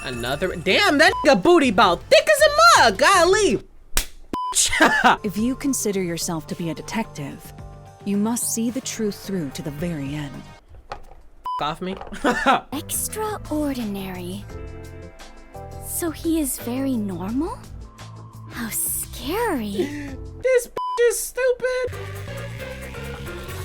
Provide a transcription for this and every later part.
Another, damn, that nigga booty bout thick as a mug, golly. If you consider yourself to be a detective, you must see the truth through to the very end. Off me. Extraordinary. So he is very normal? How scary. This is stupid.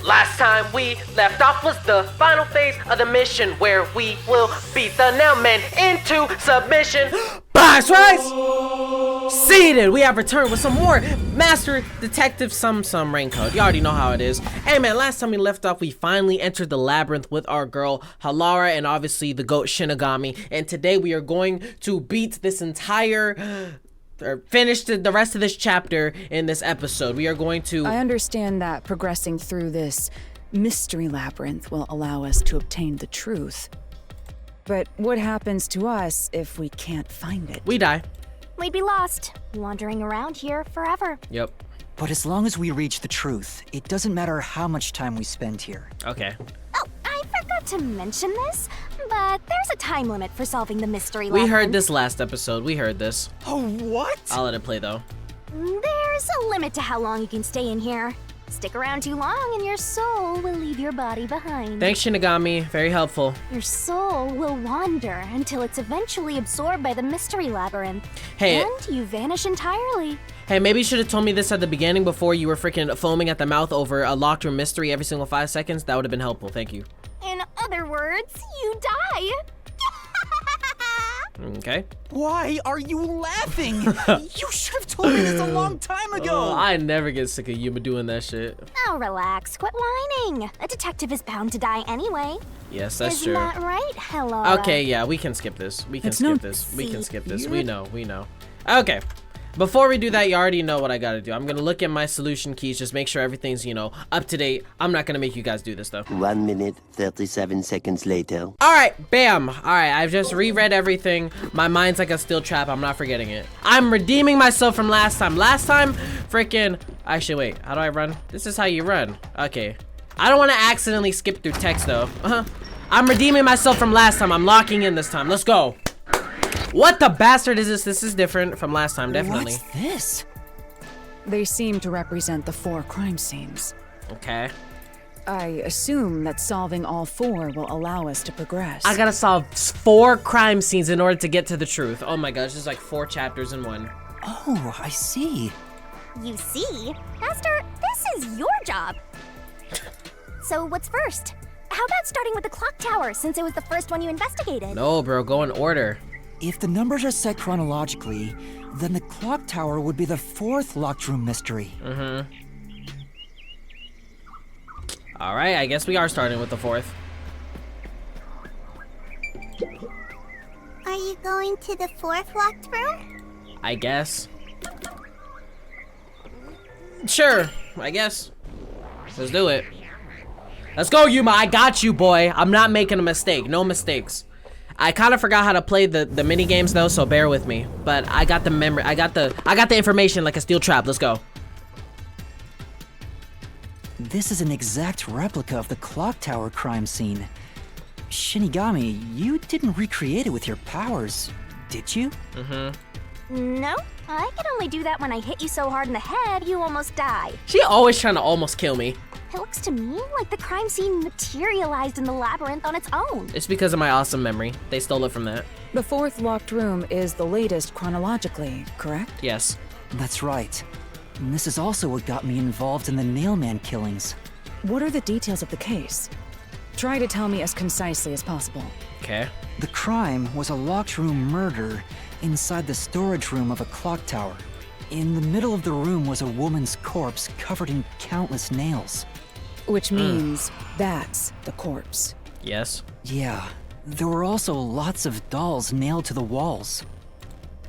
Last time we left off was the final phase of the mission where we will beat the nailmen into submission. That's right! Seated! We have returned with some more Master Detective some rain code. You already know how it is. Hey man, last time we left off, we finally entered the labyrinth with our girl Halara and obviously the goat Shinigami. And today we are going to beat this entire... or finish the rest of this chapter in this episode. We are going to... I understand that progressing through this mystery labyrinth will allow us to obtain the truth. But what happens to us if we can't find it? We die. We'd be lost, wandering around here forever. Yep. But as long as we reach the truth, it doesn't matter how much time we spend here. Okay. Oh, I forgot to mention this, but there's a time limit for solving the mystery We labyrinth. heard this last episode. We heard this. Oh, what? I'll let it play though. There's a limit to how long you can stay in here. Stick around too long and your soul will leave your body behind. Thanks, Shinigami. Very helpful. Your soul will wander until it's eventually absorbed by the mystery labyrinth. Hey. And you vanish entirely. Hey, maybe you should have told me this at the beginning before you were freaking foaming at the mouth over a locked room mystery every single 5 seconds. That would have been helpful. Thank you. In other words, you die. Okay. Why are you laughing? You should have told me this a long time ago. Oh, I never get sick of Yuma doing that shit. Oh, relax. Quit whining. A detective is bound to die anyway. Yes, that's Isn't true. that right? Hello. Okay, yeah, we can skip this. We can It's skip no this. We can skip this. secret. We know. Okay. Before we do that, you already know what I gotta do. I'm gonna look at my solution keys, just make sure everything's, up to date. I'm not gonna make you guys do this though. 1 minute, 37 seconds later. Alright, bam. Alright, I've just reread everything. My mind's like a steel trap. I'm not forgetting it. I'm redeeming myself from last time. Last time, freaking... Actually, wait. How do I run? This is how you run. Okay. I don't want to accidentally skip through text, though. I'm redeeming myself from last time. I'm locking in this time. Let's go. What the bastard is this? This is different from last time, definitely. What's this? They seem to represent the 4 crime scenes. Okay. I assume that solving all 4 will allow us to progress. I gotta solve 4 crime scenes in order to get to the truth. Oh my gosh, there's like 4 chapters in one. Oh, I see. You see? Master, this is your job. So what's first? How about starting with the clock tower, since it was the first one you investigated? No, bro, go in order. If the numbers are set chronologically, then the clock tower would be the 4th locked room mystery. All right, I guess we are starting with the 4th. Are you going to the 4th locked room? I guess. Sure, I guess. Let's do it. Let's go, Yuma. I got you, boy. I'm not making a mistake. No mistakes. I kind of forgot how to play the mini games though, so bear with me. But I got the memory. I got the information like a steel trap. Let's go. This is an exact replica of the clock tower crime scene. Shinigami, you didn't recreate it with your powers, did you? No, I can only do that when I hit you so hard in the head you almost die. She always trying to almost kill me. It looks to me like the crime scene materialized in the labyrinth on its own. It's because of my awesome memory. They stole it from that. The 4th locked room is the latest chronologically, correct? Yes. That's right. And this is also what got me involved in the Nailman killings. What are the details of the case? Try to tell me as concisely as possible. Okay. The crime was a locked room murder inside the storage room of a clock tower. In the middle of the room was a woman's corpse covered in countless nails. Which means that's the corpse. Yes. Yeah, there were also lots of dolls nailed to the walls.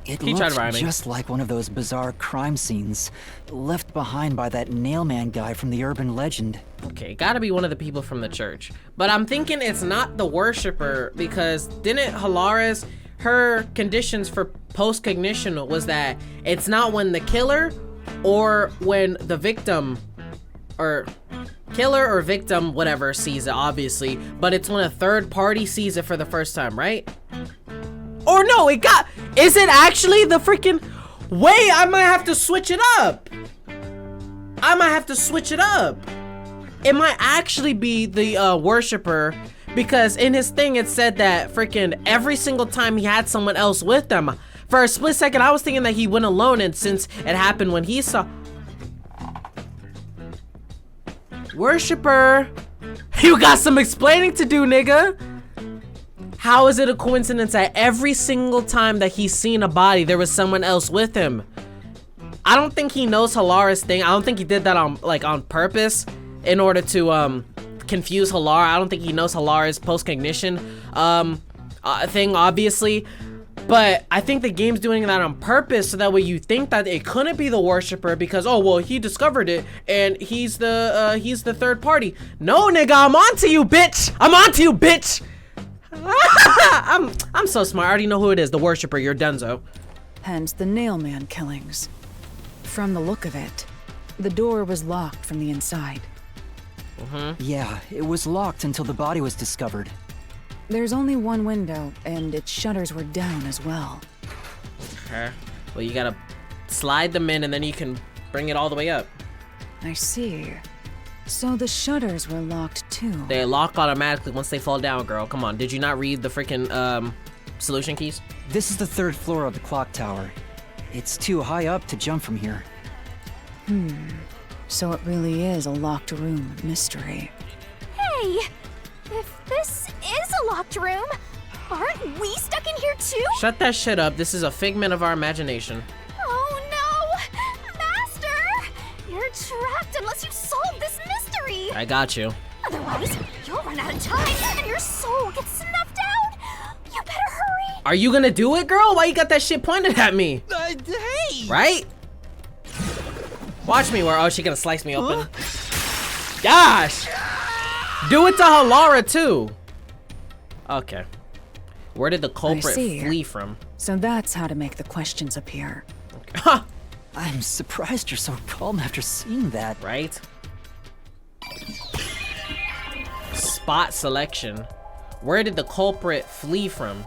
It He tried looked rhyming. just like one of those bizarre crime scenes left behind by that Nailman guy from the urban legend. Okay, gotta be one of the people from the church. But I'm thinking it's not the worshiper because didn't Halara's, her conditions for post-cognition was that it's not when the killer or when the victim or killer or victim, whatever, sees it, obviously, but it's when a third party sees it for the first time, right? Or no, is it actually the freaking, wait, I might have to switch it up. It might actually be the worshiper, because in his thing it said that freaking every single time he had someone else with them. For a split second, I was thinking that he went alone, and since it happened when he saw... Worshiper, you got some explaining to do, nigga. How is it a coincidence that every single time that he's seen a body, there was someone else with him? I don't think he knows Halara's thing. I don't think he did that on purpose in order to confuse Halara. I don't think he knows Halara's post-cognition thing, obviously. But I think the game's doing that on purpose so that way you think that it couldn't be the worshiper because, oh, well, he discovered it and he's the third party. No, nigga, I'm onto you, bitch. I'm so smart. I already know who it is. The worshiper. You're Dunzo. Hence the Nailman killings. From the look of it, the door was locked from the inside. Yeah, it was locked until the body was discovered. There's only one window, and its shutters were down as well. Okay. Well, you gotta slide them in, and then you can bring it all the way up. I see. So the shutters were locked too. They lock automatically once they fall down, girl. Come on. Did you not read the freaking solution keys? This is the 3rd floor of the clock tower. It's too high up to jump from here. So it really is a locked room mystery. Hey, if this is a locked room, aren't we stuck in here too? Shut that shit up. This is a figment of our imagination. Oh no! Master! You're trapped unless you solve this mystery! I got you. Otherwise, you'll run out of time and your soul gets snuffed out! You better hurry! Are you gonna do it, girl? Why you got that shit pointed at me? Hey! Right? Watch me where, oh, she gonna slice me open. Gosh! Do it to Halara too. Okay. Where did the culprit flee from? So that's how to make the questions appear. Okay. Huh. I'm surprised you're so calm after seeing that. Right? Spot selection. Where did the culprit flee from?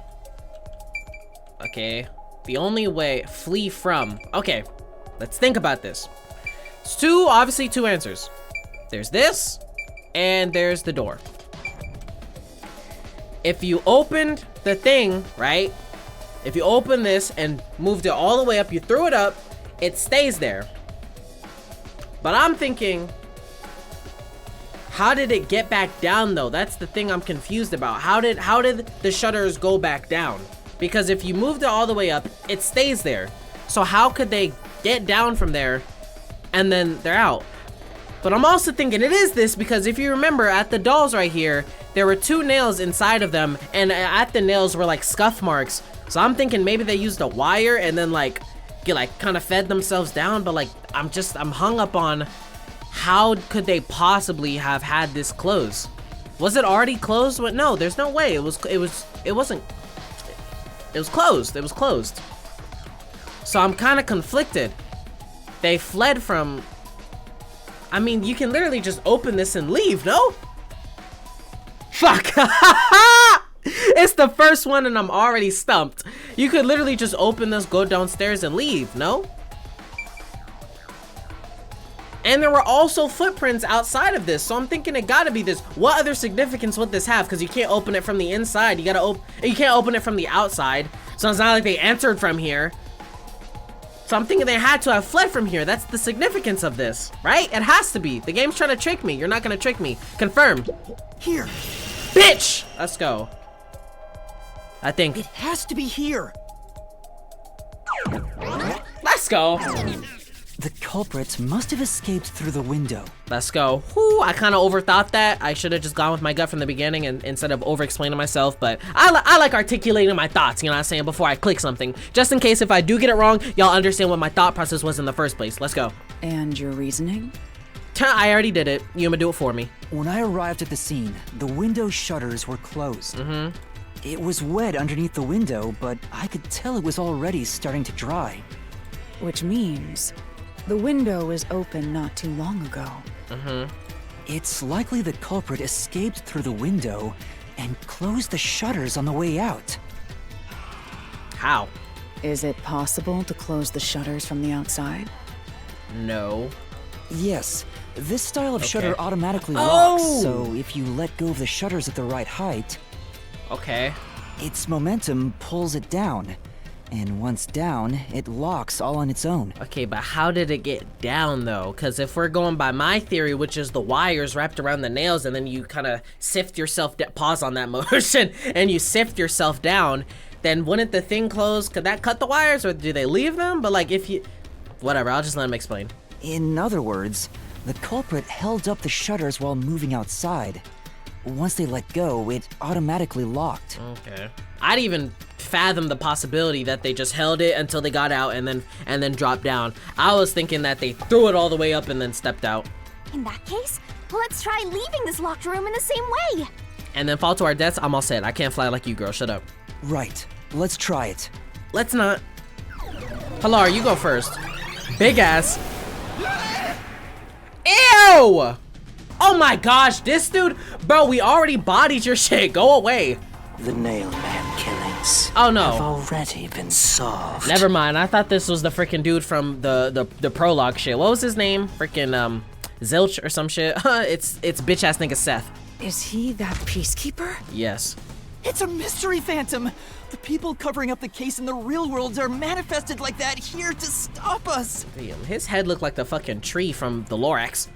Okay. The only way, flee from. Okay. Let's think about this. It's obviously two answers. There's this, and there's the door. If you opened the thing, right? If you open this and moved it all the way up, you threw it up, it stays there. But I'm thinking, how did it get back down though? That's the thing I'm confused about. How did the shutters go back down? Because if you moved it all the way up, it stays there. So how could they get down from there and then they're out? But I'm also thinking it is this because if you remember at the dolls right here, there were 2 nails inside of them and at the nails were like scuff marks. So I'm thinking maybe they used a wire and then like kind of fed themselves down, but like I'm hung up on how could they possibly have had this closed? Was it already closed? But no, there's no way. It was closed. So I'm kind of conflicted. They fled from, I mean, you can literally just open this and leave, no? Fuck. It's the first one and I'm already stumped. You could literally just open this, go downstairs and leave, no? And there were also footprints outside of this, so I'm thinking it gotta be this. What other significance would this have? Because you can't open it from the inside. You can't open it from the outside. So it's not like they entered from here. So I'm thinking they had to have fled from here. That's the significance of this, right? It has to be. The game's trying to trick me. You're not gonna trick me. Confirmed. Here. Bitch! Let's go. I think. It has to be here. Let's go. The culprits must have escaped through the window. Let's go. Whew, I kind of overthought that. I should have just gone with my gut from the beginning and instead of over-explaining myself, but I like articulating my thoughts, you know what I'm saying, before I click something. Just in case if I do get it wrong, y'all understand what my thought process was in the first place. Let's go. And your reasoning? I already did it. Yuma, do it for me. When I arrived at the scene, the window shutters were closed. It was wet underneath the window, but I could tell it was already starting to dry. Which means the window was open not too long ago. It's likely the culprit escaped through the window and closed the shutters on the way out. How? Is it possible to close the shutters from the outside? No. Yes, this style of shutter Okay. automatically Oh! locks, so if you let go of the shutters at the right height, Okay. its momentum pulls it down. And once down, it locks all on its own. Okay, but how did it get down though? Because if we're going by my theory, which is the wires wrapped around the nails, and then you kind of sift yourself, pause on that motion, and you sift yourself down, then wouldn't the thing close? Could that cut the wires, or do they leave them? But like if you, whatever, I'll just let him explain. In other words, the culprit held up the shutters while moving outside. Once they let go, it automatically locked. Okay. I'd even fathom the possibility that they just held it until they got out and then dropped down. I was thinking that they threw it all the way up and then stepped out. In that case, let's try leaving this locked room in the same way. And then fall to our deaths. I'm all set. I can't fly like you, girl. Shut up. Right, let's try it. Let's not. Halar, you go first. Big ass. Ew! Oh my gosh, this dude, bro, we already bodied your shit. Go away. The Nailman killings Oh no. have already been solved. Never mind. I thought this was the freaking dude from the prologue shit. What was his name? Freaking Zilch or some shit. it's bitch ass nigga Seth. Is he that peacekeeper? Yes. It's a mystery phantom! The people covering up the case in the real world are manifested like that here to stop us! Damn, his head looked like the fucking tree from the Lorax.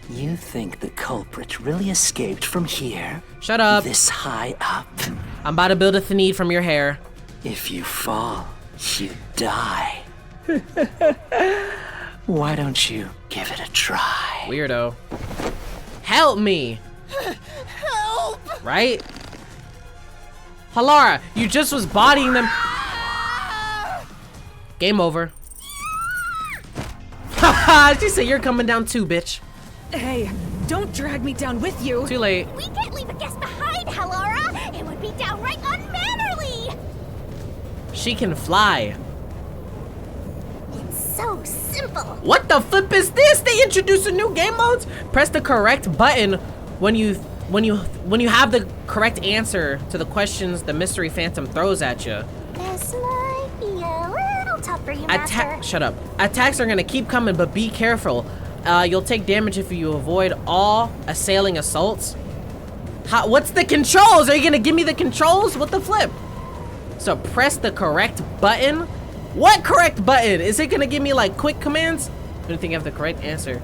You think the culprit really escaped from here? Shut up. This high up? I'm about to build a Thanid from your hair. If you fall, you die. Why don't you give it a try? Weirdo. Help me. Help! Right? Halara, you just was bodying them. Game over. Haha, she said you're coming down too, bitch. Hey, don't drag me down with you. Too late. We can't leave a guest behind, Halara. It would be downright unmannerly. She can fly. It's so simple. What the flip is this? They introduced a new game modes? Press the correct button when you have the correct answer to the questions the mystery phantom throws at you. This might be a little tough for you, Master. Shut up. Attacks are gonna keep coming, but be careful. You'll take damage if you avoid all assailing assaults. What's the controls? Are you gonna give me the controls? What the flip? So press the correct button. What correct button? Is it gonna give me like quick commands? I don't think I have the correct answer.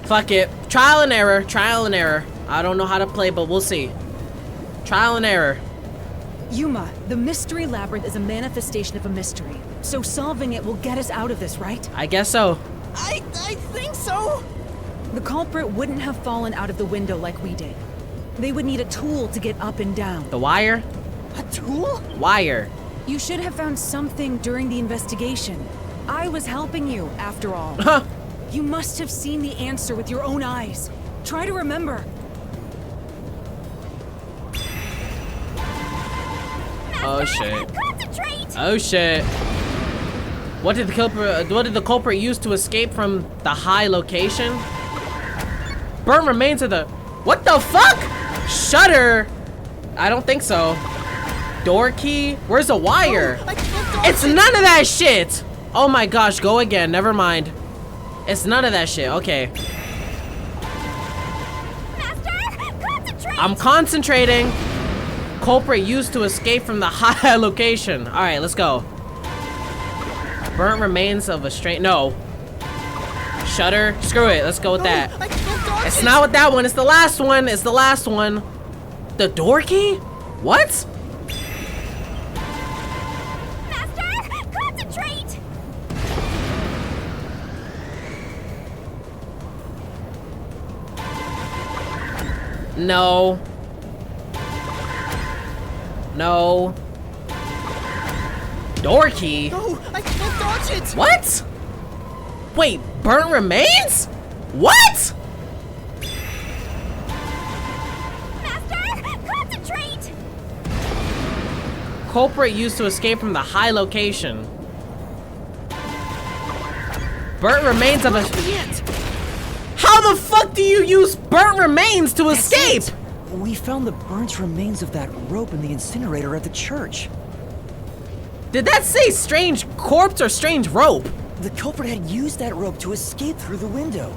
Fuck it. Trial and error. Trial and error. I don't know how to play, but we'll see. Trial and error. Yuma, the mystery labyrinth is a manifestation of a mystery. So solving it will get us out of this, right? I guess so. I think so! The culprit wouldn't have fallen out of the window like we did. They would need a tool to get up and down. The wire? A tool? Wire. You should have found something during the investigation. I was helping you, after all. Huh. You must have seen the answer with your own eyes. Try to remember. Oh shit. Concentrate. Oh shit. What did the culprit use to escape from the high location? Burnt remains of the... What the fuck? Shutter? I don't think so. Door key? Where's the wire? I can't dodge It's none of that shit! Oh my gosh, go again. Never mind. It's none of that shit. Okay. Master, concentrate. I'm concentrating. Culprit used to escape from the high location. All right, let's go. Burnt remains of a strange... No. Shutter? Screw it. Let's go with that. I can't dodge It's not with that one. It's the last one. It's the last one. The door key? What? Master, concentrate. No. No. Door key? No, I can't dodge it! What? Wait, burnt remains? What? Master, concentrate. Culprit used to escape from the high location. Burnt remains of a... How the fuck do you use burnt remains to escape? We found the burnt remains of that rope in the incinerator at the church. Did that say strange corpse or strange rope? The culprit had used that rope to escape through the window.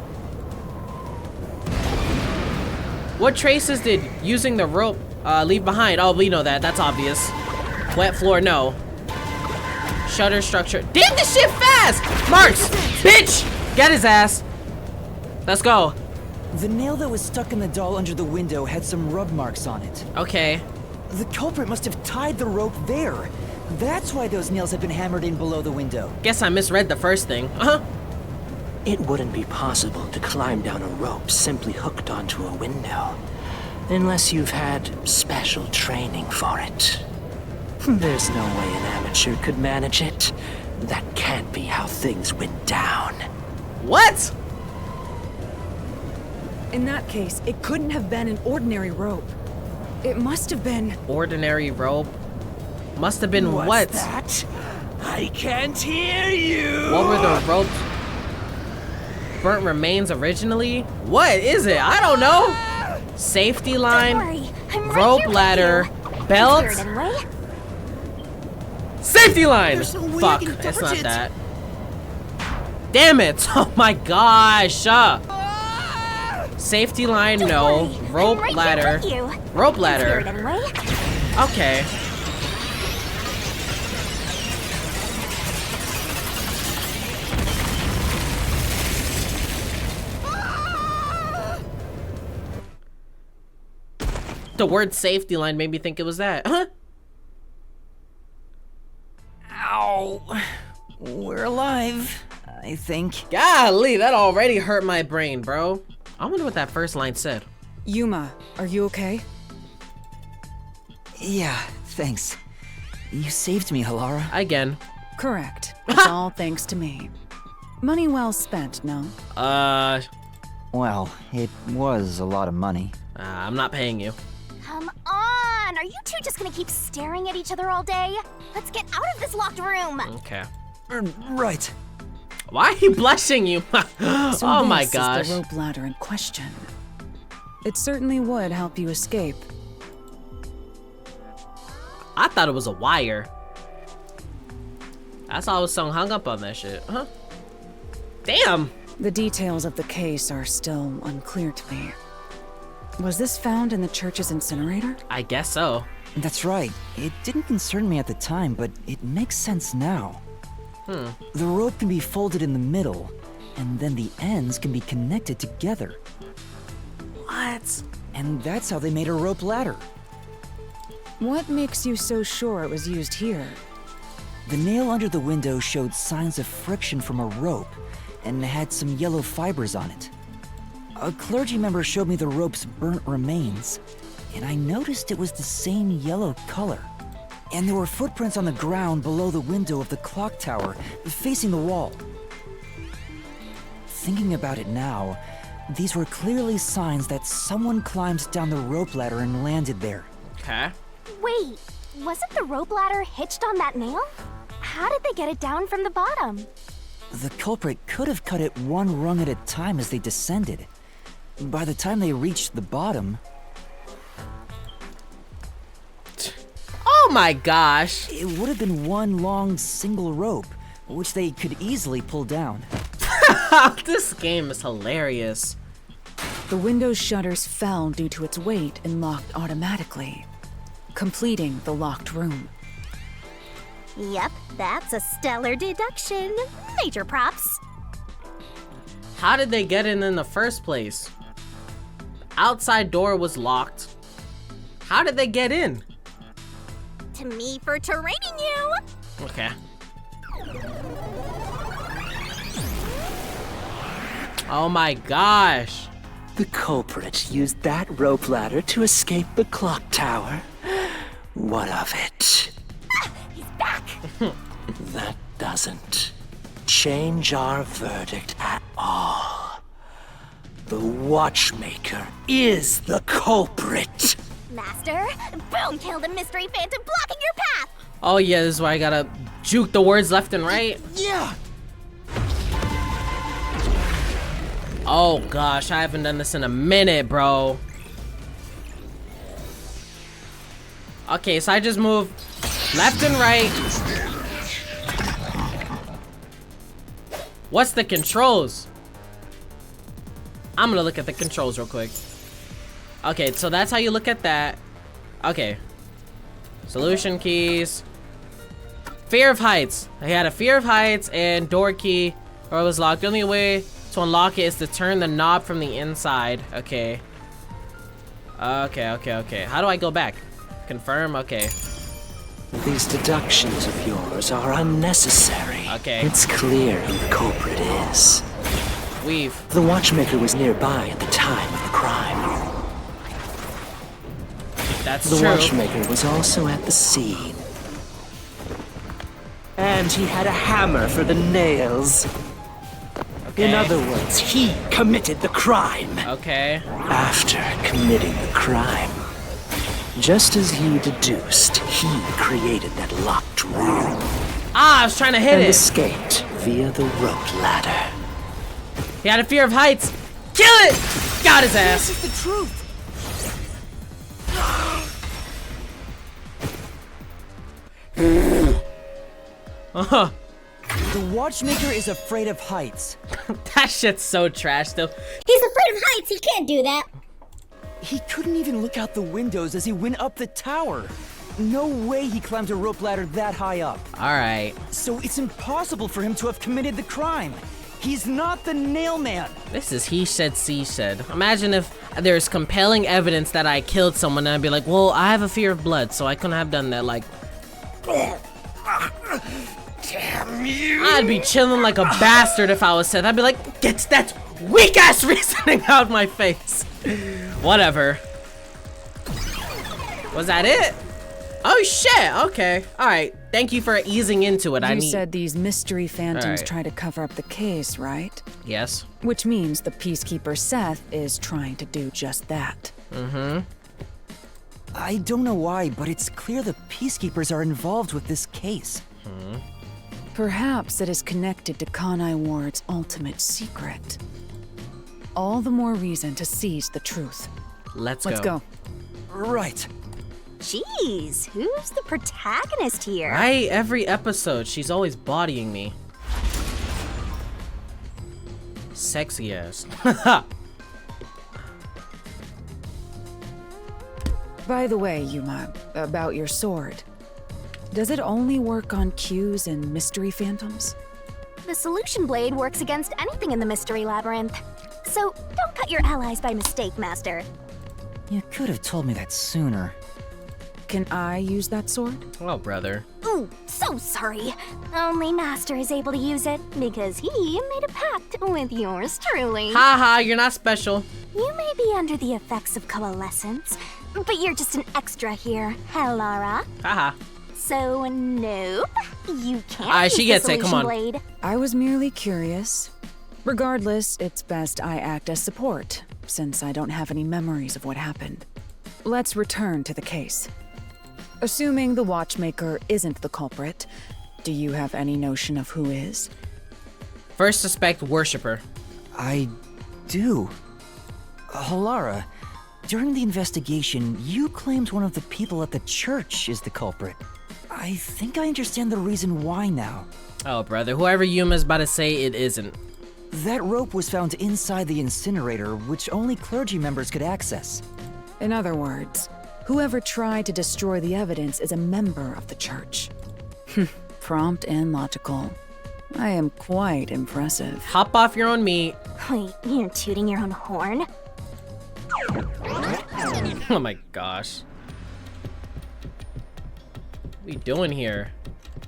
What traces did using the rope leave behind? Oh, we know that. That's obvious. Wet floor, no. Shutter structure. Damn, this shit fast! Marks! Bitch! Get his ass. Let's go. The nail that was stuck in the doll under the window had some rub marks on it. Okay. The culprit must have tied the rope there. That's why those nails have been hammered in below the window. Guess I misread the first thing. It wouldn't be possible to climb down a rope simply hooked onto a window, unless you've had special training for it. There's no way an amateur could manage it. That can't be how things went down. What? In that case, it couldn't have been an ordinary rope. It must have been... Ordinary rope? Must have been what? That? I can't hear you! What were the ropes? Burnt remains originally? What is it? I don't know. Safety line, Don't worry, I'm right rope here with ladder, you. belt. It's weird anyway. Safety line! There's no way I Fuck, can it's touch not it. that. Damn it! Oh my gosh! Safety line, Don't no. worry, I'm Rope right here ladder. with you. Rope It's ladder. weird anyway. Okay. The word safety line made me think it was that. Huh? Ow. We're alive, I think. Golly, that already hurt my brain, bro. I wonder what that first line said. Yuma, are you okay? Yeah, thanks. You saved me, Halara. Again. Correct. It's all thanks to me. Money well spent, no? Well, it was a lot of money. I'm not paying you. Come on! Are you two just gonna keep staring at each other all day? Let's get out of this locked room! Okay. Right. Why are you blushing, you? So Oh my this gosh. is the rope ladder in question. It certainly would help you escape. I thought it was a wire. That's why I was so hung up on that shit. Huh? Damn. The details of the case are still unclear to me. Was this found in the church's incinerator? I guess so. That's right. It didn't concern me at the time, but it makes sense now. The rope can be folded in the middle, and then the ends can be connected together. What? And that's how they made a rope ladder. What makes you so sure it was used here? The nail under the window showed signs of friction from a rope, and had some yellow fibers on it. A clergy member showed me the rope's burnt remains, and I noticed it was the same yellow color. And there were footprints on the ground below the window of the clock tower, facing the wall. Thinking about it now, these were clearly signs that someone climbed down the rope ladder and landed there. Okay. Wait, wasn't the rope ladder hitched on that nail? How did they get it down from the bottom? The culprit could have cut it one rung at a time as they descended. By the time they reached the bottom, Oh my gosh. it would have been one long single rope, which they could easily pull down. This game is hilarious. The window's shutters fell due to its weight and locked automatically, completing the locked room. Yep, that's a stellar deduction. Major props. How did they get in the first place? Outside door was locked. How did they get in? To me for training you. Okay. Oh my gosh. The culprit used that rope ladder to escape the clock tower. What of it? He's back. That doesn't change our verdict at all. The watchmaker is the culprit. Master, boom, killed a mystery phantom blocking your path. Oh yeah, this is why I gotta juke the words left and right. Yeah. Oh gosh, I haven't done this in a minute, bro. Okay, so I just move left and right. What's the controls? I'm gonna look at the controls real quick. Okay, so that's how you look at that. Okay. Solution keys. Fear of heights. I had a fear of heights and door key, or it was locked. The only way to unlock it is to turn the knob from the inside. Okay. Okay. How do I go back? Confirm? Okay. These deductions of yours are unnecessary. Okay. It's clear who the culprit is. Weave. The watchmaker was nearby at the time of the crime. That's The true. watchmaker was also at the scene. And he had a hammer for the nails. Okay. In other words, he committed the crime. Okay. After committing the crime, just as you deduced, he created that locked room Ah, I was trying to hit and it. escaped via the rope ladder. He had a fear of heights. Kill it! Got his ass. This is the truth. Uh-huh. The watchmaker is afraid of heights. That shit's so trash though. He's afraid of heights. He can't do that. He couldn't even look out the windows as he went up the tower. No way he climbed a rope ladder that high up. Alright. So it's impossible for him to have committed the crime. He's not the nail man. This is he said, she said. Imagine if there's compelling evidence that I killed someone and I'd be like, well, I have a fear of blood, so I couldn't have done that. Like, Damn you! I'd be chilling like a bastard if I was Seth. I'd be like, get that weak ass reasoning out my face. Whatever. Was that it? Oh shit, okay. Alright, thank you for easing into it. You said these mystery phantoms Alright. try to cover up the case, right? Yes. Which means the peacekeeper Seth is trying to do just that. Mm-hmm. I don't know why, but it's clear the peacekeepers are involved with this case. Perhaps it is connected to Kanai Ward's ultimate secret. All the more reason to seize the truth. Let's Let's go. Right. Jeez, who's the protagonist here? Right, every episode, she's always bodying me. Sexy ass. By the way, Yuma, about your sword. Does it only work on cues and mystery phantoms? The solution blade works against anything in the mystery labyrinth. So don't cut your allies by mistake, Master. You could have told me that sooner. Can I use that sword? Oh, brother. Ooh, so sorry. Only Master is able to use it because he made a pact with yours truly. Haha, you're not special. You may be under the effects of coalescence, but you're just an extra here, Hellara. Haha. So nope, you can't Alright, use she the gets it, come solution on. blade. I was merely curious. Regardless, it's best I act as support, since I don't have any memories of what happened. Let's return to the case. Assuming the watchmaker isn't the culprit, do you have any notion of who is? First suspect, worshipper. I do. Halara, during the investigation, you claimed one of the people at the church is the culprit. I think I understand the reason why now. Oh, brother, whoever Yuma's about to say it isn't. That rope was found inside the incinerator, which only clergy members could access. In other words, whoever tried to destroy the evidence is a member of the church. Prompt and logical. I am quite impressive. Hop off your own meat. Wait, you're tooting your own horn? Oh my gosh. What are you doing here?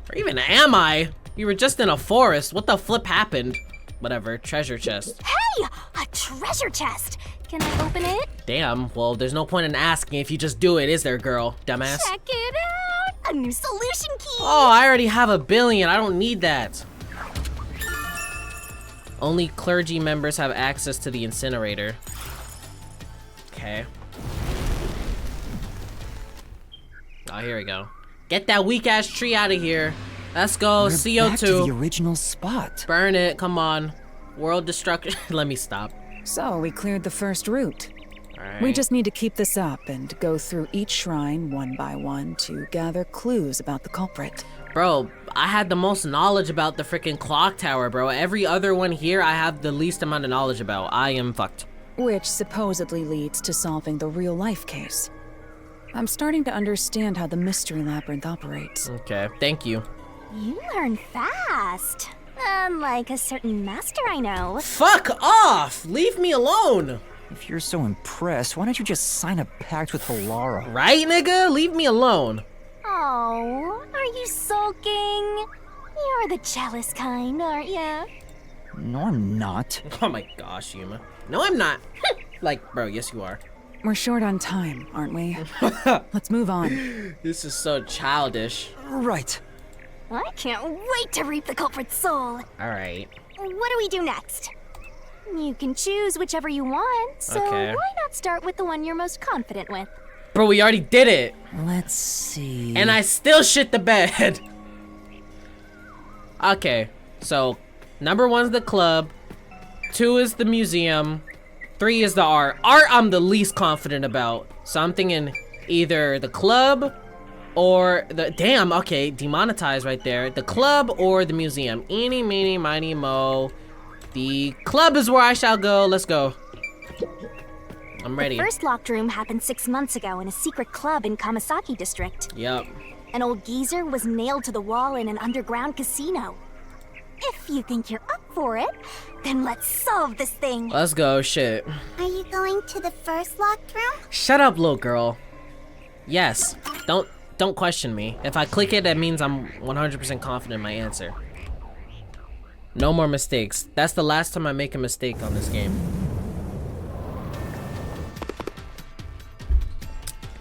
Where even am I? You were just in a forest. What the flip happened? Whatever, treasure chest. Hey, a treasure chest. Can I open it? Damn, well, there's no point in asking if you just do it, is there, girl? Dumbass. Check it out. A new solution key. Oh, I already have 1 billion. I don't need that. Only clergy members have access to the incinerator. Okay. Oh, here we go. Get that weak ass tree out of here. Let's go. We're CO2. back to the original spot. Burn it. Come on. World destruction. Let me stop. So, we cleared the first route. We just need to keep this up and go through each shrine one by one to gather clues about the culprit. Bro, I had the most knowledge about the freaking clock tower, bro. Every other one here I have the least amount of knowledge about. I am fucked. Which supposedly leads to solving the real-life case. I'm starting to understand how the mystery labyrinth operates. Okay, thank you. You learn fast. Unlike a certain master I know. Fuck off! Leave me alone! If you're so impressed, why don't you just sign a pact with Halara? Right, nigga? Leave me alone. Oh, are you sulking? You're the jealous kind, aren't ya? No, I'm not. Oh my gosh, Yuma. No, I'm not. Like, bro, yes you are. We're short on time, aren't we? Let's move on. This is so childish. Right. I can't wait to reap the culprit's soul. Alright. What do we do next? You can choose whichever you want, so Okay. why not start with the one you're most confident with? Bro, we already did it. Let's see. And I still shit the bed. Okay, so number 1's the club. 2 is the museum. 3 is the art. Art I'm the least confident about. So I'm thinking either the club or the... Damn, okay, demonetized right there. The club or the museum. Eeny, meeny, miny, mo. The club is where I shall go. Let's go. I'm ready. The first locked room happened 6 months ago in a secret club in Kamasaki district. Yep. An old geezer was nailed to the wall in an underground casino. If you think you're up for it, then let's solve this thing. Let's go, shit. Are you going to the first locked room? Shut up, little girl. Yes. Don't question me. If I click it, that means I'm 100% confident in my answer. No more mistakes. That's the last time I make a mistake on this game.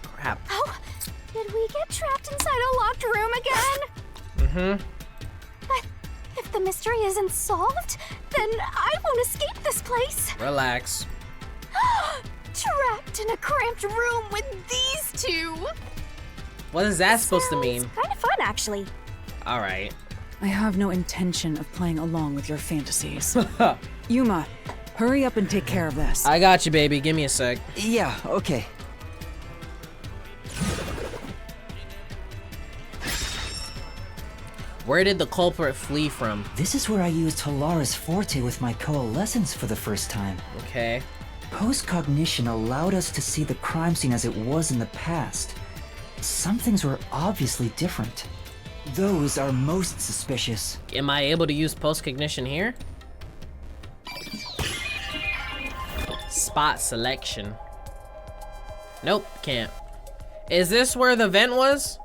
Crap. Oh, did we get trapped inside a locked room again? But if the mystery isn't solved, then I won't escape this place. Relax. Trapped in a cramped room with these two. What is that supposed to mean? Kind of fun, actually. All right. I have no intention of playing along with your fantasies. Yuma, hurry up and take care of this. I got you, baby. Give me a sec. Yeah, okay. Where did the culprit flee from? This is where I used Halara's forte with my coalescence for the first time. Okay. Post-cognition allowed us to see the crime scene as it was in the past. Some things were obviously different. Those are most suspicious. Am I able to use post-cognition here? Spot selection. Nope, can't. Is this where the vent was?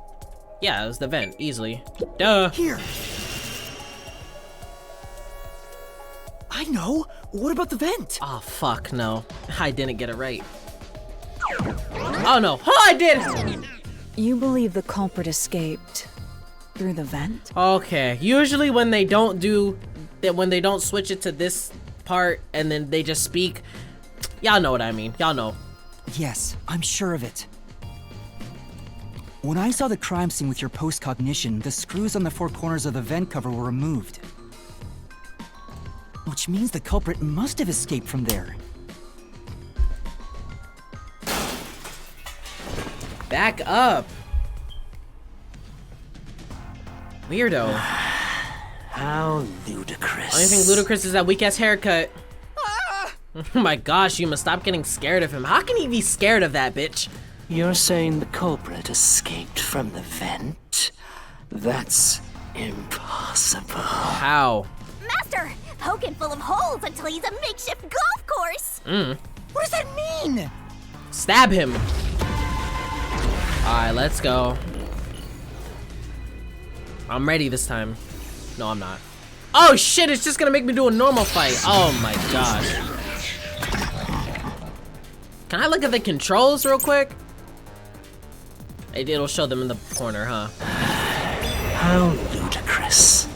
Yeah, it was the vent, easily. Duh. Here. I know. What about the vent? Oh, fuck, no. I didn't get it right. Oh, no. Oh, I did! You believe the culprit escaped through the vent? Okay, usually when they don't do that, when they don't switch it to this part and then they just speak, y'all know what I mean. Y'all know. Yes, I'm sure of it. When I saw the crime scene with your post-cognition, the screws on the 4 corners of the vent cover were removed. Which means the culprit must have escaped from there. Back up. Weirdo. How ludicrous. Only thing ludicrous is that weak-ass haircut. Oh my gosh, you must stop getting scared of him. How can he be scared of that, bitch? You're saying the culprit escaped from the vent? That's impossible. How? Master, poking full of holes until he's a makeshift golf course. What does that mean? Stab him. Alright, let's go. I'm ready this time. No, I'm not. Oh shit, it's just gonna make me do a normal fight. Oh my gosh. Can I look at the controls real quick? It'll show them in the corner, huh? How ludicrous.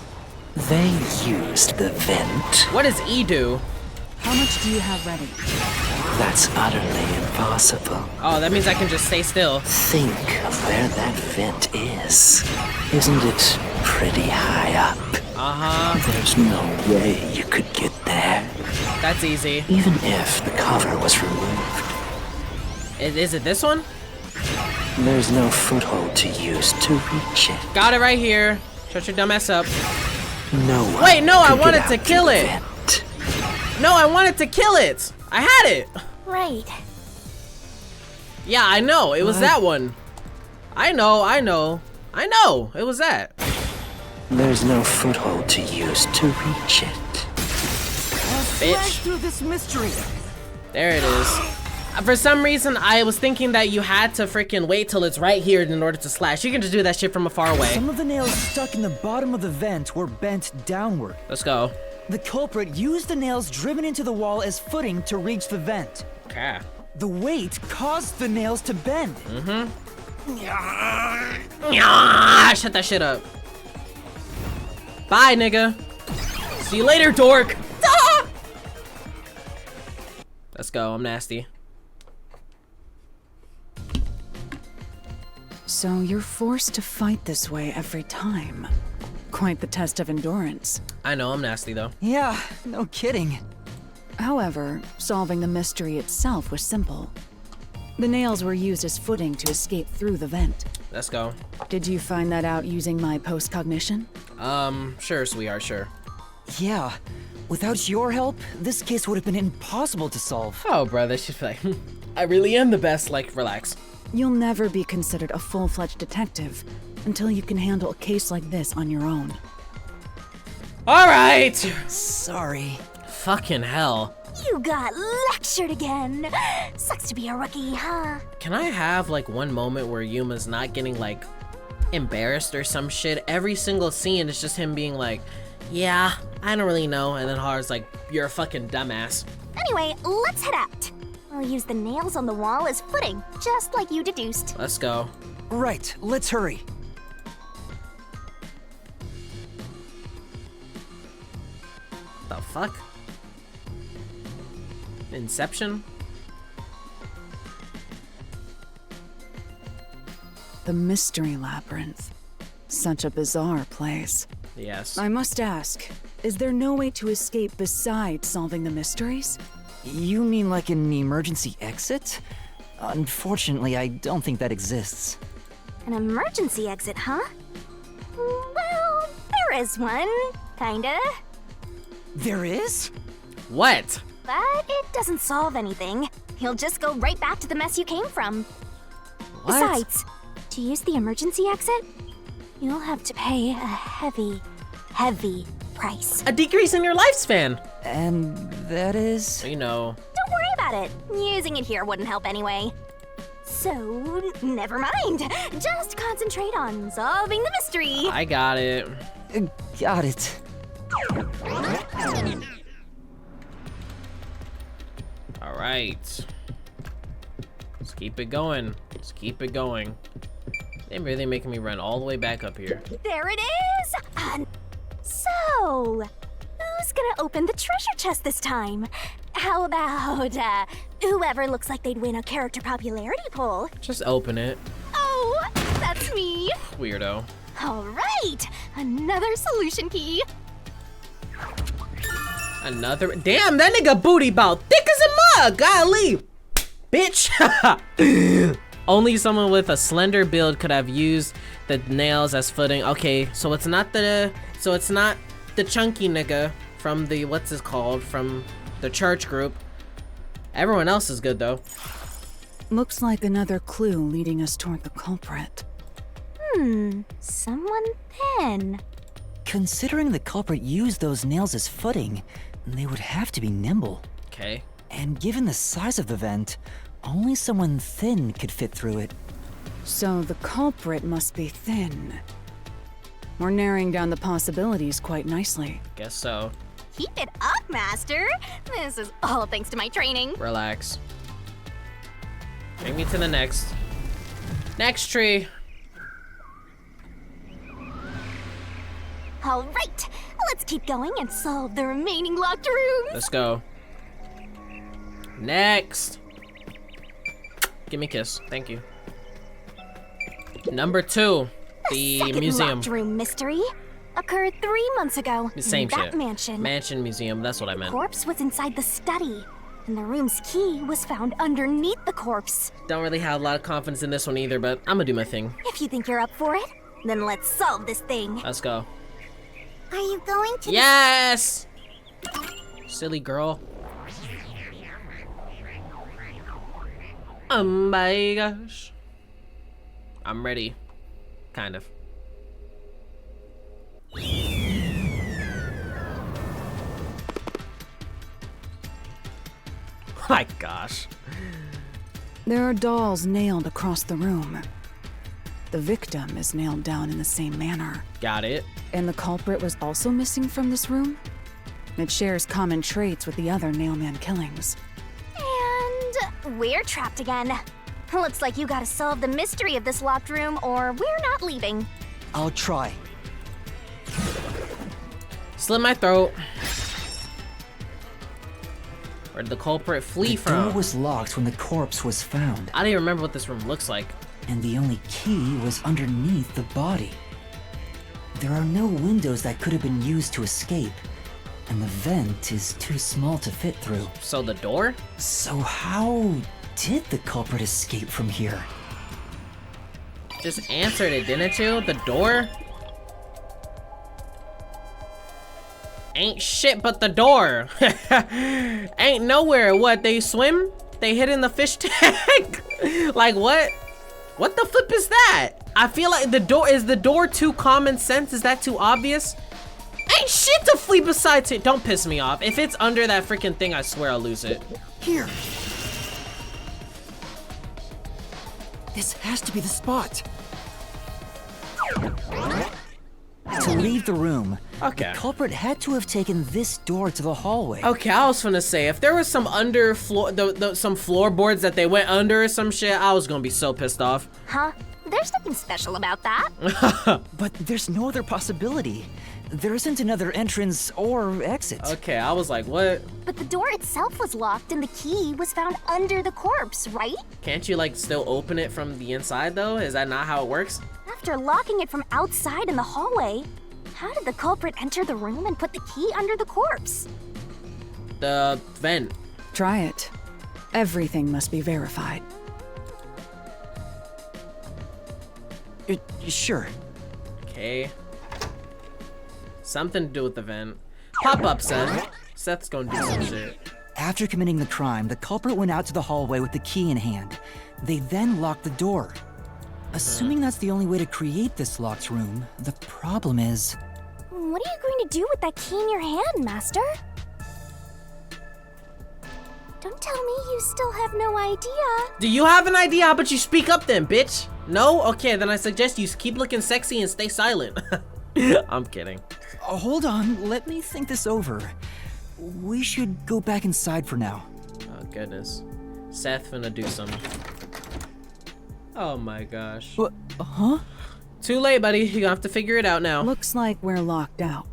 They used the vent. What does E do? How much do you have ready? That's utterly impossible. Oh, that means I can just stay still. Think of where that vent is. Isn't it pretty high up? Uh-huh. There's no way you could get there. That's easy. Even if the cover was removed, Is it this one? There's no foothold to use to reach it. Got it right here. Shut your dumb ass up. No one. Wait, no, I could get wanted out to kill the it. vent. No, I wanted to kill it. I had it. Right. Yeah, I know. It was that one. I know. It was that. There's no foothold to use to reach it. Slash Bitch. through this mystery. There it is. For some reason, I was thinking that you had to freaking wait till it's right here in order to slash. You can just do that shit from afar away. Some of the nails stuck in the bottom of the vent were bent downward. Let's go. The culprit used the nails driven into the wall as footing to reach the vent. Okay. The weight caused the nails to bend. Yeah, shut that shit up. Bye, nigga. See you later, dork. Ah! Let's go. I'm nasty. So you're forced to fight this way every time. Quite the test of endurance. I know I'm nasty though. Yeah, no kidding. However, solving the mystery itself was simple. The nails were used as footing to escape through the vent. Let's go. Did you find that out using my postcognition? Sure, sweetheart, sure. Yeah, without your help, this case would have been impossible to solve. Oh, brother, she's like, I really am the best. Like, relax. You'll never be considered a full-fledged detective until you can handle a case like this on your own. All right. Sorry. Fucking hell. You got lectured again. Sucks to be a rookie, huh? Can I have like one moment where Yuma's not getting like embarrassed or some shit? Every single scene is just him being like, yeah, I don't really know. And then Haru's like, you're a fucking dumbass. Anyway, let's head out. I'll use the nails on the wall as footing, just like you deduced. Let's go. Right, let's hurry. The fuck? Inception? The Mystery Labyrinth. Such a bizarre place. Yes. I must ask, is there no way to escape besides solving the mysteries? You mean like an emergency exit? Unfortunately, I don't think that exists. An emergency exit, huh? Well, there is one, kinda. There is? What? But it doesn't solve anything. You'll just go right back to the mess you came from. What? Besides, to use the emergency exit, you'll have to pay a heavy, heavy price. A decrease in your lifespan. And that is? You know. Don't worry about it. Using it here wouldn't help anyway. So, never mind. Just concentrate on solving the mystery. I got it. Got it. All right. Let's keep it going. Let's keep it going. They're really making me run all the way back up here. There it is! So, who's gonna open the treasure chest this time? How about, whoever looks like they'd win a character popularity poll? Just open it, Oh, that's me! weirdo. Alright, another solution key. Another. Damn, that nigga booty bout thick as a mug. Golly, bitch. Only someone with a slender build could have used the nails as footing. Okay, so it's not the chunky nigga from the what's it called from the church group. Everyone else is good though. Looks like another clue leading us toward the culprit. Someone thin. Considering the culprit used those nails as footing, they would have to be nimble. Okay. And given the size of the vent, only someone thin could fit through it. So the culprit must be thin. We're narrowing down the possibilities quite nicely. Guess so. Keep it up, Master. This is all thanks to my training. Relax. Take me to the next tree. All right, let's keep going and solve the remaining locked rooms. Let's go. Next. Give me a kiss. Thank you. Number 2. The Second museum. locked room mystery occurred 3 months ago. The same in that shit. mansion. Mansion museum. That's what I meant. Corpse was inside the study. And the room's key was found underneath the corpse. Don't really have a lot of confidence in this one either, but I'm gonna do my thing. If you think you're up for it, then let's solve this thing. Let's go. Are you going to? Yes! Silly girl. Oh my gosh. I'm ready. Kind of. My gosh. There are dolls nailed across the room. The victim is nailed down in the same manner. Got it. And the culprit was also missing from this room? It shares common traits with the other Nailman killings. And we're trapped again. Looks like you gotta solve the mystery of this locked room or we're not leaving. I'll try. Slit my throat. Where did the culprit flee The from? door was locked when the corpse was found, I don't even remember what this room looks like. and the only key was underneath the body. There are no windows that could have been used to escape, and the vent is too small to fit through. So the door? So how did the culprit escape from here? Just answered it, didn't you? The door? Ain't shit but the door. Ain't nowhere. What, they swim? They hid in the fish tank? Like what? What the flip is that? I feel like the door, is the door too common sense? Is that too obvious? Ain't shit to flee besides it. Don't piss me off. If it's under that freaking thing, I swear I'll lose it. Here. This has to be the spot. To leave the room, Okay. the culprit had to have taken this door to the hallway. Okay, I was gonna say, if there was some under floor, some floorboards that they went under or some shit, I was gonna be so pissed off. Huh? There's nothing special about that. But there's no other possibility. There isn't another entrance or exit. Okay, I was like, what? But the door itself was locked and the key was found under the corpse, right? Can't you like still open it from the inside though? Is that not how it works? After locking it from outside in the hallway, how did the culprit enter the room and put the key under the corpse? The vent. Try it. Everything must be verified. Sure. Okay. Something to do with the vent. Pop up, Seth. Seth's gonna do some shit. After committing the crime, the culprit went out to the hallway with the key in hand. They then locked the door. Assuming that's the only way to create this locked room, the problem is... What are you going to do with that key in your hand, Master? Don't tell me you still have no idea. Do you have an idea? How about you speak up then, bitch? No? Okay, then I suggest you keep looking sexy and stay silent. I'm kidding. Hold on, let me think this over. We should go back inside for now. Oh, goodness. Seth finna do some. Oh my gosh. What? Huh? Too late, buddy. You're gonna have to figure it out now. Looks like we're locked out.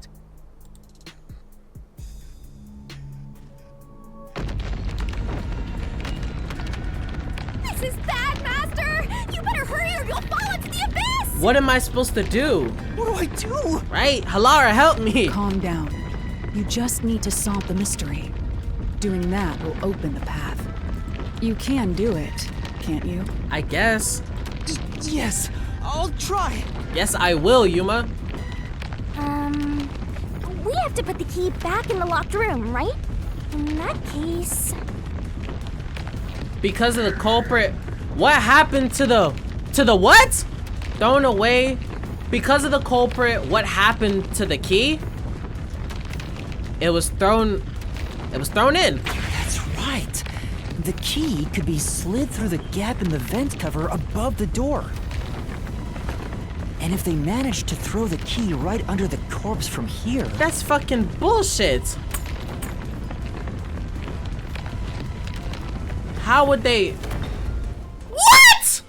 This is bad, Master! You better hurry or you'll fall into the abyss! What am I supposed to do? What do I do? Right? Halara, help me! Calm down. You just need to solve the mystery. Doing that will open the path. You can do it, can't you? I guess. Yes, I'll try. Yes, I will, Yuma. We have to put the key back in the locked room, right? In that case... Because of the culprit. What happened to the what? Thrown away? Because of the culprit, what happened to the key? It was thrown in. That's right. The key could be slid through the gap in the vent cover above the door. And if they managed to throw the key right under the corpse from here... That's fucking bullshit. How would they... What?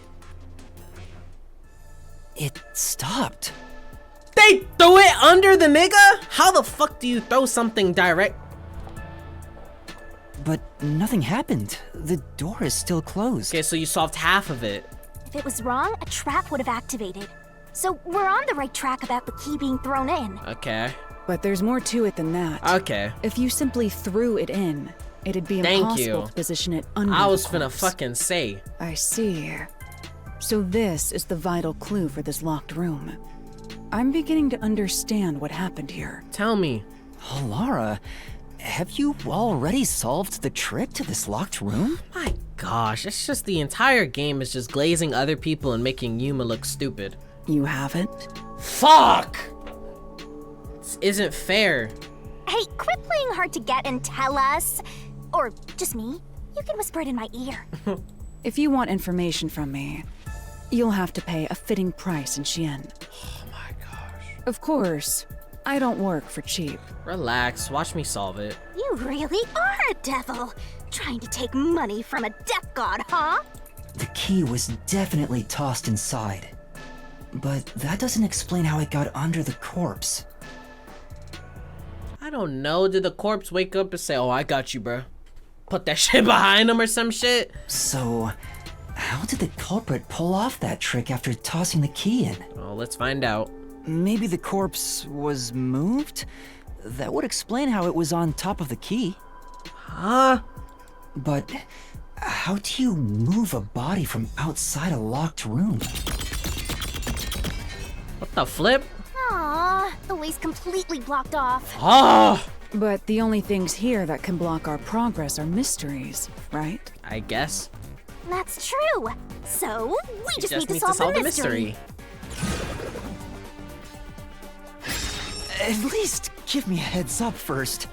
It stopped. They threw it under the nigga? How the fuck do you throw something direct? But nothing happened. The door is still closed. Okay, so you solved half of it. If it was wrong, a trap would have activated. So we're on the right track about the key being thrown in. Okay. But there's more to it than that. Okay. If you simply threw it in, It'd be Thank impossible you. to position it under I the was finna corpse. fucking say. I see. So this is the vital clue for this locked room. I'm beginning to understand what happened here. Tell me. Oh, Lara, have you already solved the trick to this locked room? My gosh, it's just the entire game is just glazing other people and making Yuma look stupid. You haven't? Fuck! This isn't fair. Hey, quit playing hard to get and tell us. Or just me. You can whisper it in my ear. If you want information from me, you'll have to pay a fitting price in Xian. Oh my gosh. Of course, I don't work for cheap. Relax, watch me solve it. You really are a devil. Trying to take money from a death god, huh? The key was definitely tossed inside. But that doesn't explain how it got under the corpse. I don't know, did the corpse wake up and say, oh, I got you, bro? Put that shit behind him or some shit? So, how did the culprit pull off that trick after tossing the key in? Oh, let's find out. Maybe the corpse was moved? That would explain how it was on top of the key. Huh? But how do you move a body from outside a locked room? What the flip? Aww, the way's completely blocked off. Oh! But the only things here that can block our progress are mysteries, right? I guess. That's true. So, we just need to solve the mystery. At least give me a heads up first.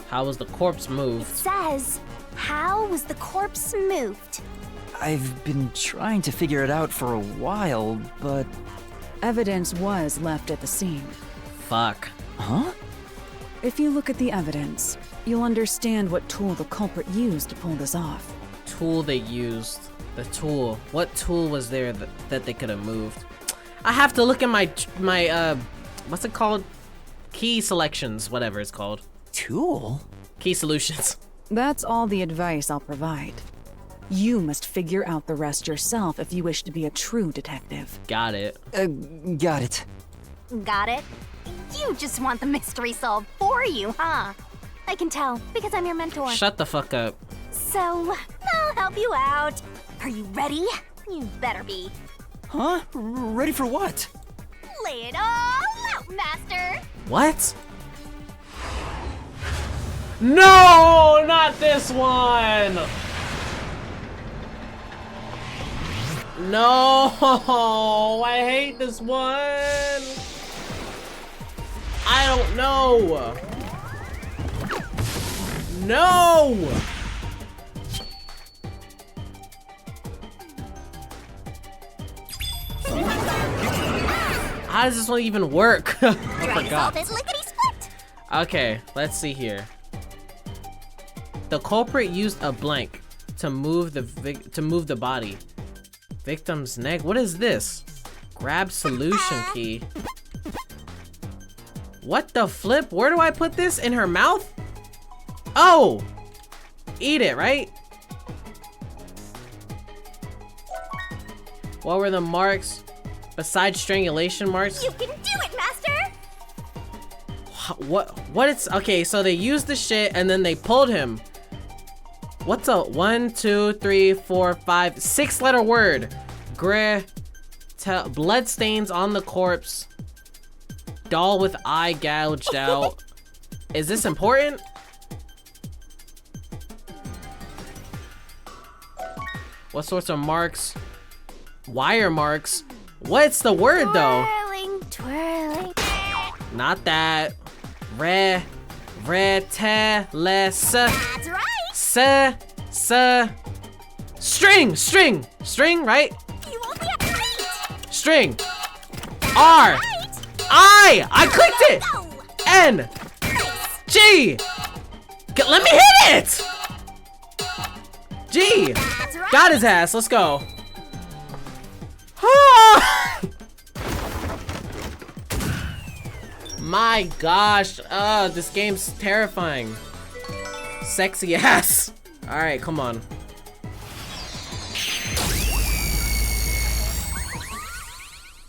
How was the corpse It moved? says, how was the corpse moved? I've been trying to figure it out for a while, but... Evidence was left at the scene. Fuck. Huh? If you look at the evidence, you'll understand what tool the culprit used to pull this off. Tool they used. The tool. What tool was there that they could have moved? I have to look at my what's it called? Key selections, whatever it's called. Tool? Key solutions. That's all the advice I'll provide. You must figure out the rest yourself if you wish to be a true detective. Got it. Got it. Got it? You just want the mystery solved for you, huh? I can tell, because I'm your mentor. Shut the fuck up. So, I'll help you out. Are you ready? You better be. Huh? Ready for what? Lay it all out, Master! What? No, not this one. No, I hate this one. I don't know. No. How does this one even work? I forgot. This lickety-split! Okay, let's see here. The culprit used a blank to move the body. Victim's neck. What is this? Grab solution key. What the flip? Where do I put this? In her mouth? Oh! Eat it, right? What were the marks besides strangulation marks? You can do it, Master! What it's okay, so they used the shit and then they pulled him. What's a 1, 2, 3, 4, 5, 6-letter word? Blood stains on the corpse. Doll with eye gouged out. Is this important? What sorts of marks? Wire marks. What's the word though? Twirling, twirling. Not that. Te, le, se. That's right! String, right? You won't be right! String. R. I clicked it. Go! N. G. Let me hit it. G. That's right! Got his ass. Let's go. My gosh. This game's terrifying. Sexy ass. All right, come on.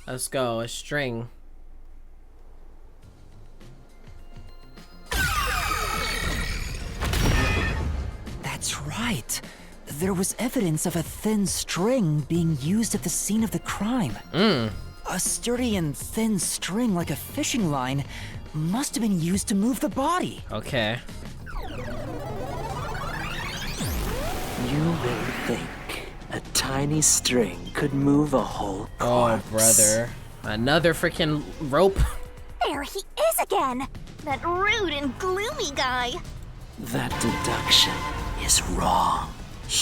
Let's go. A string. right. There was evidence of a thin string being used at the scene of the crime. A sturdy and thin string like a fishing line must have been used to move the body. Okay. You really think a tiny string could move a whole corpse? Oh, brother. Another freaking rope. There he is again! That rude and gloomy guy! That deduction is wrong.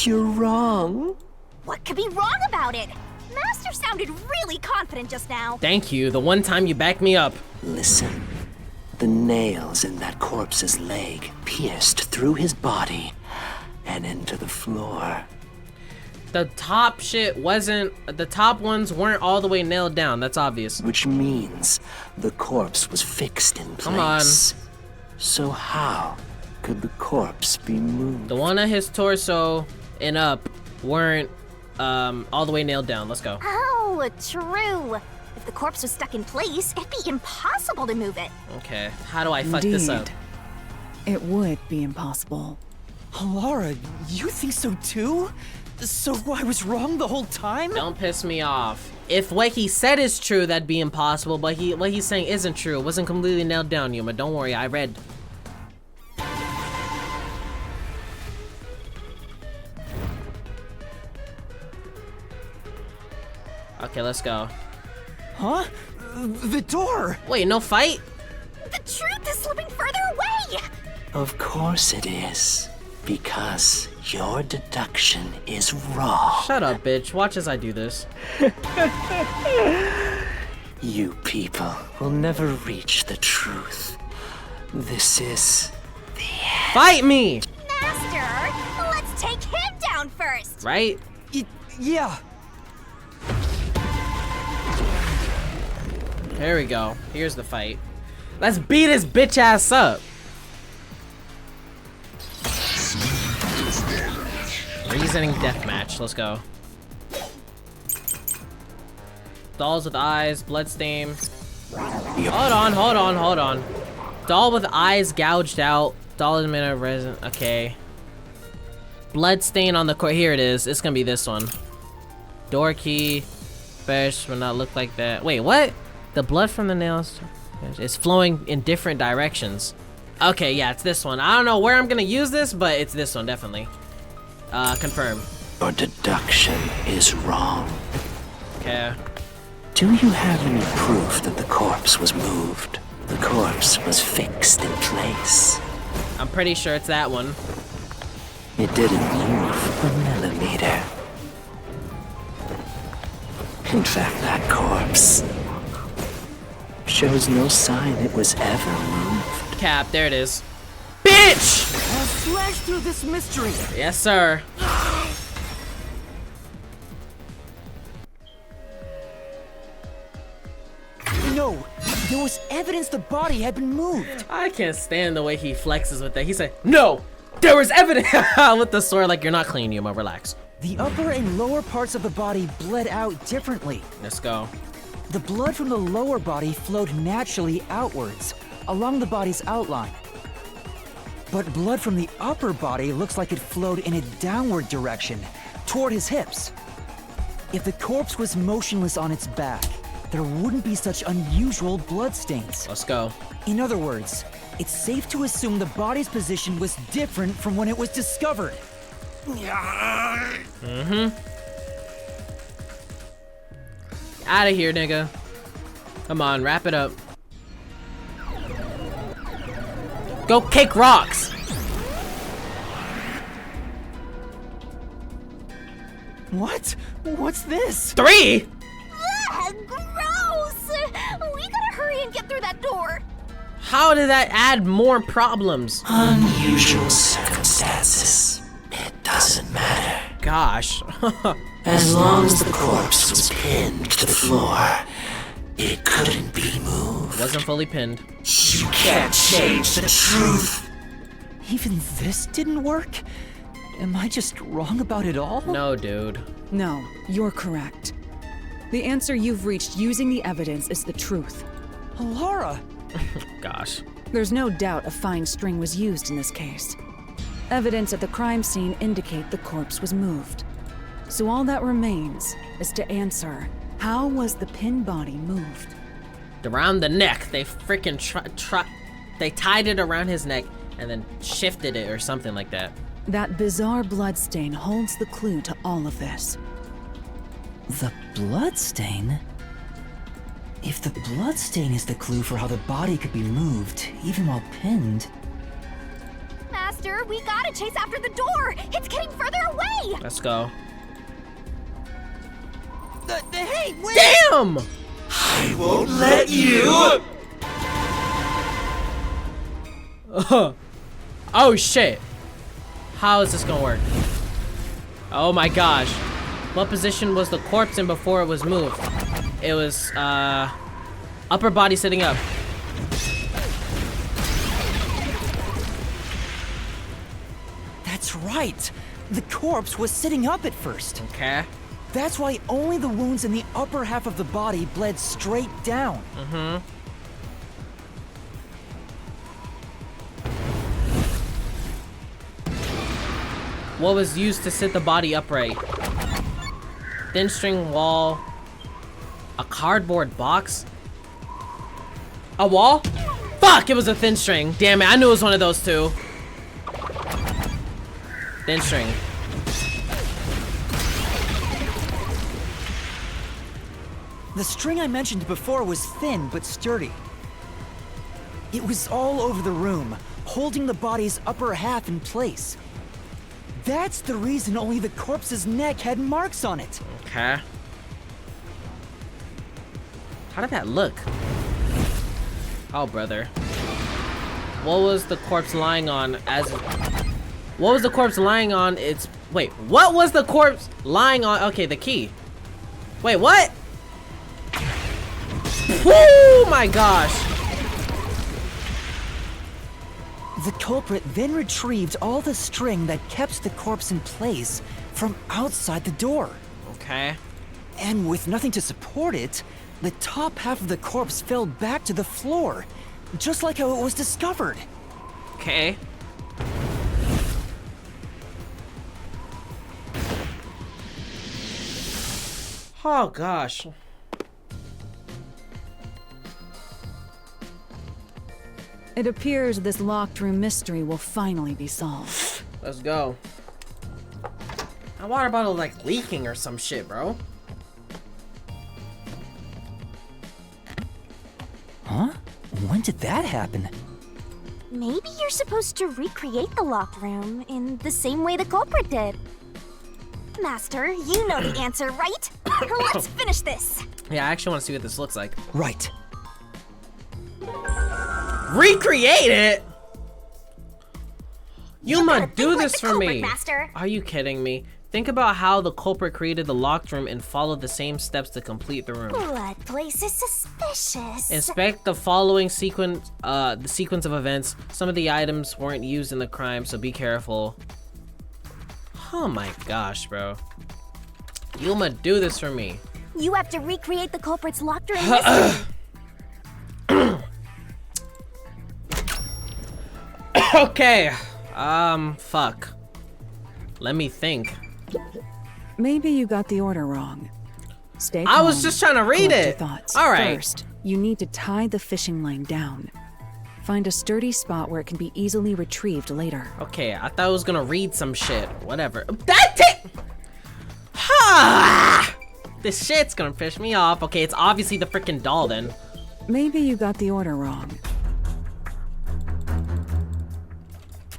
You're wrong. What could be wrong about it? Master sounded really confident just now. Thank you. The one time you backed me up. Listen. The nails in that corpse's leg pierced through his body and into the floor. The top shit wasn't... The top ones weren't all the way nailed down. That's obvious. Which means the corpse was fixed in place. Come on. So how could the corpse be moved? The one on his torso and up weren't all the way nailed down. Let's go. Oh, true. If the corpse was stuck in place, it'd be impossible to move it. Okay. How do I fuck this up? It would be impossible. Laura, you think so too? So I was wrong the whole time? Don't piss me off. If what he said is true, that'd be impossible, but what he's saying isn't true. It wasn't completely nailed down, Yuma. Don't worry, I read. Okay, let's go. Huh? The door! Wait, no fight? The truth is slipping further away! Of course it is. Because your deduction is wrong. Shut up, bitch. Watch as I do this. You people will never reach the truth. This is the end. Fight me! Master, let's take him down first! Right? Yeah. Here we go. Here's the fight. Let's beat his bitch ass up. Reasoning deathmatch. Let's go. Dolls with eyes, bloodstain. Hold on, hold on, hold on. Doll with eyes gouged out. Doll in a minute of resin. Okay. Bloodstain on the core. Here it is. It's gonna be this one. Door key. Fish will not look like that. Wait, what? The blood from the nails is flowing in different directions. Okay, yeah, it's this one. I don't know where I'm gonna use this, but it's this one, definitely. Confirm. Your deduction is wrong. Okay. Do you have any proof that the corpse was moved? The corpse was fixed in place. I'm pretty sure it's that one. It didn't move a millimeter. In fact, that corpse shows no sign it was ever moved. Cap, there it is. Bitch! I'll slash through this mystery. Yes, sir. No, there was evidence the body had been moved. I can't stand the way he flexes with that. He said, no, there was evidence with the sword. Like, you're not clean, Yuma. Relax. The upper and lower parts of the body bled out differently. Let's go. The blood from the lower body flowed naturally outwards, along the body's outline. But blood from the upper body looks like it flowed in a downward direction, toward his hips. If the corpse was motionless on its back, there wouldn't be such unusual bloodstains. Let's go. In other words, it's safe to assume the body's position was different from when it was discovered. Mm-hmm. Out of here, nigga. Come on, wrap it up. Go kick rocks. What? What's this? 3? Ugh, gross! We gotta hurry and get through that door. How did that add more problems? Unusual circumstances. It doesn't matter. Gosh. As long as the corpse was pinned to the floor, it couldn't be moved. Wasn't fully pinned. You can't change the truth. Even this didn't work? Am I just wrong about it all? No, dude. No, you're correct. The answer you've reached using the evidence is the truth. Laura! Gosh. There's no doubt a fine string was used in this case. Evidence at the crime scene indicate the corpse was moved. So all that remains is to answer, how was the pinned body moved? Around the neck. They freaking they tied it around his neck and then shifted it or something like that. That bizarre bloodstain holds the clue to all of this. The bloodstain? If the bloodstain is the clue for how the body could be moved, even while pinned... Master, we gotta chase after the door! It's getting further away! Let's go. Hey, wait! Damn! I won't let you! Oh shit. How is this gonna work? Oh my gosh. What position was the corpse in before it was moved? It was, upper body sitting up. That's right! The corpse was sitting up at first. Okay. That's why only the wounds in the upper half of the body bled straight down. Mm-hmm. What was used to sit the body upright? Thin string wall. A cardboard box? A wall? Fuck, it was a thin string. Damn it, I knew it was one of those two. Thin string. The string I mentioned before was thin but sturdy. It was all over the room, holding the body's upper half in place. That's the reason only the corpse's neck had marks on it. Okay. How did that look? Oh, brother. What was the corpse lying on as... What was the corpse lying on? It's... Wait, what was the corpse lying on? Okay, the key. Wait, what? Oh my gosh. The culprit then retrieved all the string that kept the corpse in place from outside the door. Okay. And with nothing to support it, the top half of the corpse fell back to the floor, just like how it was discovered. Okay. Oh gosh. It appears this locked room mystery will finally be solved. Let's go. My water bottle like leaking or some shit, bro. Huh? When did that happen? Maybe you're supposed to recreate the locked room in the same way the culprit did. Master, you know the answer, right? Let's finish this. Yeah, I actually want to see what this looks like. Right. Recreate it? You gotta must do think like this the for culprit, me. Master. Are you kidding me? Think about how the culprit created the locked room and followed the same steps to complete the room. Blood place is suspicious. Inspect the following sequence, the sequence of events. Some of the items weren't used in the crime, so be careful. Oh my gosh, bro. You must do this for me. You have to recreate the culprit's locked room mystery. Okay. Fuck. Let me think. Maybe you got the order wrong. Stay I was calm, just trying to read collect your it. thoughts. All right. First, you need to tie the fishing line down. Find a sturdy spot where it can be easily retrieved later. Okay, I thought I was gonna read some shit. Whatever. That's it! Ha! This shit's gonna piss me off. Okay, it's obviously the freaking doll then. Maybe you got the order wrong.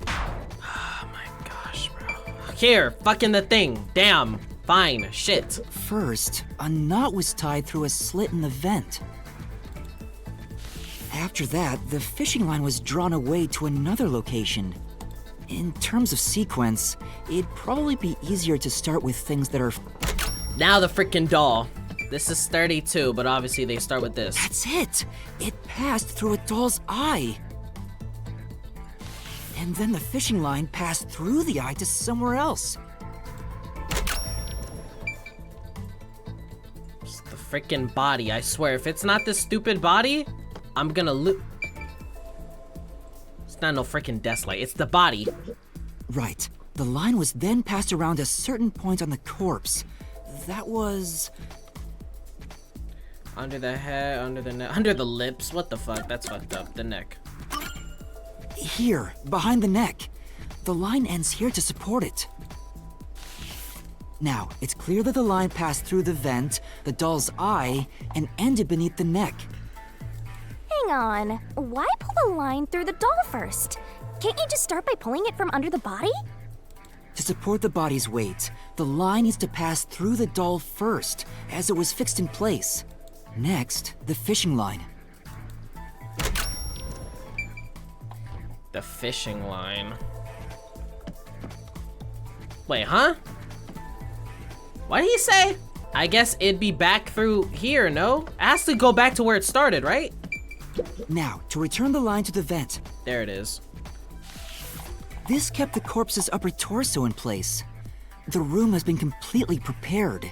Oh my gosh, bro. Here, fucking the thing. Damn. Fine. Shit. First, a knot was tied through a slit in the vent. After that, the fishing line was drawn away to another location. In terms of sequence, it'd probably be easier to start with things that are... Now the freaking doll. This is 32, but obviously they start with this. That's it! It passed through a doll's eye. And then the fishing line passed through the eye to somewhere else. It's the freaking body, I swear. If it's not this stupid body, I'm gonna It's not no freaking death light. It's the body. Right. The line was then passed around a certain point on the corpse. That was... Under the head, under the neck, under the lips. What the fuck? That's fucked up. The neck. Here, behind the neck. The line ends here to support it. Now, it's clear that the line passed through the vent, the doll's eye, and ended beneath the neck. Hang on. Why pull the line through the doll first? Can't you just start by pulling it from under the body? To support the body's weight, the line needs to pass through the doll first, as it was fixed in place. Next, the fishing line. The fishing line. Wait, huh? What did he say? I guess it'd be back through here, no? It has to go back to where it started, right? Now, to return the line to the vent. There it is. This kept the corpse's upper torso in place. The room has been completely prepared.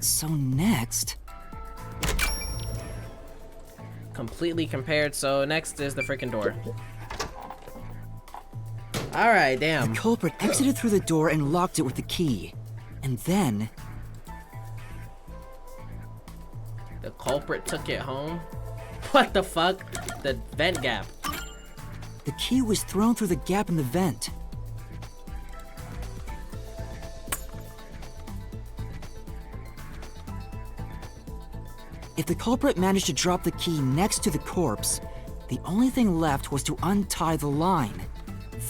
So next... Completely compared, so next is the freaking door. Alright, damn. The culprit exited through the door and locked it with the key. And then... The culprit took it home? What the fuck? The vent gap. The key was thrown through the gap in the vent. If the culprit managed to drop the key next to the corpse, the only thing left was to untie the line.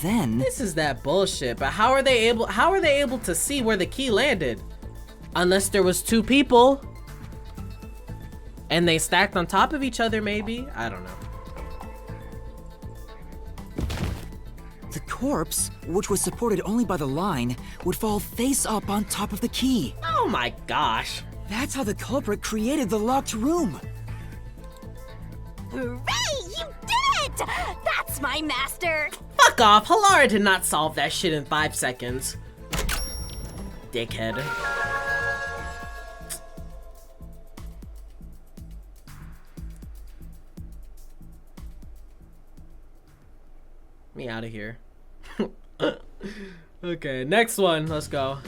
Then... This is that bullshit, but how are they able to see where the key landed? Unless there was two people. And they stacked on top of each other, maybe? I don't know. The corpse, which was supported only by the line, would fall face up on top of the key. Oh my gosh. That's how the culprit created the locked room. Hooray! You did it! That's my master! Fuck off! Halara did not solve that shit in 5 seconds. Dickhead. Me out of here. Okay, next one. Let's go.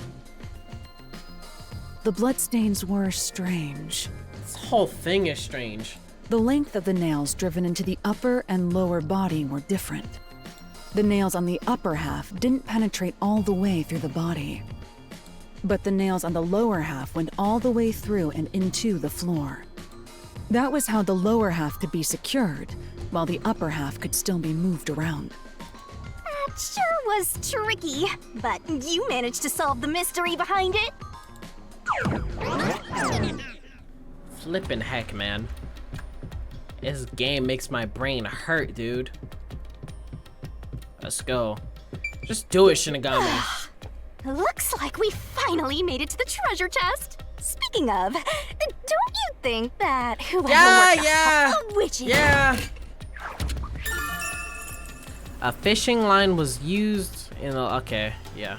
The bloodstains were strange. This whole thing is strange. The length of the nails driven into the upper and lower body were different. The nails on the upper half didn't penetrate all the way through the body. But the nails on the lower half went all the way through and into the floor. That was how the lower half could be secured, while the upper half could still be moved around. That sure was tricky, but you managed to solve the mystery behind it. Flippin' heck, man. This game makes my brain hurt, dude. Let's go. Just do it, Shinigami. Looks like we finally made it to the treasure chest. Speaking of, don't you think that whoever worked witchy? Yeah. A fishing line was used in a... Okay, yeah.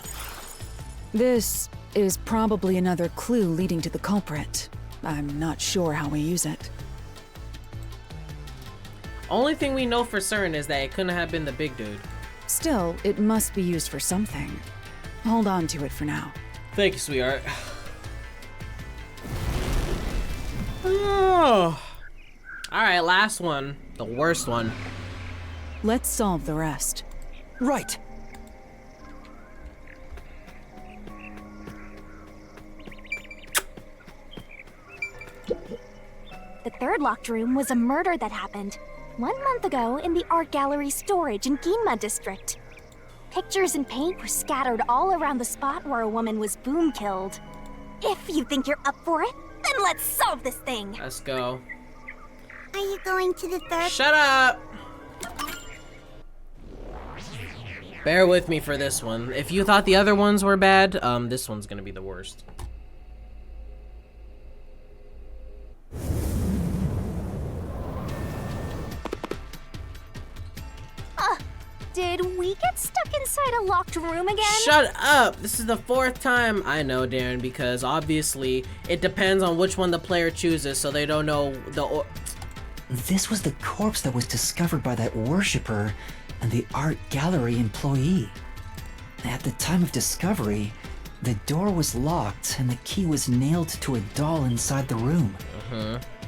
This is probably another clue leading to the culprit. I'm not sure how we use it. Only thing we know for certain is that it couldn't have been the big dude. Still, it must be used for something. Hold on to it for now. Thank you, sweetheart. Oh. Alright, last one. The worst one. Let's solve the rest. Right. The third locked room was a murder that happened 1 month ago in the art gallery storage in Ginma district. Pictures and paint were scattered all around the spot where a woman was boom killed. If you think you're up for it, then let's solve this thing. Let's go. Are you going to the third? Shut up! Bear with me for this one. If you thought the other ones were bad, this one's gonna be the worst. Did we get stuck inside a locked room again? Shut up! This is the 4th time. I know, Darren, because obviously it depends on which one the player chooses, so they don't know the... This was the corpse that was discovered by that worshipper and the art gallery employee. At the time of discovery, the door was locked and the key was nailed to a doll inside the room.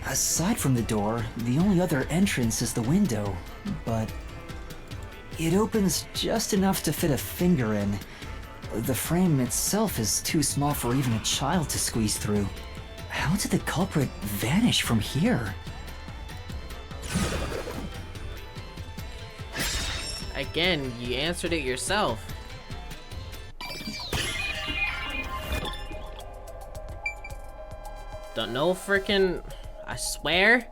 Aside from the door, the only other entrance is the window, but it opens just enough to fit a finger in. The frame itself is too small for even a child to squeeze through. How did the culprit vanish from here? Again, you answered it yourself. Don't know frickin'. I swear.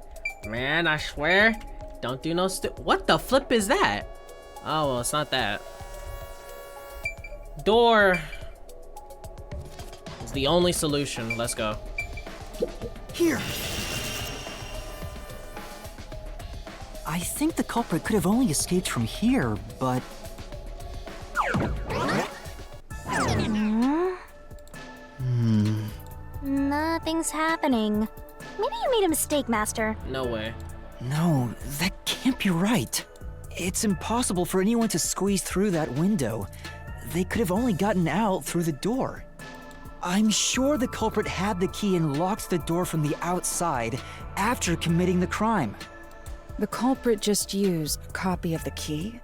Man, I swear. Don't do no what the flip is that? Oh, well, it's not that. Door is the only solution. Let's go. Here. I think the culprit could have only escaped from here, but... Nothing's happening. Maybe you made a mistake, Master. No way. No, that can't be right. It's impossible for anyone to squeeze through that window. They could have only gotten out through the door. I'm sure the culprit had the key and locked the door from the outside after committing the crime. The culprit just used a copy of the key?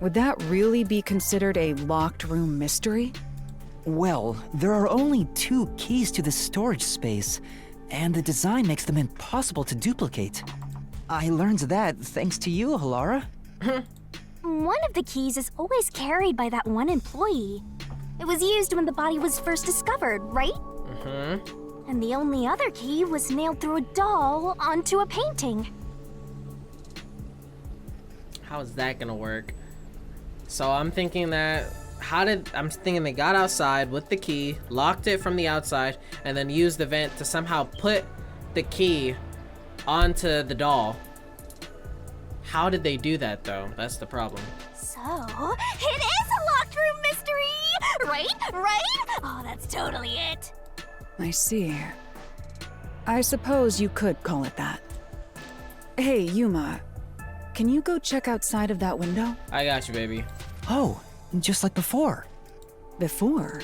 Would that really be considered a locked room mystery? Well, there are only 2 keys to the storage space, and the design makes them impossible to duplicate. I learned that thanks to you, Halara. One of the keys is always carried by that one employee. It was used when the body was first discovered, right? And the only other key was nailed through a doll onto a painting. How is that gonna work? So I'm thinking that I'm thinking they got outside with the key, locked it from the outside, and then used the vent to somehow put the key onto the doll. How did they do that though? That's the problem. So, it is a locked room mystery! Right? Oh, that's totally it. I see. I suppose you could call it that. Hey, Yuma, can you go check outside of that window? I got you, baby. Oh, just like before. Before?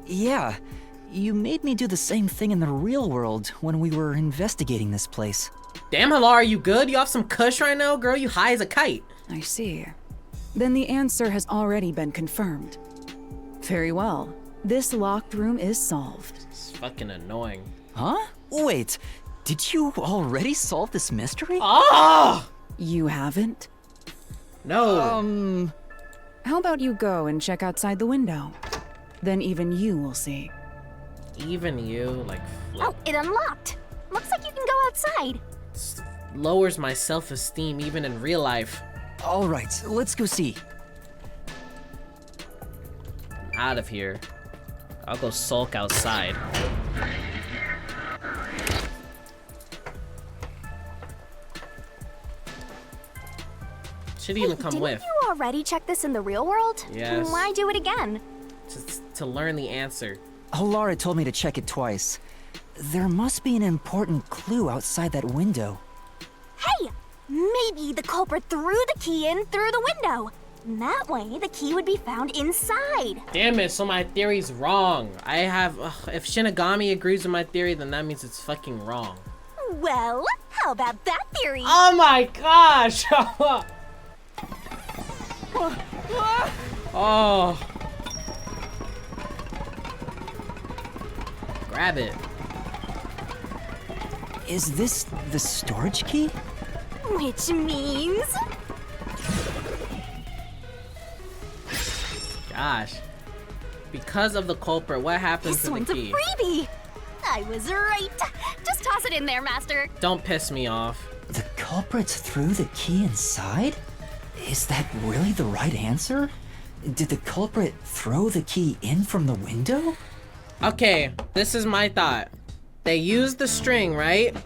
Yeah, you made me do the same thing in the real world when we were investigating this place. Damn, Halara, you good? You off some kush right now? Girl, you high as a kite. I see. Then the answer has already been confirmed. Very well. This locked room is solved. It's fucking annoying. Huh? Wait, did you already solve this mystery? Ah! You haven't? No. How about you go and check outside the window? Then even you will see. Even you, like, Oh, it unlocked. Looks like you can go outside. lowers my self-esteem even in real life. All right, let's go see. I'm out of here. I'll go sulk outside. Should even come with. Didn't you already check this in the real world? Yes. Why do it again? Just to learn the answer. Halara told me to check it twice. There must be an important clue outside that window. Hey! Maybe the culprit threw the key in through the window. That way, the key would be found inside. Damn it, so my theory's wrong. If Shinigami agrees with my theory, then that means it's fucking wrong. Well, how about that theory? Oh my gosh! Oh. Grab it. Is this the storage key? Which means... Gosh. Because of the culprit, what happened This to the one's key? a freebie! I was right. Just toss it in there, Master. Don't piss me off. The culprit threw the key inside? Is that really the right answer? Did the culprit throw the key in from the window? Okay, this is my thought. They used the string, right?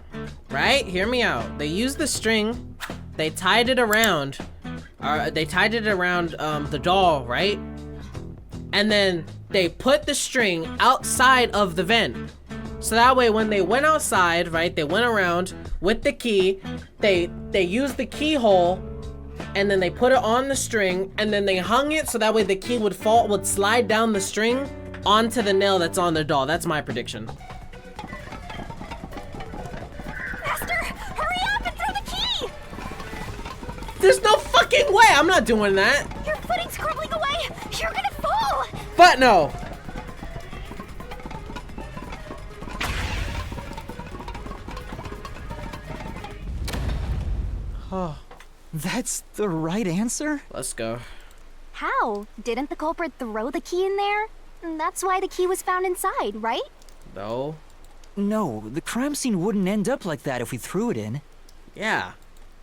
Right? Hear me out. They used the string. They tied it around. The doll, right? And then they put the string outside of the vent. So that way when they went outside, right, they went around with the key, they used the keyhole and then they put it on the string, and then they hung it so that way the key would slide down the string onto the nail that's on the doll. That's my prediction. Master, hurry up and throw the key! There's no fucking way! I'm not doing that. Your footing's crumbling away! You're gonna fall! But no. Oh, That's the right answer? let's go. How? Didn't the culprit throw the key in there? That's why the key was found inside, right? No. No, the crime scene wouldn't end up like that if we threw it in. Yeah.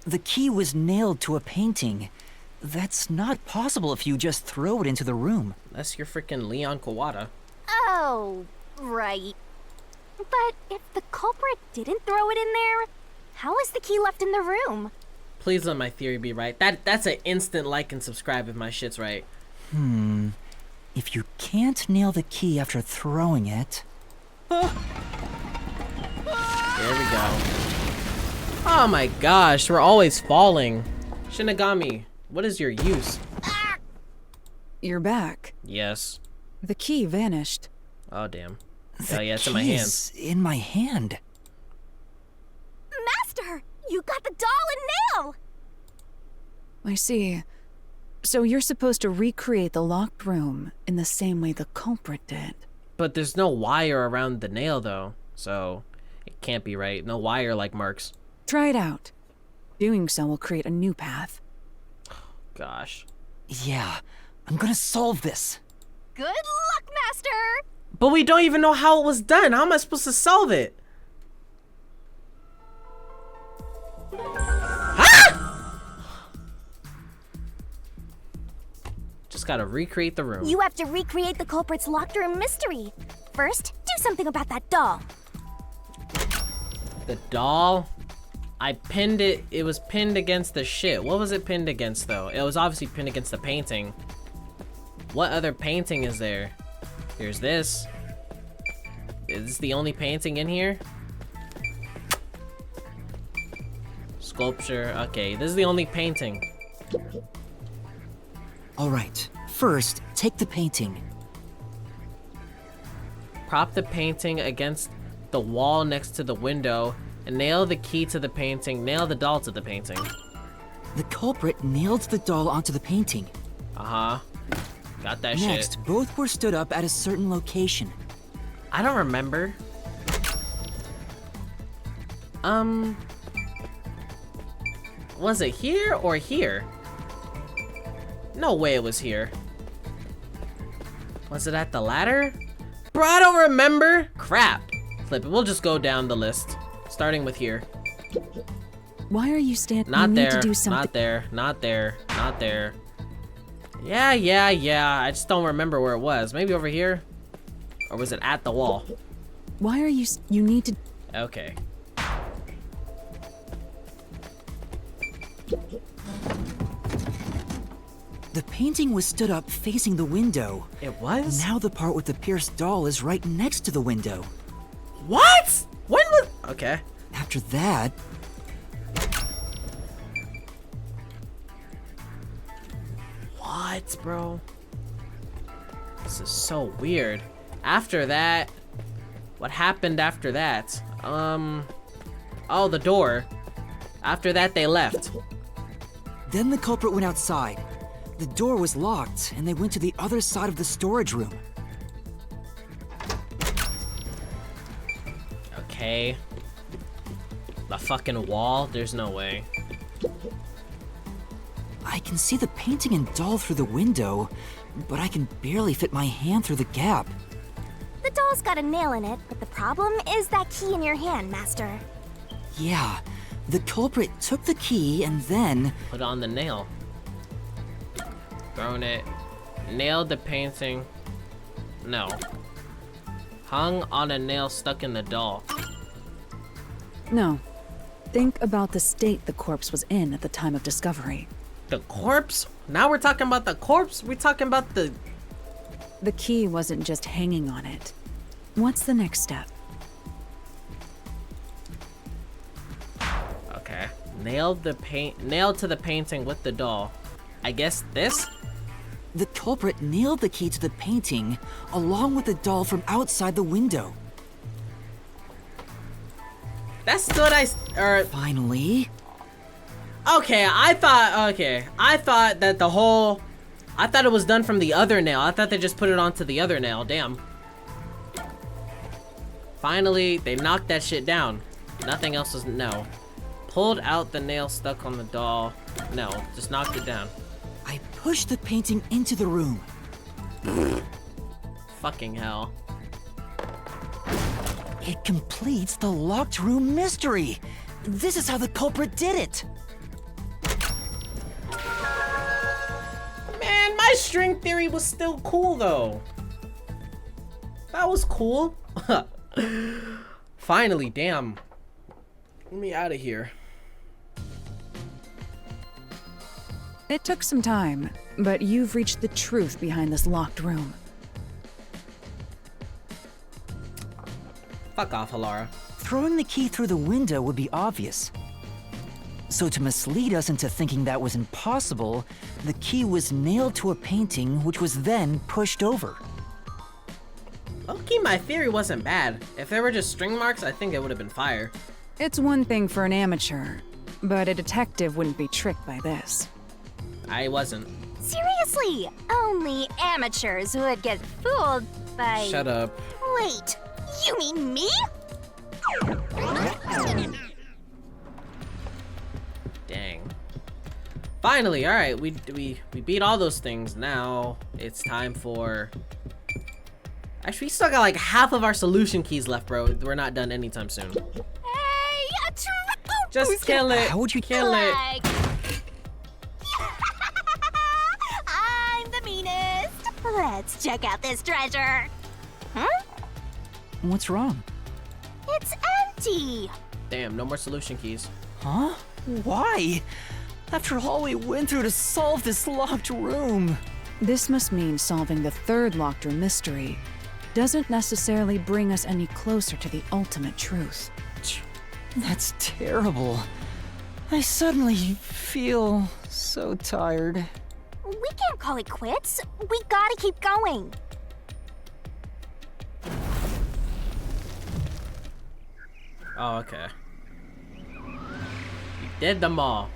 The key was nailed to a painting. That's not possible if you just throw it into the room. Unless you're freaking Leon Kawada. Oh, right. But if the culprit didn't throw it in there, how is the key left in the room? Please let my theory be right. That's an instant like and subscribe if my shit's right. If you can't nail the key after throwing it... There we go. Oh my gosh, we're always falling. Shinigami, what is your use? You're back. Yes. The key vanished. Oh damn. The Oh yeah, it's in my key hand. is in my hand. Master, you got the doll and nail! I see. So you're supposed to recreate the locked room in the same way the culprit did. But there's no wire around the nail though, so it can't be right. No wire like Mark's. Try it out. Doing so will create a new path. Gosh. Yeah, I'm gonna solve this. Good luck, Master! But we don't even know how it was done. How am I supposed to solve it? Just gotta recreate the room. You have to recreate the culprit's locked room mystery. First, do something about that doll. The doll? I pinned it. It was pinned against the shit. What was it pinned against though? It was obviously pinned against the painting. What other painting is there? There's this. Is this the only painting in here? Sculpture. Okay, this is the only painting. All right, first, take the painting. Prop the painting against the wall next to the window and nail the key to the painting. Nail the doll to the painting. The culprit nailed the doll onto the painting. Uh-huh. Got that shit. Next, both were stood up at a certain location. I don't remember. Was it here or here? No way it was here. Was it at the ladder? Bro, I don't remember. Crap. Flip it. We'll just go down the list. Starting with here. Why are you standing? Not you there. Need to do something. Not there. Not there. Not there. Yeah. I just don't remember where it was. Maybe over here? Or was it at the wall? Why are you? You need to. Okay. The painting was stood up facing the window. It was? Now the part with the pierced doll is right next to the window. What? When was... Okay. After that... What, bro? This is so weird. After that... What happened after that? Oh, the door. After that, they left. Then the culprit went outside. The door was locked, and they went to the other side of the storage room. Okay. The fucking wall? There's no way. I can see the painting and doll through the window, but I can barely fit my hand through the gap. The doll's got a nail in it, but the problem is that key in your hand, Master. Yeah, the culprit took the key and then... Put on the nail. Thrown it. Nailed the painting. No. Hung on a nail stuck in the doll. No. Think about the state the corpse was in at the time of discovery. The corpse? Now we're talking about the corpse? We're talking about the... The key wasn't just hanging on it. What's the next step? Okay. nailed to the painting with the doll. I guess this? The culprit nailed the key to the painting along with the doll from outside the window. That's still Finally. Okay, I thought that I thought it was done from the other nail. I thought they just put it onto the other nail. Damn. Finally, they knocked that shit down. Nothing else was, no. Pulled out the nail stuck on the doll. No, just knocked it down. I pushed the painting into the room. Fucking hell. It completes the locked room mystery. This is how the culprit did it. Man, my string theory was still cool though. That was cool. Finally, damn. Get me out of here. It took some time, but you've reached the truth behind this locked room. Fuck off, Halara. Throwing the key through the window would be obvious. So to mislead us into thinking that was impossible, the key was nailed to a painting which was then pushed over. Low-key, my theory wasn't bad. If there were just string marks, I think it would have been fire. It's one thing for an amateur, but a detective wouldn't be tricked by this. I wasn't. Seriously, only amateurs would get fooled by... Shut up. Wait, you mean me? Dang. Finally, alright, we beat all those things. Now it's time for... Actually, we still got like half of our solution keys left, bro. We're not done anytime soon. Hey, a triple Just kill it. How would you kill it? I'm the meanest. Let's check out this treasure. Huh? What's wrong? It's empty. Damn, no more solution keys. Huh? Why? After all we went through to solve this locked room. This must mean solving the third locked room mystery doesn't necessarily bring us any closer to the ultimate truth. That's terrible. I suddenly feel so tired. We can't call it quits. We gotta keep going. Oh, okay. We did them all.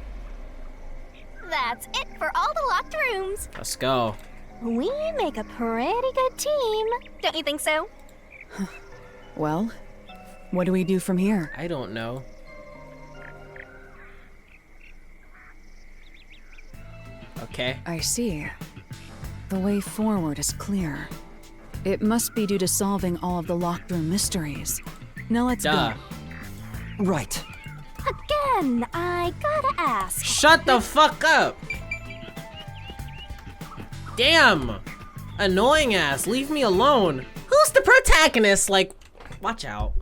That's it for all the locked rooms. Let's go. We make a pretty good team. Don't you think so? Well, what do we do from here? I don't know. Okay. I see. The way forward is clear. It must be due to solving all of the locked room mysteries. Now let's Duh. go. Right. Again, I gotta ask. Shut the fuck up! Damn! Annoying ass, leave me alone. Who's the protagonist? Like, watch out.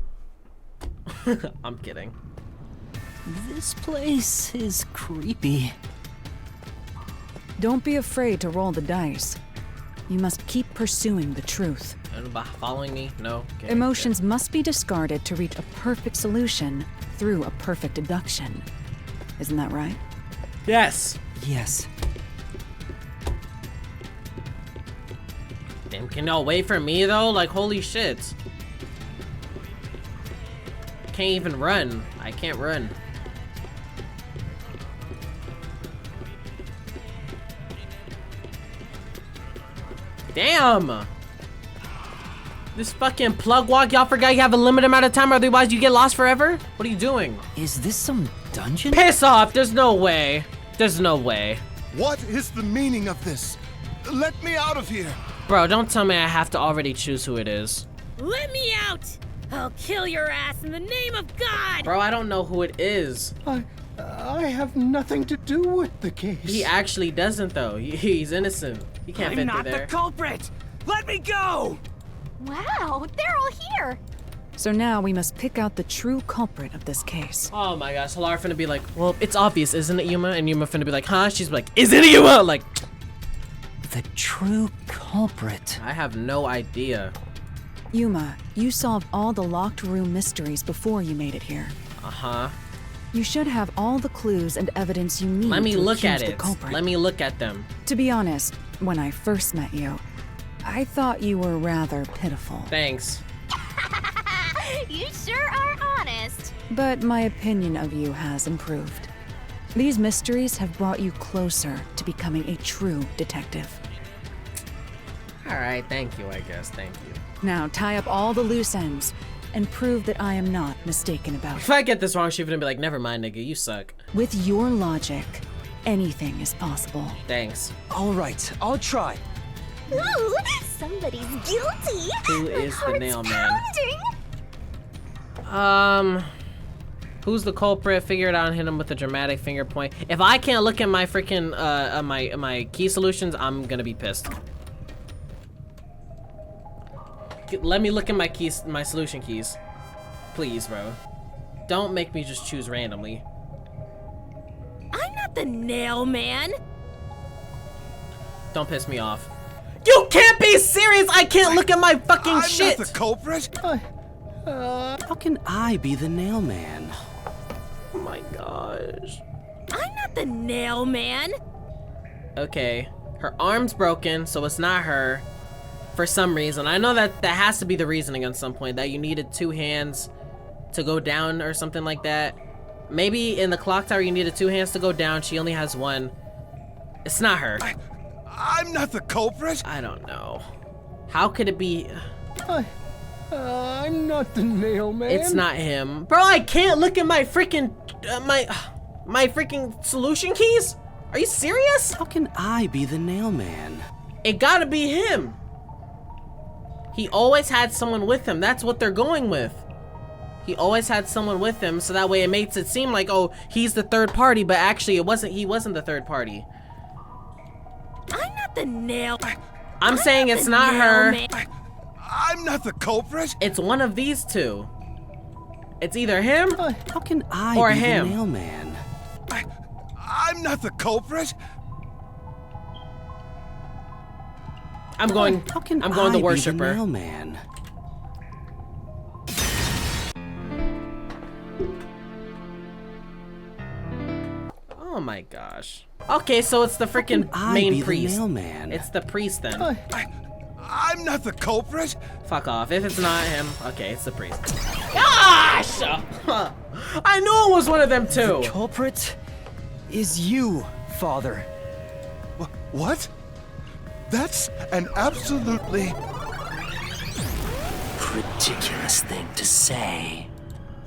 I'm kidding. This place is creepy. Don't be afraid to roll the dice. You must keep pursuing the truth. And by following me? No? Okay, Emotions must be discarded to reach a perfect solution through a perfect deduction. Isn't that right? okay. Yes! Yes. Damn, can y'all wait for me though? Like, holy shit. Can't even run. I can't run. Damn! This fucking plug walk, y'all forgot you have a limited amount of time, otherwise you get lost forever? What are you doing? Is this some dungeon? Piss off! There's no way. There's no way. What is the meaning of this? Let me out of here. Bro, don't tell me I have to already choose who it is. Let me out! I'll kill your ass in the name of God! Bro, I don't know who it is. I have nothing to do with the case. He actually doesn't though. He's innocent. He can't fit through there. culprit! Let me go! Wow, they're all here. So now we must pick out the true culprit of this case. Oh my gosh, Halara finna be like, well, it's obvious, isn't it, Yuma? And Yuma finna be like, huh? She's like, is it Yuma? Like, The true culprit. I have no idea. Yuma, you solved all the locked room mysteries before you made it here. Uh-huh. You should have all the clues and evidence you need Let me to look at accuse the it. culprit. Let me look at them. To be honest, when I first met you, I thought you were rather pitiful. Thanks. You sure are honest. But my opinion of you has improved. These mysteries have brought you closer to becoming a true detective. Alright, thank you, I guess. Thank you. Now tie up all the loose ends and prove that I am not mistaken about If it. I get this wrong, she's gonna be like, never mind, nigga, you suck. With your logic, anything is possible. Thanks. All right, I'll try. Ooh, somebody's guilty. Who is the Heart's nail man? pounding. Who's the culprit? Figure it out and hit him with a dramatic finger point. If I can't look at my freaking, my key solutions, I'm gonna be pissed. Let me look at my keys, my solution keys. Please, bro. Don't make me just choose randomly. I'm not the nail man. Don't piss me off. You can't be serious! I can't look at my fucking shit! I'm not the culprit! How can I be the nail man? Oh my gosh. I'm not the nail man. Okay. Her arm's broken, so it's not her. For some reason. I know that has to be the reasoning at some point, that you needed 2 hands to go down or something like that. Maybe in the clock tower you needed 2 hands to go down. She only has 1. It's not her. I'm not the culprit! I don't know. How could it be? I'm not the nail man. It's not him. Bro, I can't look at my freaking, my freaking solution keys? Are you serious? How can I be the nail man? It gotta be him. He always had someone with him. That's what they're going with. He always had someone with him, so that way it makes it seem like, oh, he's the third party, but actually it wasn't. He wasn't the third party. I'm not the nail. I'm saying it's not her. I'm not the culprit! It's one of these two. It's either him How can I or be him. the nail man? I'm not the culprit! I'm going. How can I'm going I the be worshiper. nail man? Oh my gosh. Okay, so it's the freaking main priest. Nail man? It's the priest then. I'm not the culprit! Fuck off. If it's not him, okay, it's the priest. Gosh! I knew it was one of them too. The culprit is you, Father. What? That's an absolutely... Ridiculous thing to say.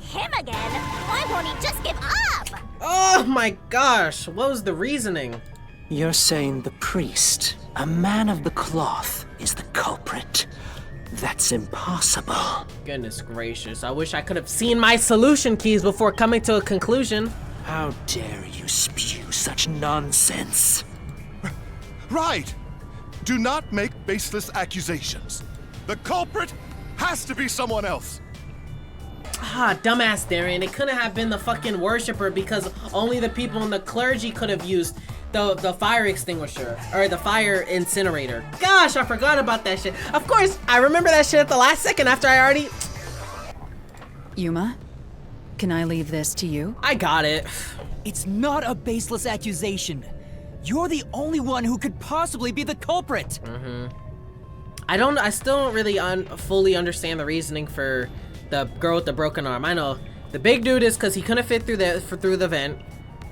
Him again? Why won't he just give up? Oh my gosh, what was the reasoning? You're saying the priest, a man of the cloth, is the culprit. That's impossible. Goodness gracious, I wish I could have seen my solution keys before coming to a conclusion. How dare you spew such nonsense? Right! Do not make baseless accusations. The culprit has to be someone else. Ah, dumbass Darian, it couldn't have been the fucking worshiper because only the people in the clergy could have used the fire extinguisher or the fire incinerator. Gosh, I forgot about that shit. Of course, I remember that shit at the last second after I already... Yuma, can I leave this to you? I got it. It's not a baseless accusation. You're the only one who could possibly be the culprit. I still don't really fully understand the reasoning for the girl with the broken arm. I know the big dude is because he couldn't fit through the vent.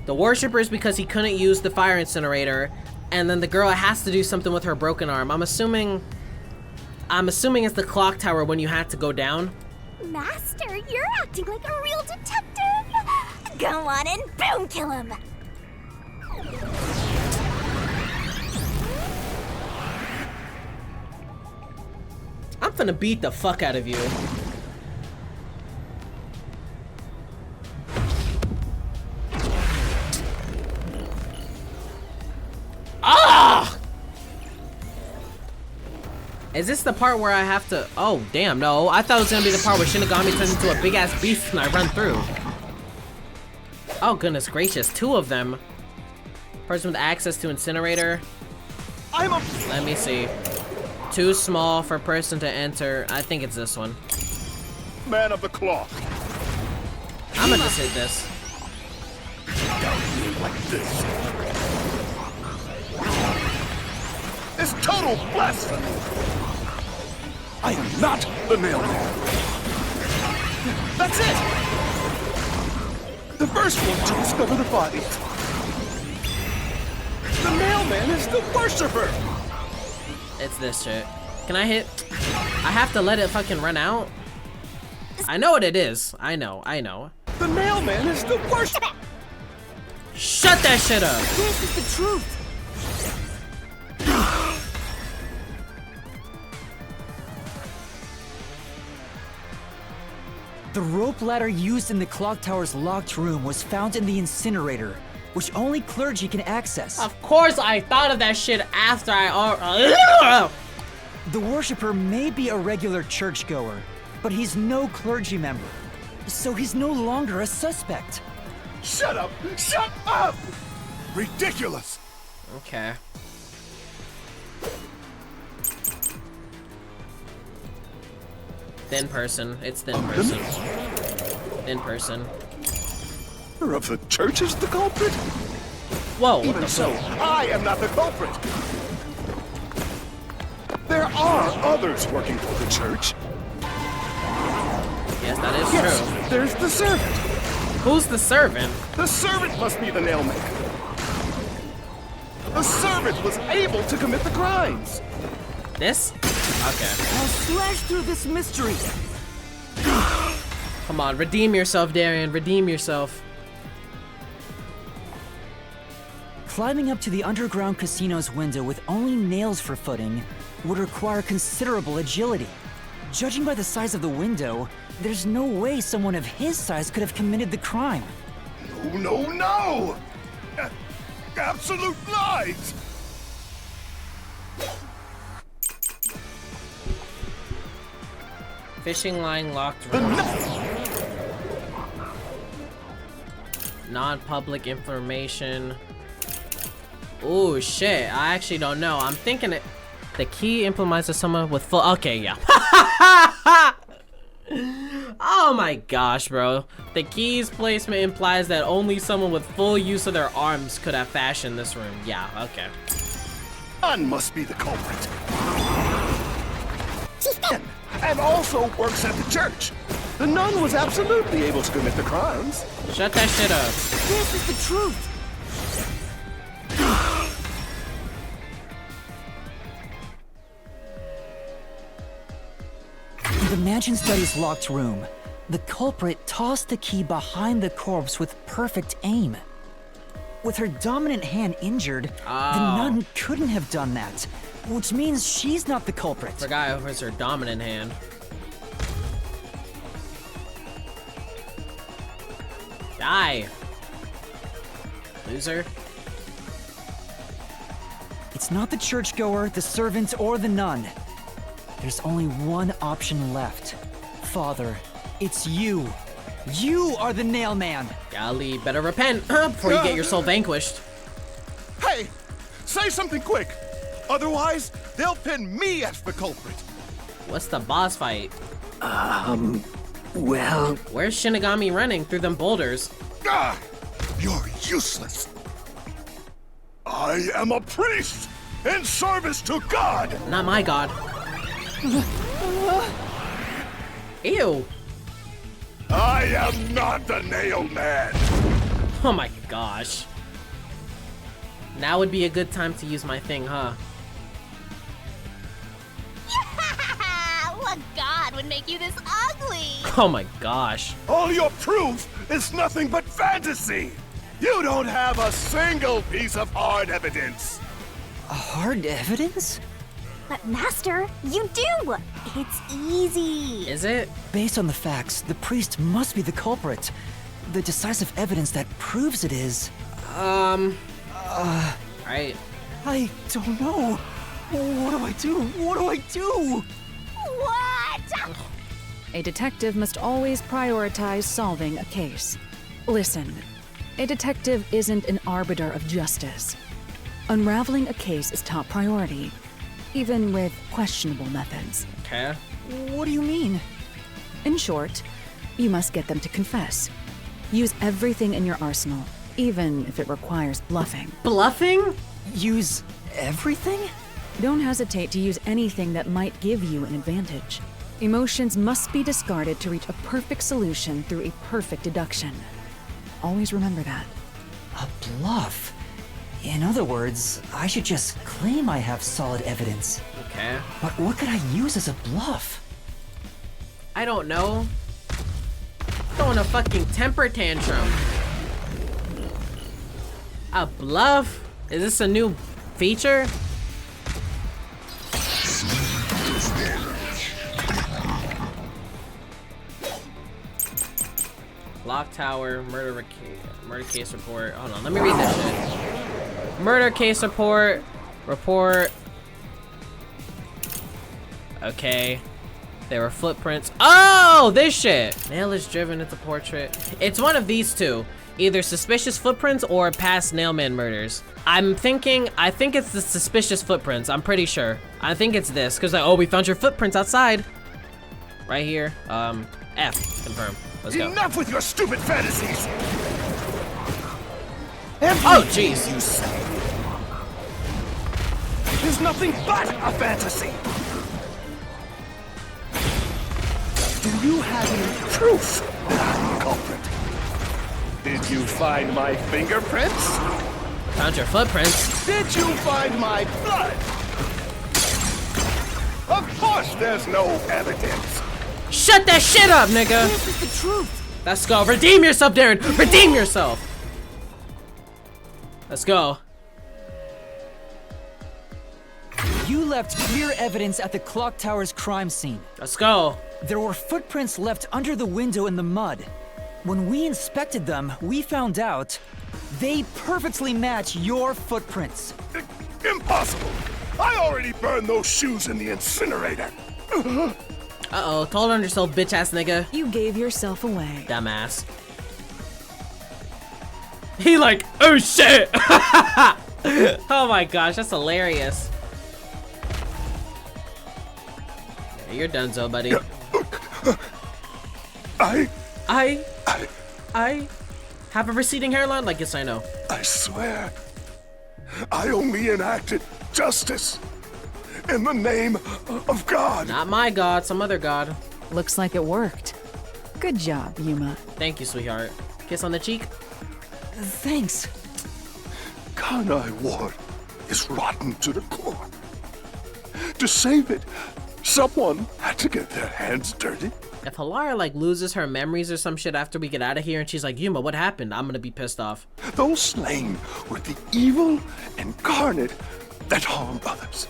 The worshiper is because he couldn't use the fire incinerator, and then the girl has to do something with her broken arm. I'm assuming it's the clock tower when you had to go down. Master, you're acting like a real detective. Go on and boom kill him. I'm finna beat the fuck out of you. Ah! Is this the part where I have to... Oh, damn, no. I thought it was gonna be the part where Shinigami turns into a big-ass beast and I run through. Oh, goodness gracious. 2 of them. Person with access to incinerator. Let me see. Too small for person to enter. I think it's this one. Man of the cloth. I'm gonna just hit this. like this. It's total blasphemy. I am not the mailman. That's it! The first one to discover the bodies. The mailman is the worshiper! It's this shit. Can I hit? I have to let it fucking run out? I know what it is. I know. The mailman is the worshiper! Shut that shit up! This is the truth. The rope ladder used in the clock tower's locked room was found in the incinerator, which only clergy can access. Of course I thought of that shit after The worshipper may be a regular churchgoer, but he's no clergy member, so he's no longer a suspect. Shut up! Shut up! Ridiculous! Okay. Thin person. It's thin person. Thin person. Of the church is the culprit? Whoa, what Even the so, fuck? I am not the culprit. There are others working for the church. Yes, that is Yes, true. there's the servant. Who's the servant? The servant must be the nail maker. The servant was able to commit the crimes. This? Okay. I'll slash through this mystery. Come on, redeem yourself, Darian. Redeem yourself. Climbing up to the underground casino's window with only nails for footing would require considerable agility. Judging by the size of the window, there's no way someone of his size could have committed the crime. No! Absolute lies! Fishing line locked room. Non-public information. Oh shit, I actually don't know. I'm thinking it. The key implements to someone with full. Okay, yeah. Oh my gosh, bro. The key's placement implies that only someone with full use of their arms could have fashioned this room. Yeah, okay. Nun must be the culprit. And also works at the church. The nun was absolutely able to commit the crimes. Shut that shit up. This is the truth. In the mansion study's locked room, the culprit tossed the key behind the corpse with perfect aim. With her dominant hand injured, the nun couldn't have done that, which means she's not the culprit. Forgot it was her dominant hand. Die. Loser. It's not the churchgoer, the servant, or the nun. There's only one option left. Father, it's you. You are the nail man. Golly, better repent before you get your soul vanquished. Hey, say something quick. Otherwise, they'll pin me as the culprit. What's the boss fight? Well... Where's Shinigami running through them boulders? Ah, you're useless. I am a priest in service to God. Not my god. Ew. I am not the nail man. Oh my gosh. Now would be a good time to use my thing, huh? What god would make you this ugly? Oh my gosh. All your proof is nothing but fantasy. You don't have a single piece of hard evidence. Hard evidence? But Master, you do! It's easy. Is it? Based on the facts, the priest must be the culprit. The decisive evidence that proves it is... Right. I don't know. What do I do? What do I do? What? A detective must always prioritize solving a case. Listen, a detective isn't an arbiter of justice. Unraveling a case is top priority, even with questionable methods. Okay. What do you mean? In short, you must get them to confess. Use everything in your arsenal, even if it requires bluffing. Bluffing? Use everything? Don't hesitate to use anything that might give you an advantage. Emotions must be discarded to reach a perfect solution through a perfect deduction. Always remember that. A bluff? In other words, I should just claim I have solid evidence. Okay. But what could I use as a bluff? I don't know. Throwing a fucking temper tantrum. A bluff? Is this a new feature? Lock tower, murder case report. Hold on, let me read this shit. Murder case report. Okay. There were footprints. Oh, this shit. Nail is driven into portrait. It's one of these two. Either suspicious footprints or past nailman murders. I think it's the suspicious footprints. I'm pretty sure. I think it's this, because like, oh, we found your footprints outside. Right here. F, confirm. Let's go. Enough with your stupid fantasies! Oh, jeez. You say is nothing but a fantasy. Do you have any proof that I'm the culprit? Did you find my fingerprints? Found your footprints. Did you find my blood? Of course there's no evidence. Shut that shit up, nigga! This is the truth. Let's go. Redeem yourself, Darren! Redeem yourself! Let's go. You left clear evidence at the clock tower's crime scene. Let's go. There were footprints left under the window in the mud. When we inspected them, we found out they perfectly match your footprints. Impossible. I already burned those shoes in the incinerator. Uh-oh, told on yourself, bitch-ass nigga. You gave yourself away. Dumbass. He like, oh shit! Oh my gosh, that's hilarious. Yeah, you're donezo, buddy. I have a receding hairline? Like, yes, I know. I swear, I only enacted justice in the name of God. Not my God, some other God. Looks like it worked. Good job, Yuma. Thank you, sweetheart. Kiss on the cheek. Thanks. Karnai Ward is rotten to the core. To save it, someone had to get their hands dirty. If Halara like loses her memories or some shit after we get out of here and she's like, Yuma, what happened? I'm gonna be pissed off. Those slain were the evil incarnate that harmed others.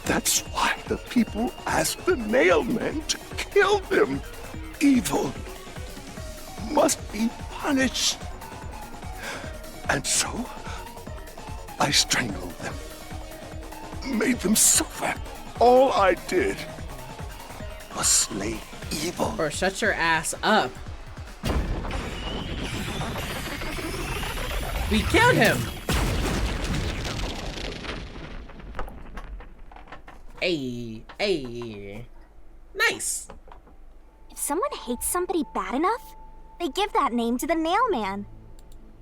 That's why the people asked the nailmen to kill them. Evil must be punished. And so, I strangled them, made them suffer. All I did was slay evil. Or shut your ass up. We killed him! Hey. Nice! If someone hates somebody bad enough, they give that name to the Nailman.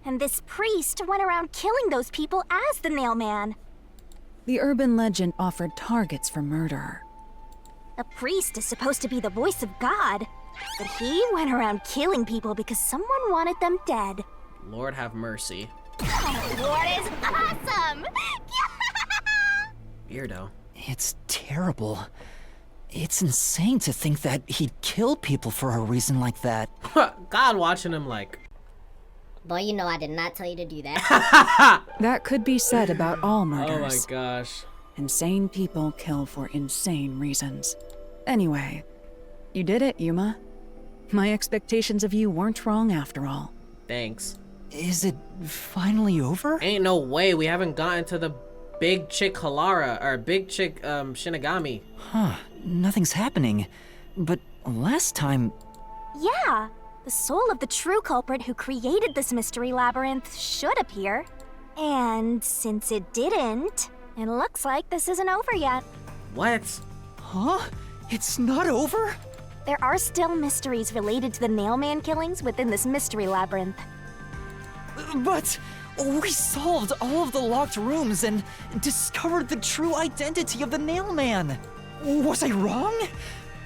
And this priest went around killing those people as the Nailman. The urban legend offered targets for murder. A priest is supposed to be the voice of God, but he went around killing people because someone wanted them dead. Lord have mercy. Lord is awesome! Weirdo. It's terrible. It's insane to think that he'd kill people for a reason like that. God watching him like... Boy, you know I did not tell you to do that. That could be said about all murders. Oh my gosh. Insane people kill for insane reasons. Anyway, you did it, Yuma. My expectations of you weren't wrong after all. Thanks. Is it finally over? Ain't no way we haven't gotten to the big chick Halara, or big chick Shinigami. Huh, nothing's happening. But last time... Yeah, the soul of the true culprit who created this mystery labyrinth should appear. And since it didn't, it looks like this isn't over yet. What? Huh? It's not over? There are still mysteries related to the Nailman killings within this mystery labyrinth. But we solved all of the locked rooms and discovered the true identity of the nail man. Was I wrong?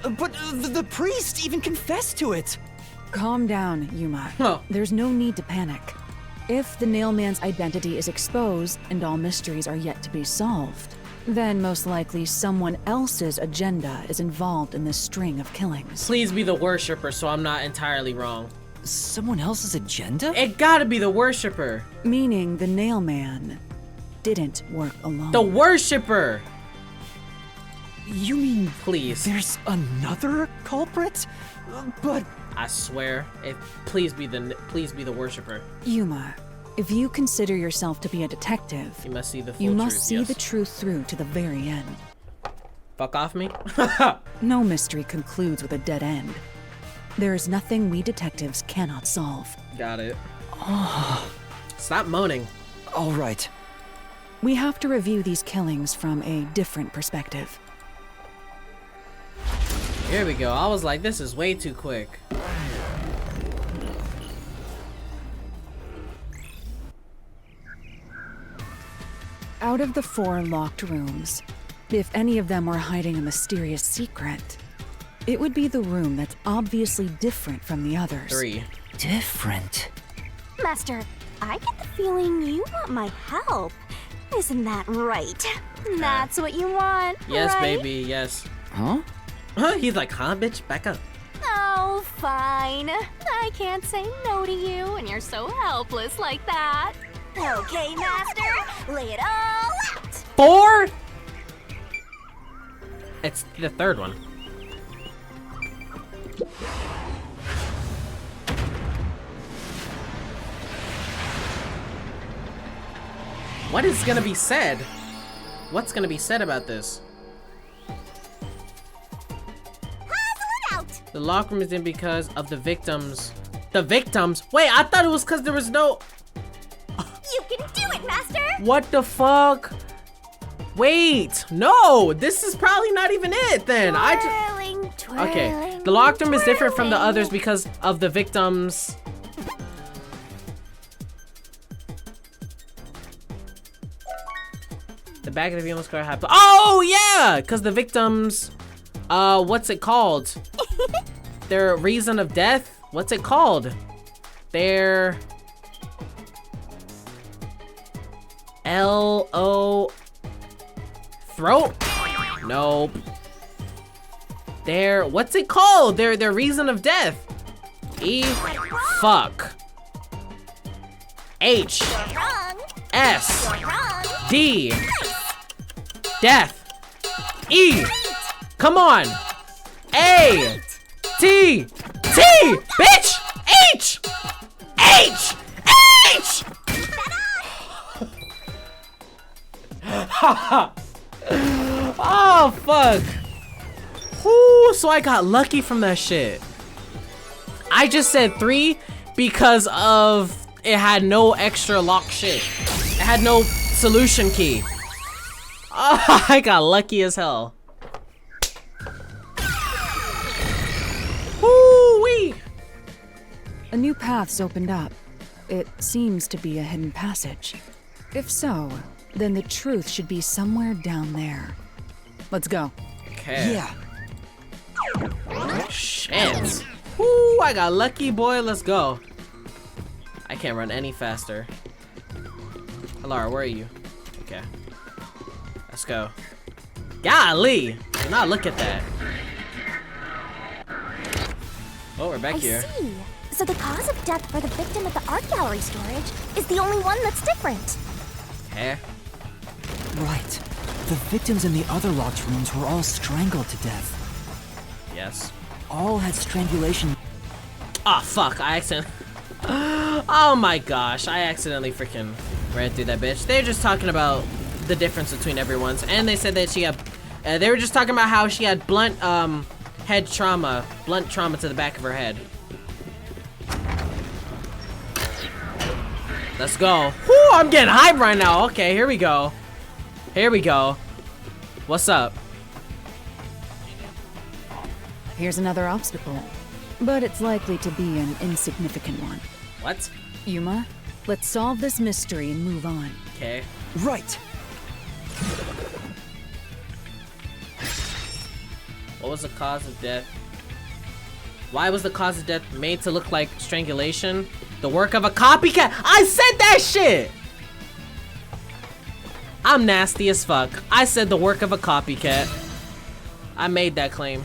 But the priest even confessed to it. Calm down, Yuma. Huh. There's no need to panic. If the nailman's identity is exposed and all mysteries are yet to be solved, then most likely someone else's agenda is involved in this string of killings. Please be the worshiper so I'm not entirely wrong. Someone else's agenda? It gotta be the worshiper. Meaning the nailman didn't work alone. The worshiper! You mean Please. there's another culprit? But I swear, please be the worshiper. Yuma, if you consider yourself to be a detective, You must see the full you truth. must see yes. the truth through to the very end. Fuck off me. No mystery concludes with a dead end. There is nothing we detectives cannot solve. Got it. Stop moaning. all right. We have to review these killings from a different perspective. Here we go. I was like, this is way too quick. Out of the 4 locked rooms, if any of them were hiding a mysterious secret, it would be the room that's obviously different from the others. 3. Different. Master, I get the feeling you want my help. Isn't that right? That's what you want, Yes, right? baby, yes. Huh? He's like, huh, bitch? Back up. Oh, fine. I can't say no to you when you're so helpless like that. Okay, Master, lay it all out. 4? It's the 3rd one. What is gonna be said? What's gonna be said about this? The locker room is in because of the victims. The victims? Wait, I thought it was because there was no... You can do it, Master. What the fuck? Wait, no, this is probably not even it then. Okay, the locker room is different from the others because of the victims. The back of the vehicle car had... Oh, yeah, because the victims... what's it called? Their reason of death? What's it called? Their... L-O... Throat? Nope. Their... What's it called? Their reason of death. E... Fuck. H... S... D... Death. E... Come on. A... T... T... Bitch! H! H! H! Oh, fuck. Ooh, so I got lucky from that shit. I just said 3 because of it had no extra lock shit. It had no solution key. Oh, I got lucky as hell. Woo-wee. A new path's opened up. It seems to be a hidden passage. If so, then the truth should be somewhere down there. Let's go. Okay. Yeah. Shit. Woo, I got lucky, boy. Let's go. I can't run any faster. Alara, where are you? Okay. Let's go. Golly. Do not look at that. Oh, we're back here. I see. So the cause of death for the victim at the art gallery storage is the only one that's different. Okay. Right. The victims in the other locked rooms were all strangled to death. Yes. All had strangulation. Oh, fuck. I accidentally... Oh my gosh. I accidentally freaking ran through that bitch. They're just talking about the difference between everyone's. And they said that she had... they were just talking about how she had blunt, head trauma. Blunt trauma to the back of her head. Let's go. Whew, I'm getting hyped right now. Okay, here we go. Here we go. What's up? Here's another obstacle, but it's likely to be an insignificant one. What? Yuma, Let's solve this mystery and move on. Okay. Right. What was the cause of death? Why was the cause of death made to look like strangulation? The work of a copycat. I said that shit! I'm nasty as fuck. I said the work of a copycat. I made that claim.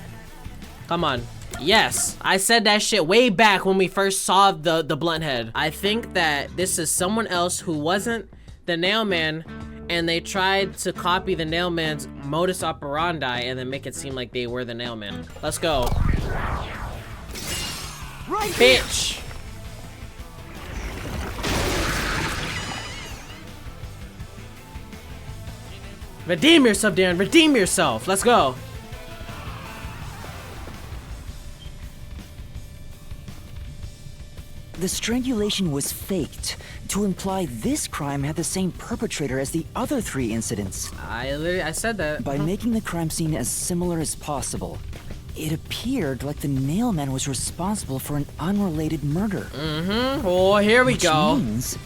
Come on. Yes, I said that shit way back when we first saw the blunt head. I think that this is someone else who wasn't the nail man, and they tried to copy the nail man's modus operandi and then make it seem like they were the nail man. Let's go. Right, bitch. Redeem yourself, Darren. Redeem yourself. Let's go. The strangulation was faked to imply this crime had the same perpetrator as the other 3 incidents. I said that. By making the crime scene as similar as possible, it appeared like the nail man was responsible for an unrelated murder. Oh, here we go. Which means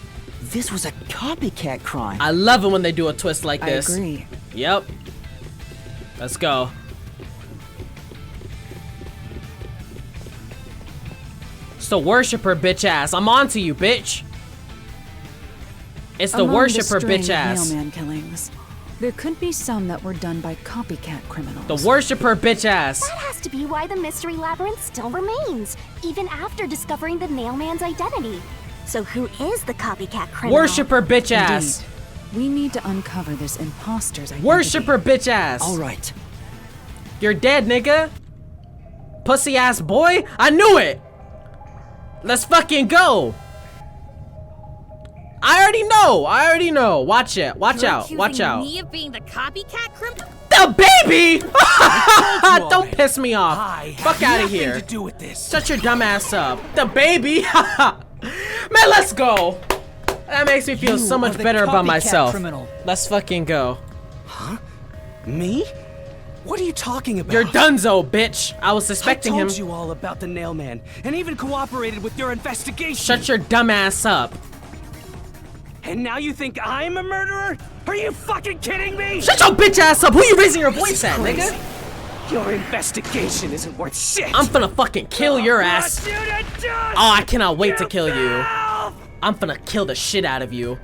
this was a copycat crime. I love it when they do a twist like this. I agree. Yep. Let's go. It's the worshiper, bitch ass. I'm on to you, bitch. It's the Among worshiper, string bitch of ass. Nailman killings, there could be some that were done by copycat criminals. The worshiper, bitch ass. That has to be why the mystery labyrinth still remains, even after discovering the nailman's identity. So who is the copycat criminal? Worshiper, bitch ass. Indeed. We need to uncover this imposter's identity. Worshiper, bitch ass. All right. You're dead, nigga. Pussy ass boy. I knew it. Let's fucking go. I already know. Watch it. Watch out. Watch out. Me of being the copycat criminal? The baby! Don't piss me off. Fuck out of here. To do with this. Shut your dumb ass up. The baby? Man, let's go. That makes me feel so much better about myself. Criminal. Let's fucking go. Huh? Me? What are you talking about? You're donezo, bitch. I was suspecting him. I told you all about the nail man, and even cooperated with your investigation. Shut your dumb ass up. And now you think I'm a murderer? Are you fucking kidding me? Shut your bitch ass up. Who you raising your voice at, nigga? Your investigation isn't worth shit. I'm finna fucking kill your ass. You to do Oh, I cannot wait to kill you. I'm finna kill the shit out of you.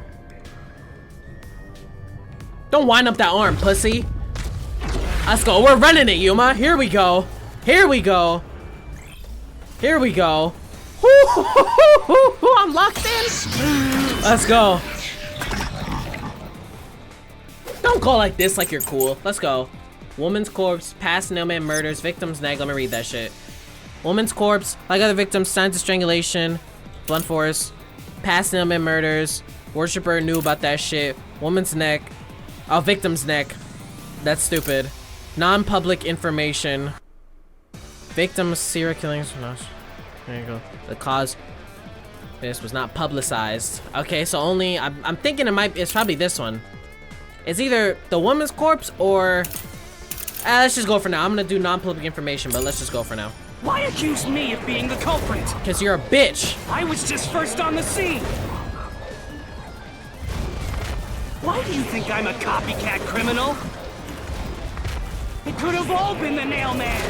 Don't wind up that arm, pussy. Let's go. We're running it, Yuma. Here we go. Here we go. Here we go. I'm locked in. Let's go. Don't go like this like you're cool. Let's go. Woman's corpse, past nailman murders, victim's neck. Let me read that shit. Woman's corpse, like other victims, signs of strangulation, blunt force, past nailman murders, worshiper knew about that shit, woman's neck, oh, victim's neck. That's stupid. Non-public information. Victim's serial killings. No, there you go. The cause. This was not publicized. Okay, so only I'm thinking it's probably this one. It's either the woman's corpse or let's just go for now. I'm gonna do non-public information, but let's just go for now. Why accuse me of being the culprit? Cause you're a bitch. I was just first on the scene. Why do you think I'm a copycat criminal? It could have all been the nail man.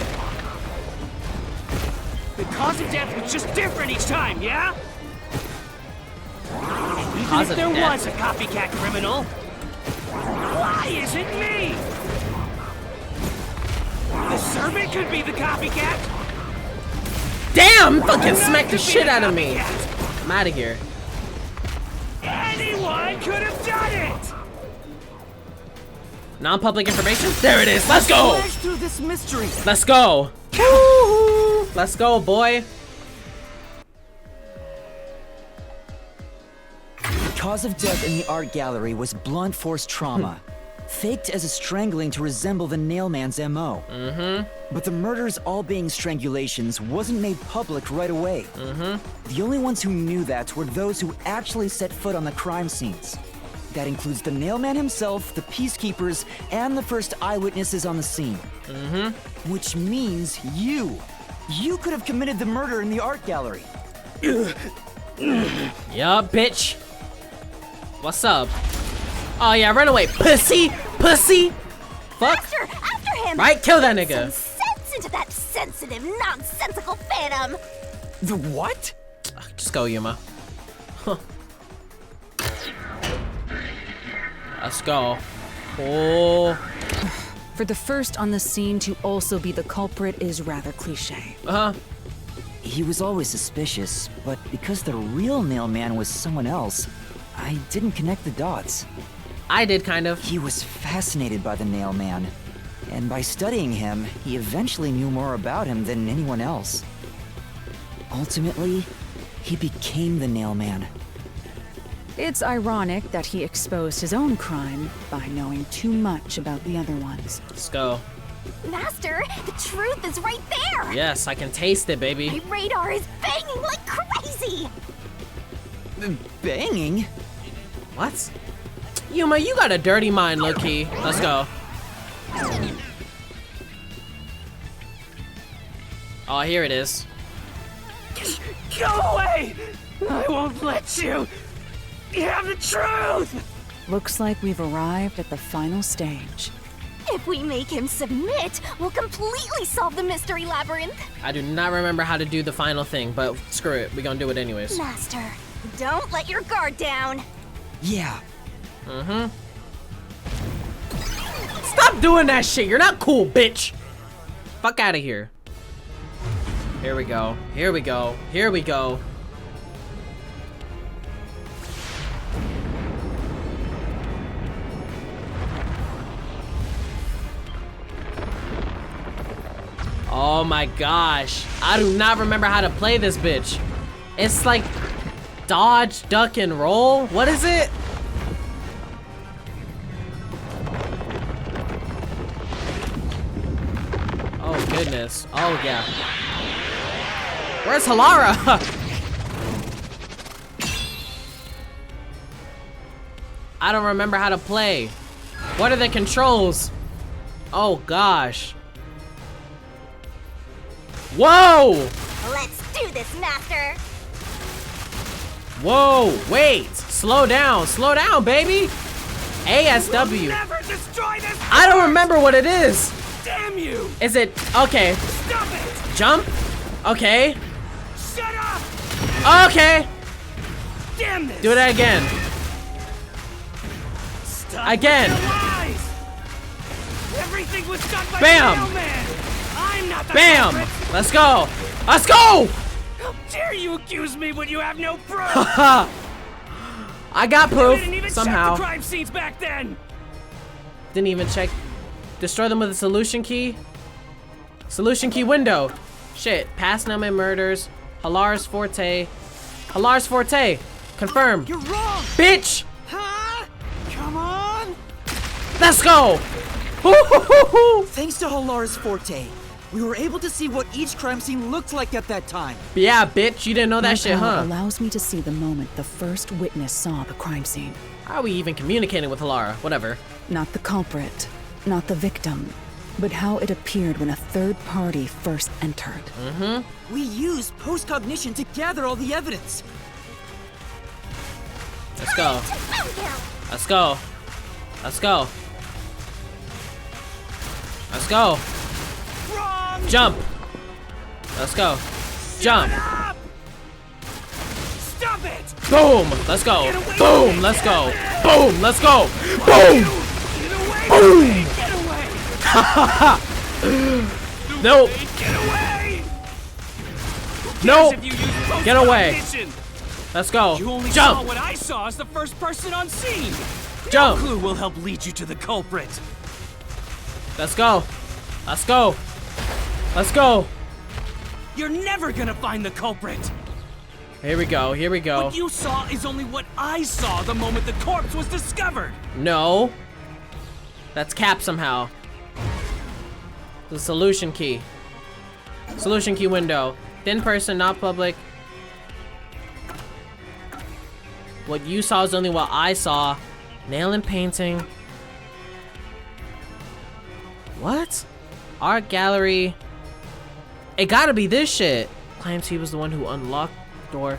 The cause of death was just different each time, yeah? Even if there was a copycat criminal, why is it me? The servant could be the copycat. Damn! Fucking smack the shit out of me. I'm out of here. Anyone could have done it. Non-public information? There it is. Let's go. Flash through this mystery. Let's go. Woo-hoo. Let's go, boy. The cause of death in the art gallery was blunt force trauma, faked as a strangling to resemble the nailman's MO. But the murders all being strangulations wasn't made public right away. The only ones who knew that were those who actually set foot on the crime scenes. That includes the nailman himself, the peacekeepers, and the first eyewitnesses on the scene. Which means you could have committed the murder in the art gallery. Yup, bitch. What's up? Oh yeah, run away, pussy, pussy. Fuck. Master, after him! Right, kill that Some nigga. sense into that sensitive, nonsensical phantom! The what? Just go, Yuma. Huh. Let's go. Oh. For the first on the scene to also be the culprit is rather cliche. He was always suspicious, but because the real nail man was someone else, I didn't connect the dots. I did, kind of. He was fascinated by the nail man, and by studying him, he eventually knew more about him than anyone else. Ultimately, he became the nail man. It's ironic that he exposed his own crime by knowing too much about the other ones. Let's go. Master, the truth is right there! Yes, I can taste it, baby. My radar is banging like crazy! Banging? What? Yuma, you got a dirty mind, low-key. Let's go. Oh, here it is. Go away! I won't let you! You have the truth! Looks like we've arrived at the final stage. If we make him submit, we'll completely solve the mystery labyrinth! I do not remember how to do the final thing, but screw it. We're gonna do it anyways. Master, don't let your guard down! Yeah. Stop doing that shit. You're not cool, bitch. Fuck out of here. Here we go. Here we go. Here we go. Oh my gosh. I do not remember how to play this bitch. It's like dodge, duck, and roll. What is it? Oh goodness. Oh yeah. Where's Halara? I don't remember how to play. What are the controls? Oh gosh. Whoa! Let's do this, Master! Whoa, wait. Slow down, baby. ASW. Never destroy this! I don't remember what it is. Damn you! Is it, okay. Stop it! Jump? Okay. Shut up! Okay. Damn this! Do that again. Stop Again. with your lies! Everything was done by Bam. the mailman! I'm not the Bam. culprit. Let's go. Let's go. How dare you accuse me when you have no proof? I got You proof didn't even somehow. check the crime scenes back then. Didn't even check. Destroy them with a solution key. Solution key window. Shit. Past Nelman murders. Halara's forte. Halara's forte. Confirm. You're wrong! Bitch. Huh? Come on! Let's go. Thanks to Halara's forte, we were able to see what each crime scene looked like at that time. Yeah, bitch. You didn't know that My shit, power huh? allows me to see the moment the first witness saw the crime scene. How are we even communicating with Halara? Whatever. Not the culprit, not the victim, but how it appeared when a third party first entered. We used post-cognition to gather all the evidence. Let's go. Let's go. Let's go. Let's go. Wrong! Jump. Let's go. Jump. Stop! Stop it! Boom. Let's go. Get away Boom. from me. Let's go. Boom. Let's go. Boom. Get away from me! Get away! Nope. Get away! Nope. If you use Get away. post-cognition. Let's go. You only saw Jump. what I saw as the first person on scene. Jump. Clue will help lead you to the culprit. Let's go. Let's go. Let's go. You're never gonna find the culprit. Here we go. Here we go. What you saw is only what I saw the moment the corpse was discovered. No. That's cap somehow. The solution key. Solution key window. Thin person, not public. What you saw is only what I saw. Nail and painting. What? Art gallery. It gotta be this shit. Claims he was the one who unlocked the door.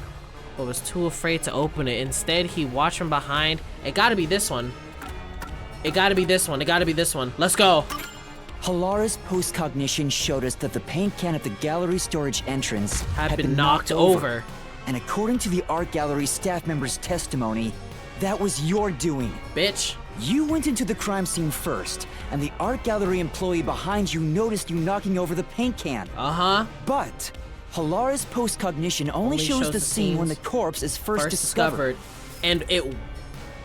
but was too afraid to open it. Instead, he watched from behind. It gotta be this one. It gotta be this one. It gotta be this one. Let's go. Halara's postcognition showed us that the paint can at the gallery storage entrance Had been knocked over. And according to the art gallery staff member's testimony, that was your doing. Bitch. You went into the crime scene first, and the art gallery employee behind you noticed you knocking over the paint can. Uh-huh. But Halara's postcognition only shows the scene when the corpse is first discovered. And it...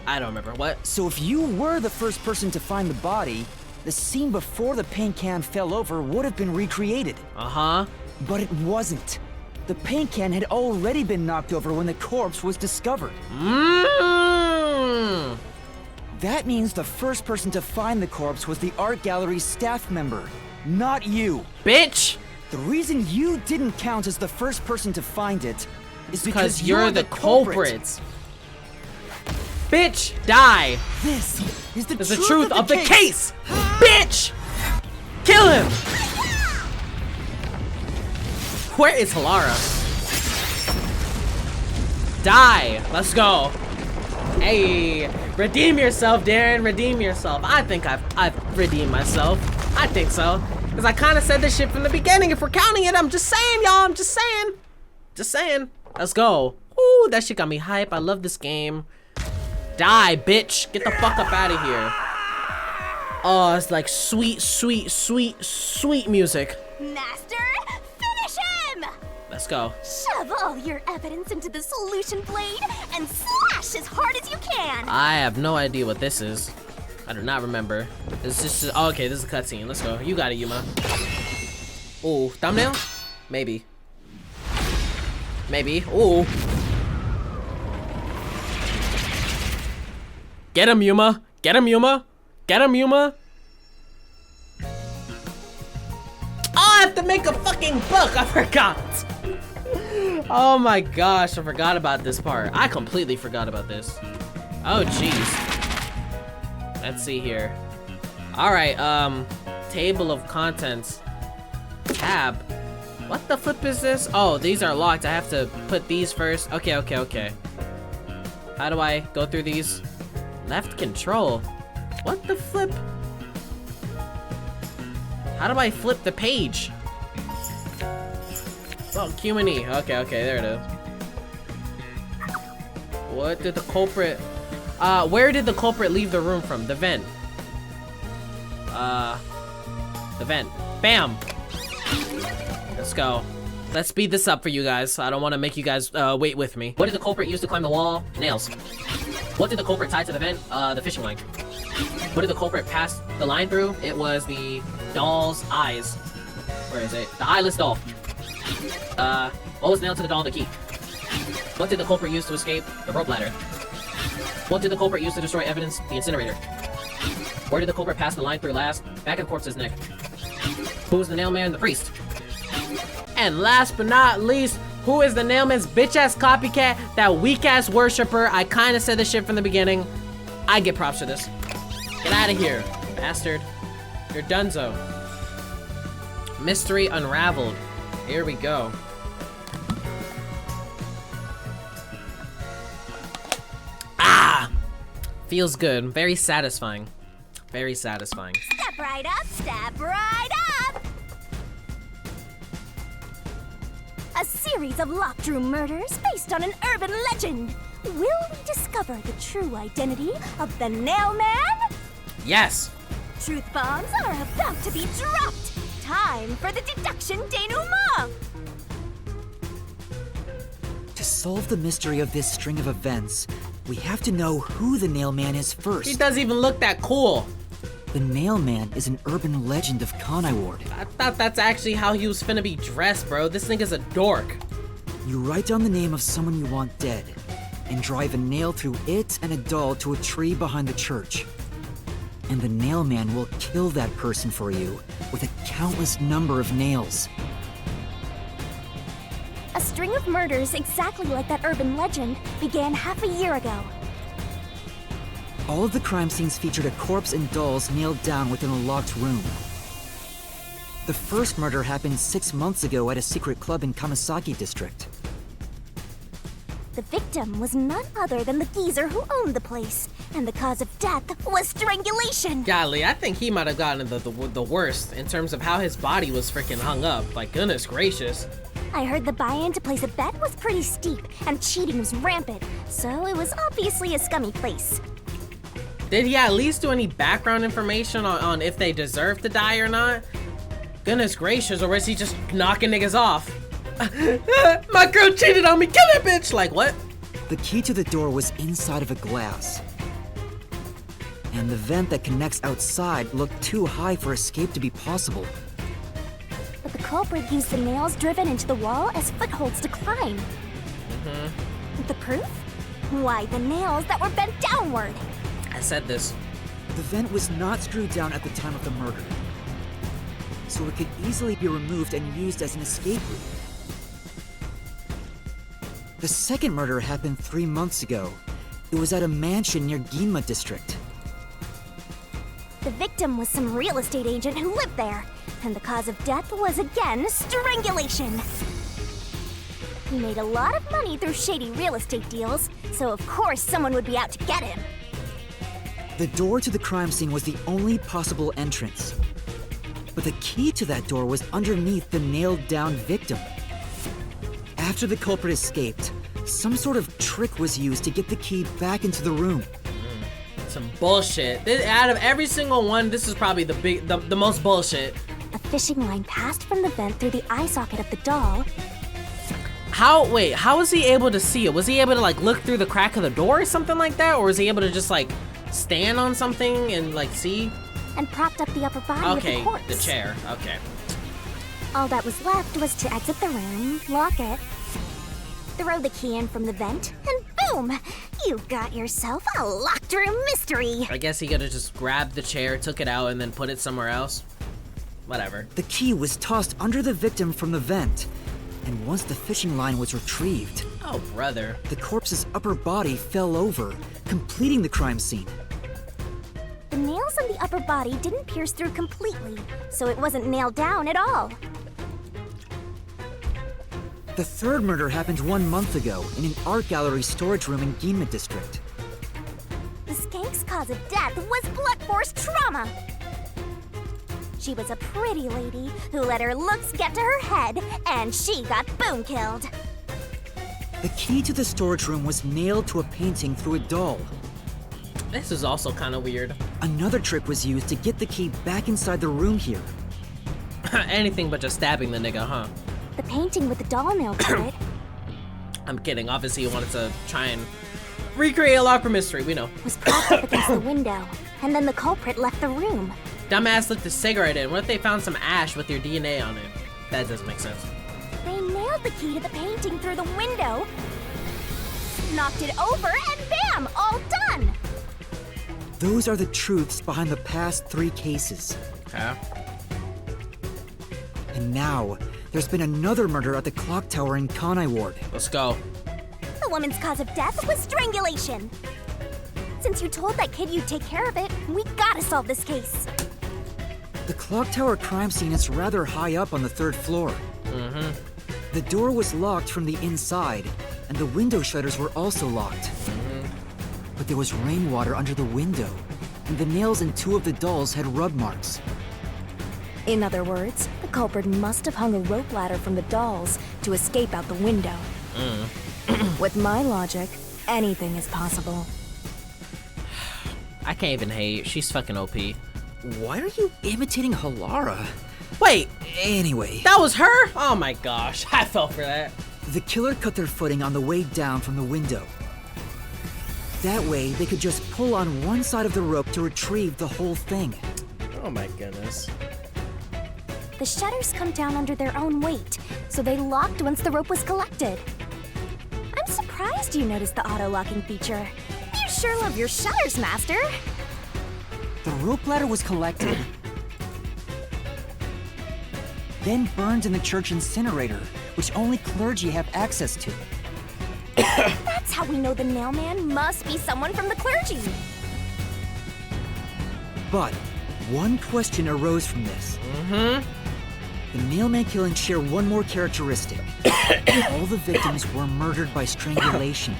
I don't remember. What? So if you were the first person to find the body, the scene before the paint can fell over would have been recreated. Uh-huh. But it wasn't. The paint can had already been knocked over when the corpse was discovered. Mmm. That means the first person to find the corpse was the art gallery's staff member, not you. Bitch! The reason you didn't count as the first person to find it is because you're the culprit. Bitch, die! This is the truth of the case! Bitch! Kill him! Where is Halara? Die! Let's go. Hey, redeem yourself, Darren. Redeem yourself. I think I've redeemed myself. I think so. Because I kind of said this shit from the beginning. If we're counting it, I'm just saying, y'all. I'm just saying. Just saying. Let's go. Ooh, that shit got me hype. I love this game. Die, bitch. Get the fuck up out of here. Oh, it's like sweet, sweet, sweet, sweet music. Master, finish him! Let's go. Shove all your evidence into the solution blade and slash as hard as you can! I have no idea what this is. I do not remember. It's just, oh, okay, this is a cutscene. Let's go. You got it, Yuma. Ooh, thumbnail? Maybe. Maybe. Ooh. Get him, Yuma. Get him, Yuma. Get him, Yuma. Oh, I have to make a fucking book. I forgot. Oh my gosh, I forgot about this part. I completely forgot about this. Oh, jeez. Let's see here. All right, table of contents. Tab. What the flip is this? Oh, these are locked. I have to put these first. Okay, okay, okay. How do I go through these? Left control. What the flip? How do I flip the page? Oh, Q and E. Okay, okay, there it is. What did the culprit... where did the culprit leave the room from? The vent. The vent. Bam! Let's go. Let's speed this up for you guys. I don't want to make you guys wait with me. What did the culprit use to climb the wall? Nails. What did the culprit tie to the vent? The fishing line. What did the culprit pass the line through? It was the doll's eyes. Where is it? The eyeless doll. What was nailed to the doll? The key. What did the culprit use to escape? The rope ladder. What did the culprit use to destroy evidence? The incinerator. Where did the culprit pass the line through last? Back of the corpse's neck. Who was the nailman? The priest. And last but not least, who is the nailman's bitch-ass copycat? That weak-ass worshiper. I kinda said this shit from the beginning. I get props for this. Get out of here, bastard. You're donezo. Mystery unraveled. Here we go. Ah! Feels good. Very satisfying. Very satisfying. Step right up, step right up! A series of locked room murders based on an urban legend. Will we discover the true identity of the Nailman? Yes! Truth bombs are about to be dropped. Time for the deduction denouement. To solve the mystery of this string of events, we have to know who the Nailman is first. He doesn't even look that cool. The Nailman is an urban legend of Conaiward. I thought that's actually how he was finna be dressed, bro. This nigga's a dork. You write down the name of someone you want dead, and drive a nail through it and a doll to a tree behind the church. And the Nailman will kill that person for you with a countless number of nails. A string of murders exactly like that urban legend began half a year ago. All of the crime scenes featured a corpse and dolls nailed down within a locked room. The first murder happened 6 months ago at a secret club in Kamasaki district. The victim was none other than the geezer who owned the place, and the cause of death was strangulation. Golly, I think he might have gotten the worst in terms of how his body was freaking hung up. Like, goodness gracious. I heard the buy-in to place a bet was pretty steep, and cheating was rampant, so it was obviously a scummy place. Did he at least do any background information on if they deserve to die or not? Goodness gracious, or was he just knocking niggas off? My girl cheated on me, kill that bitch! Like, what? The key to the door was inside of a glass. And the vent that connects outside looked too high for escape to be possible. But the culprit used the nails driven into the wall as footholds to climb. The proof? Why, the nails that were bent downward. I said this. The vent was not screwed down at the time of the murder, so it could easily be removed and used as an escape route. The second murder happened 3 months ago. It was at a mansion near Ginma district. The victim was some real estate agent who lived there, and the cause of death was again strangulation. He made a lot of money through shady real estate deals, so of course someone would be out to get him. The door to the crime scene was the only possible entrance. But the key to that door was underneath the nailed-down victim. After the culprit escaped, some sort of trick was used to get the key back into the room. Some bullshit. Out of every single one, this is probably the most bullshit. A fishing line passed from the vent through the eye socket of the doll. How was he able to see it? Was he able to like look through the crack of the door or something like that? Or was he able to just like stand on something and like see? And propped up the upper body of the corpse. The chair, okay. All that was left was to exit the room, lock it, throw the key in from the vent, and boom! You've got yourself a locked room mystery. I guess he could have just grabbed the chair, took it out, and then put it somewhere else. Whatever. The key was tossed under the victim from the vent, and once the fishing line was retrieved... Oh, brother. The corpse's upper body fell over, completing the crime scene. The nails on the upper body didn't pierce through completely, so it wasn't nailed down at all. The third murder happened 1 month ago in an art gallery storage room in Ginma district. The skank's cause of death was blunt force trauma. She was a pretty lady who let her looks get to her head, and she got boom killed. The key to the storage room was nailed to a painting through a doll. This is also kind of weird. Another trick was used to get the key back inside the room here. Anything but just stabbing the nigga, huh? The painting with the doll nail through it. I'm kidding. Obviously, he wanted to try and recreate a locker mystery. We know. Was propped up against the window, and then the culprit left the room. Dumbass left a cigarette in. What if they found some ash with your DNA on it? That doesn't make sense. They nailed the key to the painting through the window, knocked it over, and bam! All done! Those are the truths behind the past 3 cases. Okay. And now, there's been another murder at the clock tower in Kanai Ward. Let's go. The woman's cause of death was strangulation. Since you told that kid you'd take care of it, we gotta solve this case. The clock tower crime scene is rather high up on the 3rd floor. The door was locked from the inside, and the window shutters were also locked. But there was rainwater under the window, and the nails in 2 of the dolls had rub marks. In other words, the culprit must have hung a rope ladder from the dolls to escape out the window. With my logic, anything is possible. I can't even hate. She's fucking OP. Why are you imitating Halara? Wait, Anyway, that was her? Oh my gosh, I fell for that. the killer cut their footing on the way down from the window. That way, they could just pull on one side of the rope to retrieve the whole thing. Oh my goodness. The shutters come down under their own weight, so they locked once the rope was collected. I'm surprised you noticed the auto-locking feature. You sure love your shutters, Master. The rope ladder was collected, then burned in the church incinerator, which only clergy have access to. That's how we know the nailman must be someone from the clergy. But one question arose from this. The mailman killings share one more characteristic. All the victims were murdered by strangulation.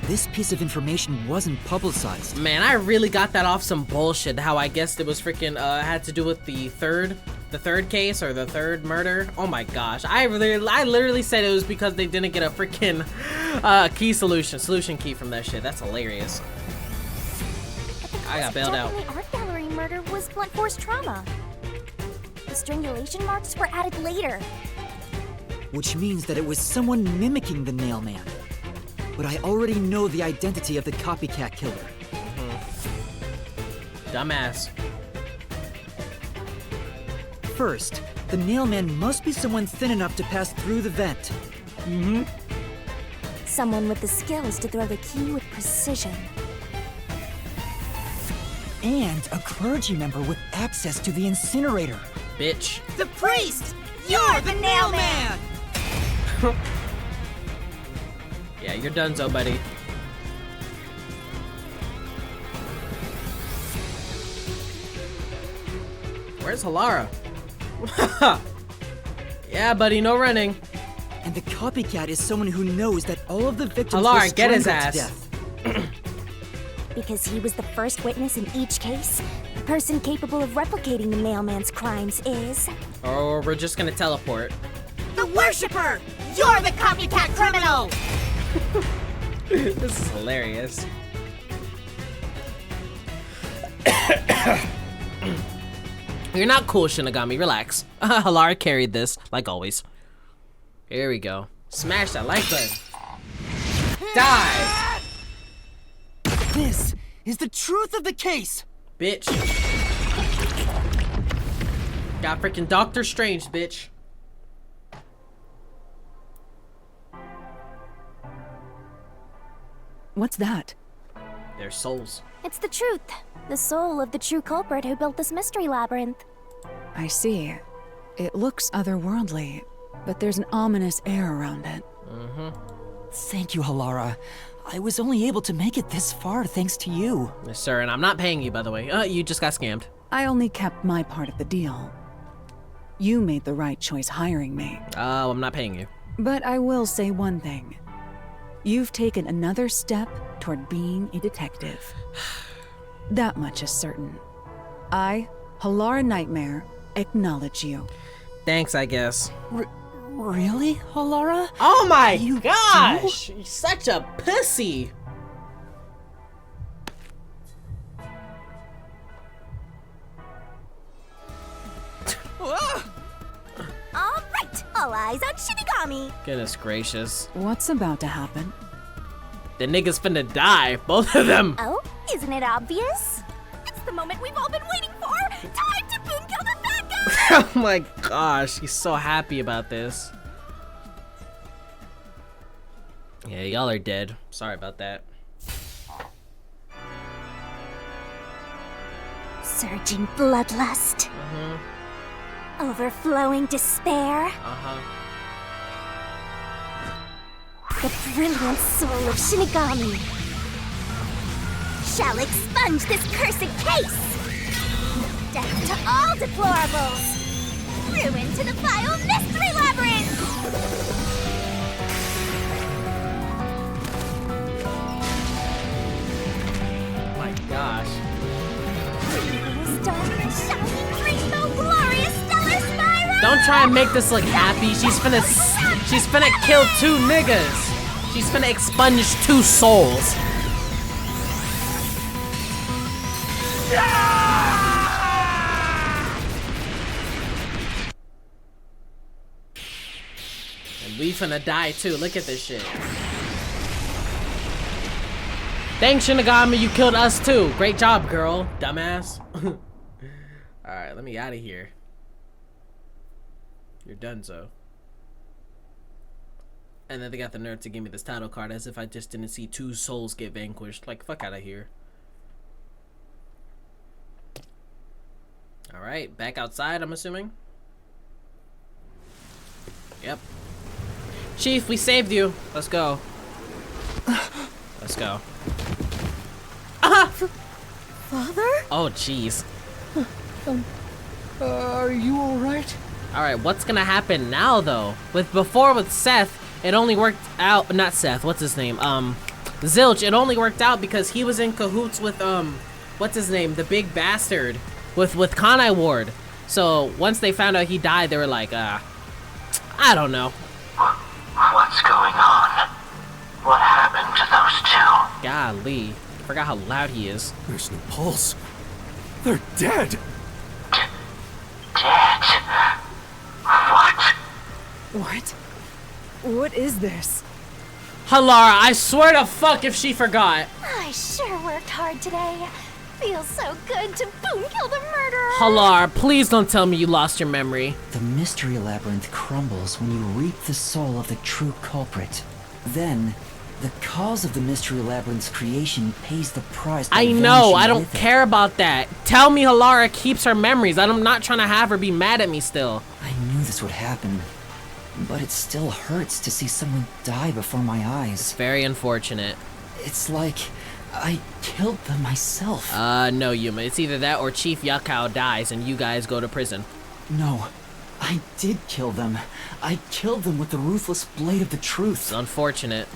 This piece of information wasn't publicized. Man, I really got that off some bullshit. How I guessed it was freaking had to do with the third case or the third murder. Oh my gosh, I literally said it was because they didn't get a freaking solution key from that shit. That's hilarious. I got bailed out. The art gallery murder was blunt force trauma. The strangulation marks were added later. Which means that it was someone mimicking the nailman. But I already know the identity of the copycat killer. Dumbass. First, the nailman must be someone thin enough to pass through the vent. Someone with the skills to throw the key with precision. And a clergy member with access to the incinerator. Bitch. The priest! You're the nailman! Yeah, you're donezo, buddy. Where's Halara? Yeah, buddy, no running. And the copycat is someone who knows that all of the victims Halara, were get his strangled to ass. death. Because he was the first witness in each case, the person capable of replicating the mailman's crimes is... Or we're just gonna teleport. The worshipper! You're the copycat criminal! This is hilarious. You're not cool, Shinigami. Relax. Halara carried this, like always. Here we go. Smash that like button. Die! This is the truth of the case! Bitch. Got freaking Doctor Strange, bitch. What's that? Their souls. It's the truth. The soul of the true culprit who built this mystery labyrinth. I see. It looks otherworldly, but there's an ominous air around it. Thank you, Halara. I was only able to make it this far thanks to you. Yes, sir, and I'm not paying you, by the way. You just got scammed. I only kept my part of the deal. You made the right choice hiring me. Oh, I'm not paying you. But I will say one thing. You've taken another step toward being a detective. That much is certain. I, Halara Nightmare, acknowledge you. Thanks, I guess. Really, Halara? Oh my You gosh! You're such a pussy! Alright, all eyes on Shinigami. Goodness gracious. What's about to happen? The niggas finna die, both of them! Oh, isn't it obvious? It's the moment we've all been waiting for! Time to boom kill the bad guy! Oh my gosh, he's so happy about this. Yeah, y'all are dead. Sorry about that. Surging bloodlust. Overflowing despair. The brilliant soul of Shinigami shall expunge this cursed case. Death to all deplorables. Ruin to the vile mystery labyrinth. My gosh. Shining, glorious stellar spiral. Don't try and make this look happy. She's finna kill 2 niggas. She's finna expunge 2 souls. And we finna die too. Look at this shit. Thanks, Shinigami. You killed us too. Great job, girl. Dumbass. Alright, let me out of here. You're donezo. And then they got the nerve to give me this title card as if I just didn't see 2 souls get vanquished. Like, fuck out of here. Alright, back outside, I'm assuming. Yep. Chief, we saved you. Let's go. Let's go. Father? Oh, jeez. Are you all right? Alright, what's gonna happen now, though? Before with Seth, it only worked out... Not Seth, what's his name? Zilch, it only worked out because he was in cahoots with, what's his name? The big bastard. With Kanai Ward. So, once they found out he died, they were like, I don't know. What's going on? What happened to those two? Golly. I forgot how loud he is. There's no pulse. They're dead. Dead? What? What? What is this? Halara, I swear to fuck if she forgot. I sure worked hard today. Feels so good to boom kill the murderer. Halar, please don't tell me you lost your memory. The mystery labyrinth crumbles when you reap the soul of the true culprit. Then, the cause of the mystery labyrinth's creation pays the price. I know, I don't care about that. Tell me Halara keeps her memories. I'm not trying to have her be mad at me still. I knew this would happen, but it still hurts to see someone die before my eyes. It's very unfortunate. It's like I killed them myself. No, Yuma. It's either that or Chief Yakao dies and you guys go to prison. No, I did kill them. I killed them with the ruthless blade of the truth. It's unfortunate.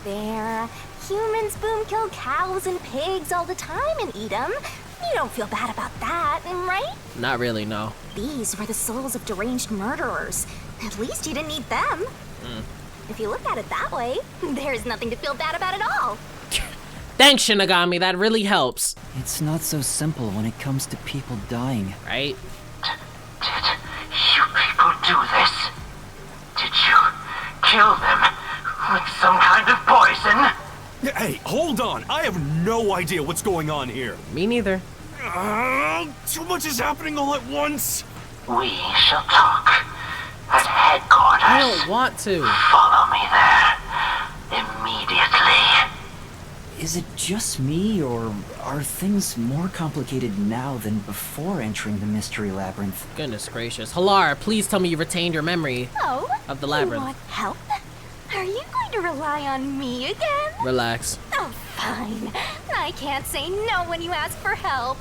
There. Humans boom kill cows and pigs all the time and eat them. You don't feel bad about that, right? Not really, no. These were the souls of deranged murderers. At least you didn't eat them. If you look at it that way, there's nothing to feel bad about at all. Thanks, Shinigami. That really helps. It's not so simple when it comes to people dying. Right? Did you people do this? Did you kill them with some kind of poison? Hey, hold on! I have no idea what's going on here. Me neither. Too much is happening all at once. We shall talk at headquarters. I don't want to. Follow me there immediately. Is it just me, or are things more complicated now than before entering the mystery labyrinth? Goodness gracious. Halar, please tell me you retained your memory of the labyrinth. You want help? Are you going to rely on me again? Relax. Oh, fine. I can't say no when you ask for help.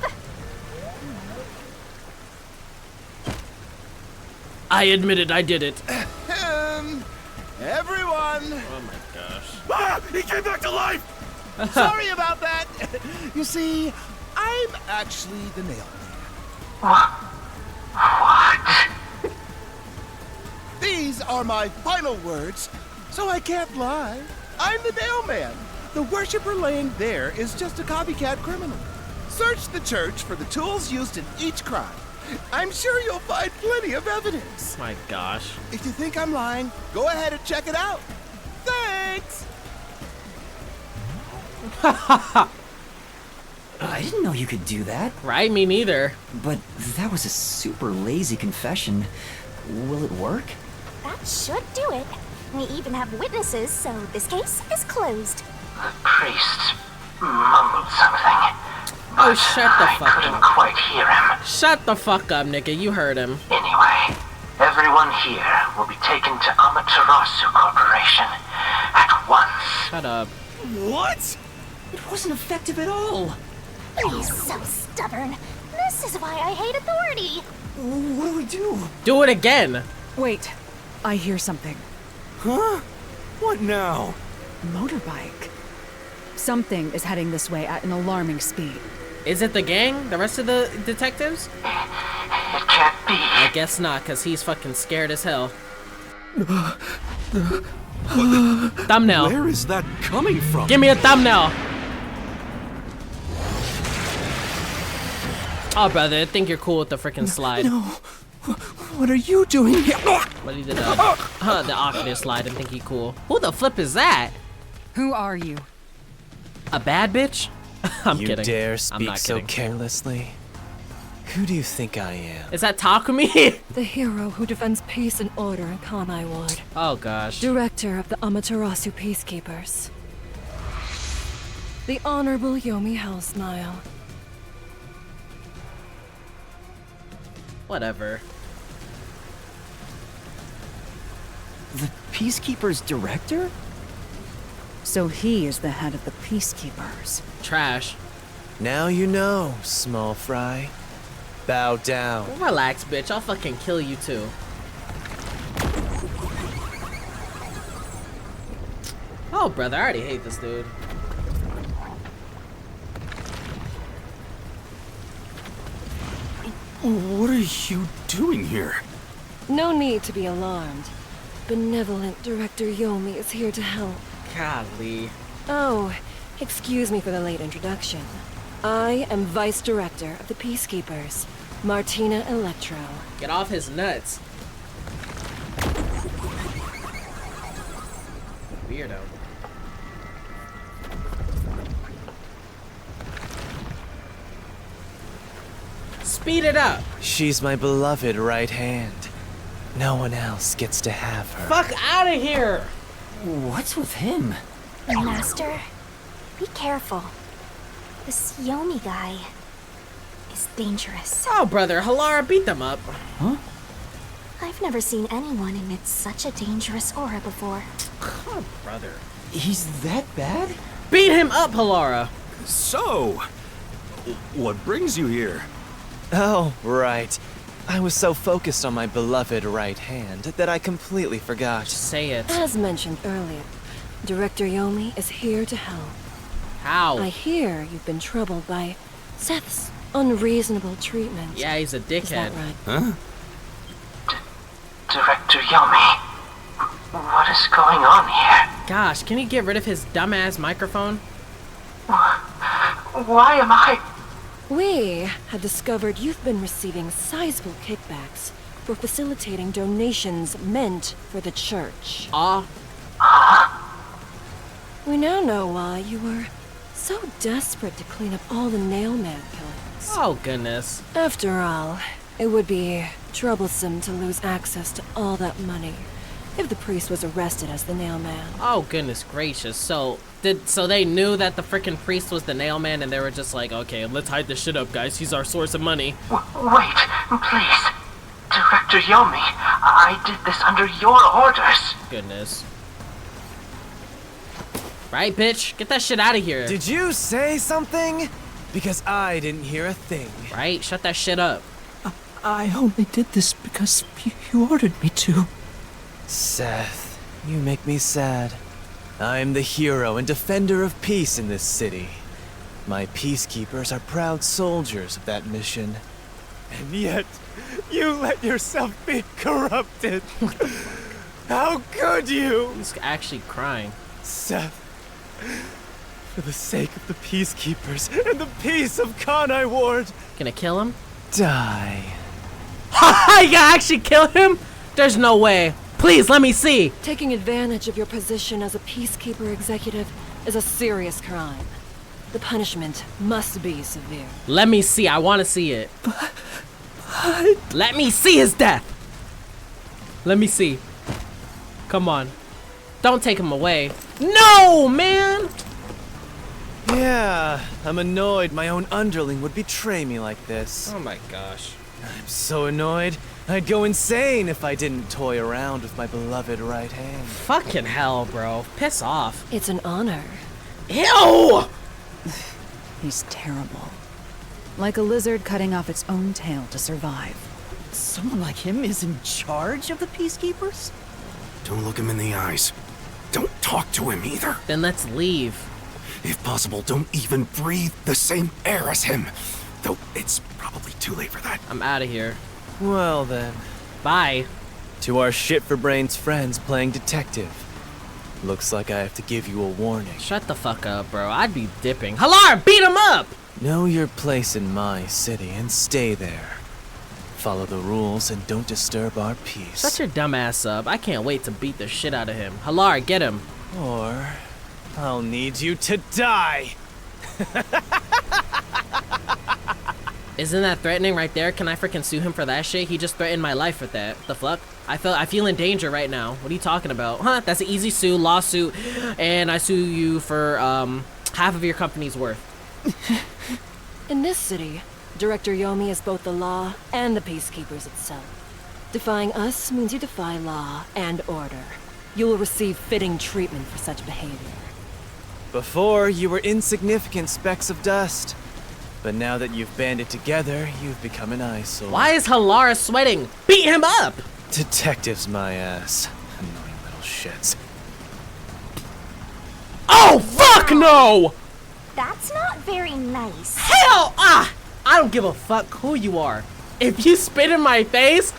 I admitted I did it. Everyone! Oh my gosh. Ah! He came back to life! Sorry about that. You see, I'm actually the nail man. What? These are my final words, so I can't lie. I'm the nail man. The worshiper laying there is just a copycat criminal. Search the church for the tools used in each crime. I'm sure you'll find plenty of evidence. My gosh. If you think I'm lying, go ahead and check it out. Thanks! I didn't know you could do that. Right, me neither. But that was a super lazy confession. Will it work? That should do it. We even have witnesses, so this case is closed. The priest mumbled something. Oh, shut the fuck I couldn't up. quite hear him. Shut the fuck up, nigga. You heard him. Anyway, everyone here will be taken to Amaterasu Corporation at once. Shut up. What? It wasn't effective at all. He's so stubborn. This is why I hate authority. What do we do? Do it again. Wait, I hear something. Huh? What now? Motorbike. Something is heading this way at an alarming speed. Is it the gang? The rest of the detectives? It can't be. I guess not, because he's fucking scared as hell. Thumbnail. Where is that coming from? Give me a thumbnail. Oh, brother, I think you're cool with the freaking slide. No. What are you doing here? But he did the Oculus slide and think he cool. Who the flip is that? Who are you? A bad bitch? I'm you kidding. dare I'm speak not so kidding. carelessly? Who do you think I am? Is that Takumi? The hero who defends peace and order in Kanai Ward. Oh gosh. Director of the Amaterasu Peacekeepers. The Honorable Yomi Hellsmile. Whatever. The Peacekeeper's director? So he is the head of the Peacekeepers. Trash. Now you know, small fry. Bow down. Relax, bitch. I'll fucking kill you too. Oh, brother, I already hate this dude. What are you doing here? No need to be alarmed. Benevolent Director Yomi is here to help. Golly. Oh, excuse me for the late introduction. I am Vice Director of the Peacekeepers, Martina Electro. Get off his nuts. Weirdo. Speed it up. She's my beloved right hand. No one else gets to have her. Fuck out of here. What's with him? Master, be careful. This Yomi guy is dangerous. Oh, brother, Halara, beat them up. Huh? I've never seen anyone emit such a dangerous aura before. Oh, brother. He's that bad? Beat him up, Halara. So, what brings you here? Oh, right. I was so focused on my beloved right hand that I completely forgot. Say it. As mentioned earlier, Director Yomi is here to help. How? I hear you've been troubled by Seth's unreasonable treatment. Yeah, he's a dickhead. Is that right? Huh? Director Yomi, what is going on here? Gosh, can you get rid of his dumbass microphone? Why am I... We have discovered you've been receiving sizable kickbacks for facilitating donations meant for the church. We now know why you were so desperate to clean up all the Nailman killings. Oh, goodness. After all, it would be troublesome to lose access to all that money if the priest was arrested as the Nailman. Oh, goodness gracious. So they knew that the freaking priest was the Nailman, and they were just like, okay, let's hide this shit up, guys. He's our source of money. Wait, please. Director Yomi, I did this under your orders. Goodness. Right, bitch? Get that shit out of here. Did you say something? Because I didn't hear a thing. Right? Shut that shit up. I only did this because you ordered me to. Seth, you make me sad. I'm the hero and defender of peace in this city. My peacekeepers are proud soldiers of that mission. And yet, you let yourself be corrupted. How could you? He's actually crying. Seth, for the sake of the peacekeepers and the peace of Kanai Ward, Gonna kill him? die. Ha! You actually kill him? There's no way. Please, let me see. Taking advantage of your position as a peacekeeper executive is a serious crime. The punishment must be severe. Let me see. I want to see it. But... Let me see his death. Let me see. Come on. Don't take him away. No, man! Yeah, I'm annoyed my own underling would betray me like this. Oh my gosh. I'm so annoyed. I'd go insane if I didn't toy around with my beloved right hand. Fucking hell, bro. Piss off. It's an honor. Ew! He's terrible. Like a lizard cutting off its own tail to survive. Someone like him is in charge of the Peacekeepers? Don't look him in the eyes. Don't talk to him either. Then let's leave. If possible, don't even breathe the same air as him. Though it's probably too late for that. I'm out of here. Well then. Bye. To our shit-for-brains friends playing detective. Looks like I have to give you a warning. Shut the fuck up, bro. I'd be dipping. Halar, beat him up! Know your place in my city and stay there. Follow the rules and don't disturb our peace. Shut your dumb ass up. I can't wait to beat the shit out of him. Halar, get him. Or I'll need you to die. Isn't that threatening right there? Can I freaking sue him for that shit? He just threatened my life with that. The fuck? I feel in danger right now. What are you talking about? Huh? That's an easy sue, lawsuit, and I sue you for half of your company's worth. In this city, Director Yomi is both the law and the Peacekeepers itself. Defying us means you defy law and order. You will receive fitting treatment for such behavior. Before, you were insignificant specks of dust. But now that you've banded together, you've become an eyesore. Why is Halara sweating? Beat him up! Detectives, my ass. Annoying little shits. Oh, fuck no! That's not very nice. Hell, I don't give a fuck who you are. If you spit in my face,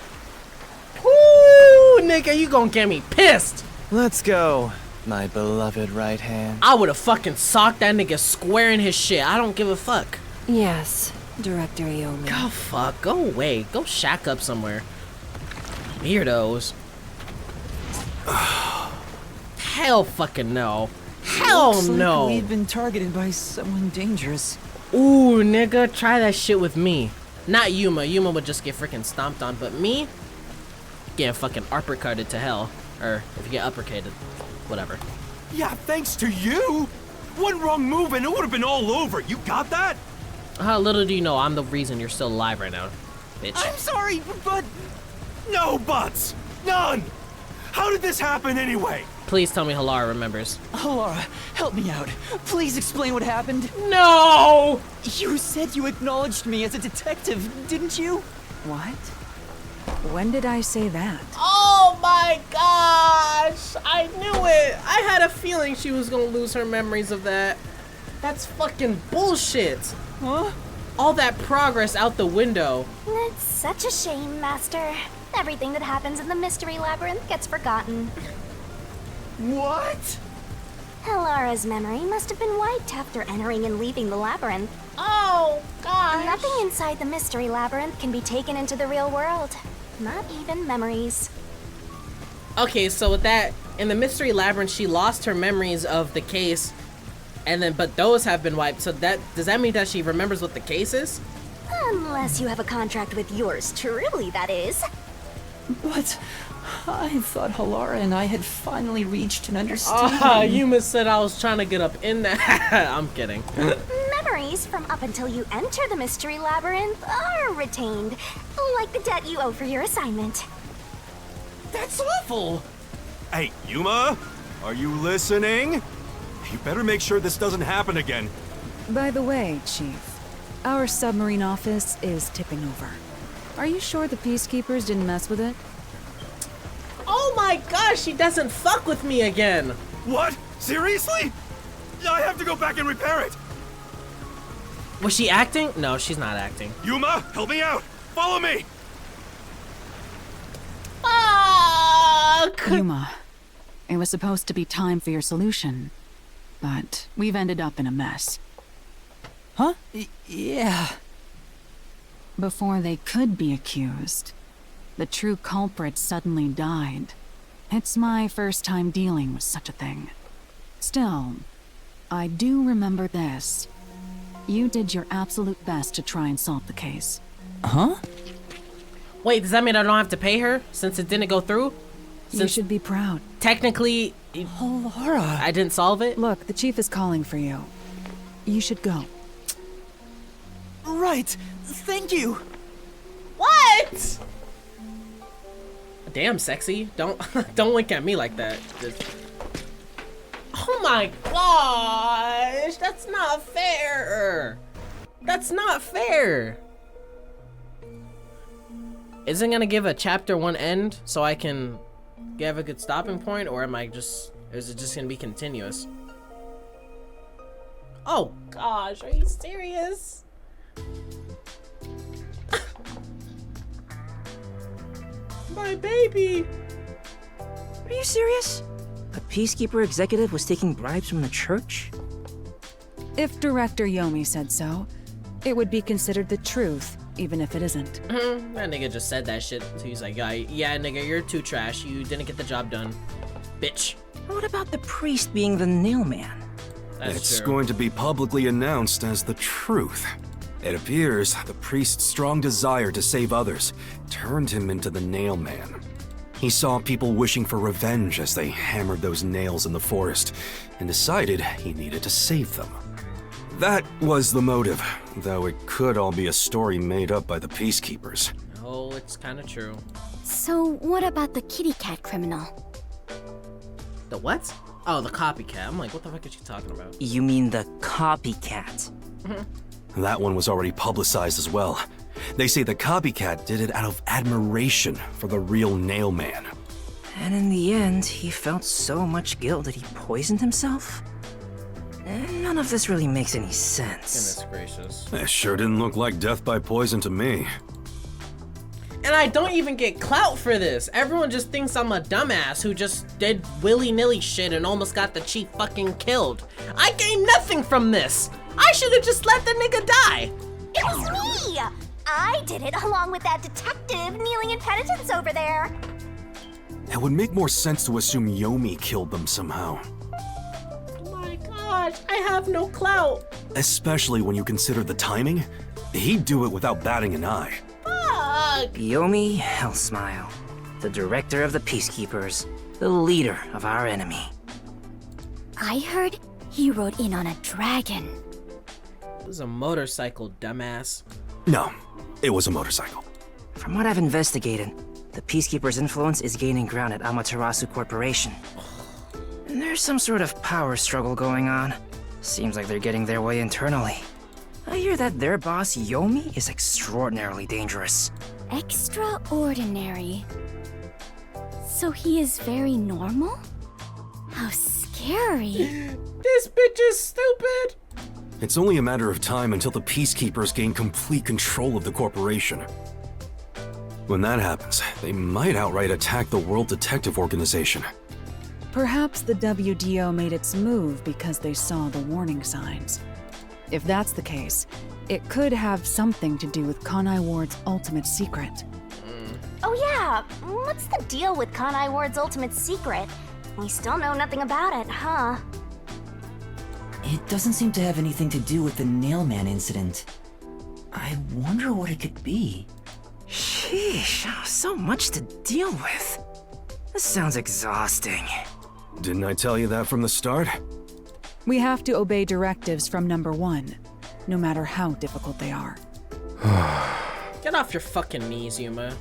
whoo, nigga, you gonna get me pissed. Let's go, my beloved right hand. I would've fucking socked that nigga square in his shit. I don't give a fuck. Yes, Director Yomi. Oh, fuck, go away. Go shack up somewhere. Weirdos. Hell fucking no. Hell Looks no. like we've been targeted by someone dangerous. Ooh, nigga, try that shit with me. Not Yuma. Yuma would just get freaking stomped on, but me? Getting fucking uppercutted to hell. Or if you get uppercutted, whatever. Yeah, thanks to you. One wrong move and it would have been all over. You got that? How little do you know I'm the reason you're still alive right now, bitch. I'm sorry, but... No buts! None! How did this happen anyway? Please tell me Halara remembers. Halara, help me out. Please explain what happened. No! You said you acknowledged me as a detective, didn't you? What? When did I say that? Oh my gosh! I knew it! I had a feeling she was gonna lose her memories of that. That's fucking bullshit! Huh? All that progress out the window. It's such a shame, Master. Everything that happens in the Mystery Labyrinth gets forgotten. What? Halara's memory must have been wiped after entering and leaving the labyrinth. Oh, gosh! Nothing inside the Mystery Labyrinth can be taken into the real world. Not even memories. Okay, so with that, in the Mystery Labyrinth, she lost her memories of the case, but those have been wiped. So does that mean that she remembers what the case is? Unless you have a contract with yours truly, that is. But I thought Halara and I had finally reached an understanding. Yuma said I was trying to get up in that. I'm kidding. Memories from up until you enter the Mystery Labyrinth are retained, like the debt you owe for your assignment. That's awful! Hey, Yuma, are you listening? You better make sure this doesn't happen again. By the way, Chief, our submarine office is tipping over. Are you sure the Peacekeepers didn't mess with it? Oh my gosh, she doesn't fuck with me again. What? Seriously? I have to go back and repair it. Was she acting? No, she's not acting. Yuma, help me out. Follow me. Fuck! Yuma, it was supposed to be time for your solution, but we've ended up in a mess. Huh? Yeah. Before they could be accused, the true culprit suddenly died. It's my first time dealing with such a thing. Still, I do remember this. You did your absolute best to try and solve the case. Huh? Wait, does that mean I don't have to pay her since it didn't go through? You should be proud. Technically, Halara. I didn't solve it? Look, the chief is calling for you. You should go. Right. Thank you. What? Damn, sexy. Don't wink at me like that. Oh my gosh, that's not fair. That's not fair. Isn't gonna give a chapter 1 end so I can have a good stopping point, or is it just gonna be continuous? Oh gosh, are you serious? My baby! Are you serious? A Peacekeeper executive was taking bribes from the church? If Director Yomi said so, it would be considered the truth, even if it isn't. That nigga just said that shit. So he's like, yeah, nigga, you're too trash. You didn't get the job done. Bitch. What about the priest being the nail man? It's going to be publicly announced as the truth. It appears the priest's strong desire to save others turned him into the nail man. He saw people wishing for revenge as they hammered those nails in the forest and decided he needed to save them. That was the motive, though it could all be a story made up by the Peacekeepers. Oh, it's kind of true. So what about the kitty cat criminal? The what? Oh, the copycat. I'm like, what the fuck is she talking about? You mean the copycat? That one was already publicized as well. They say the copycat did it out of admiration for the real Nail Man. And in the end, he felt so much guilt that he poisoned himself? None of this really makes any sense. Goodness gracious. It sure didn't look like death by poison to me. And I don't even get clout for this. Everyone just thinks I'm a dumbass who just did willy-nilly shit and almost got the chief fucking killed. I gained nothing from this. I should have just let the nigga die. It was me! I did it along with that detective kneeling in penitence over there. It would make more sense to assume Yomi killed them somehow. Oh my gosh, I have no clout. Especially when you consider the timing. He'd do it without batting an eye. Fuck! Yomi Hellsmile, the director of the Peacekeepers, the leader of our enemy. I heard he rode in on a dragon. It was a motorcycle, dumbass. No, it was a motorcycle. From what I've investigated, the Peacekeepers' influence is gaining ground at Amaterasu Corporation. And there's some sort of power struggle going on. Seems like they're getting their way internally. I hear that their boss, Yomi, is extraordinarily dangerous. Extraordinary. So he is very normal? How scary. This bitch is stupid. It's only a matter of time until the Peacekeepers gain complete control of the corporation. When that happens, they might outright attack the World Detective Organization. Perhaps the WDO made its move because they saw the warning signs. If that's the case, it could have something to do with Kanai Ward's ultimate secret. Oh yeah, what's the deal with Kanai Ward's ultimate secret? We still know nothing about it, huh? It doesn't seem to have anything to do with the Nailman incident. I wonder what it could be. Sheesh, so much to deal with. This sounds exhausting. Didn't I tell you that from the start? We have to obey directives from number 1, no matter how difficult they are. Get off your fucking knees, Yuma.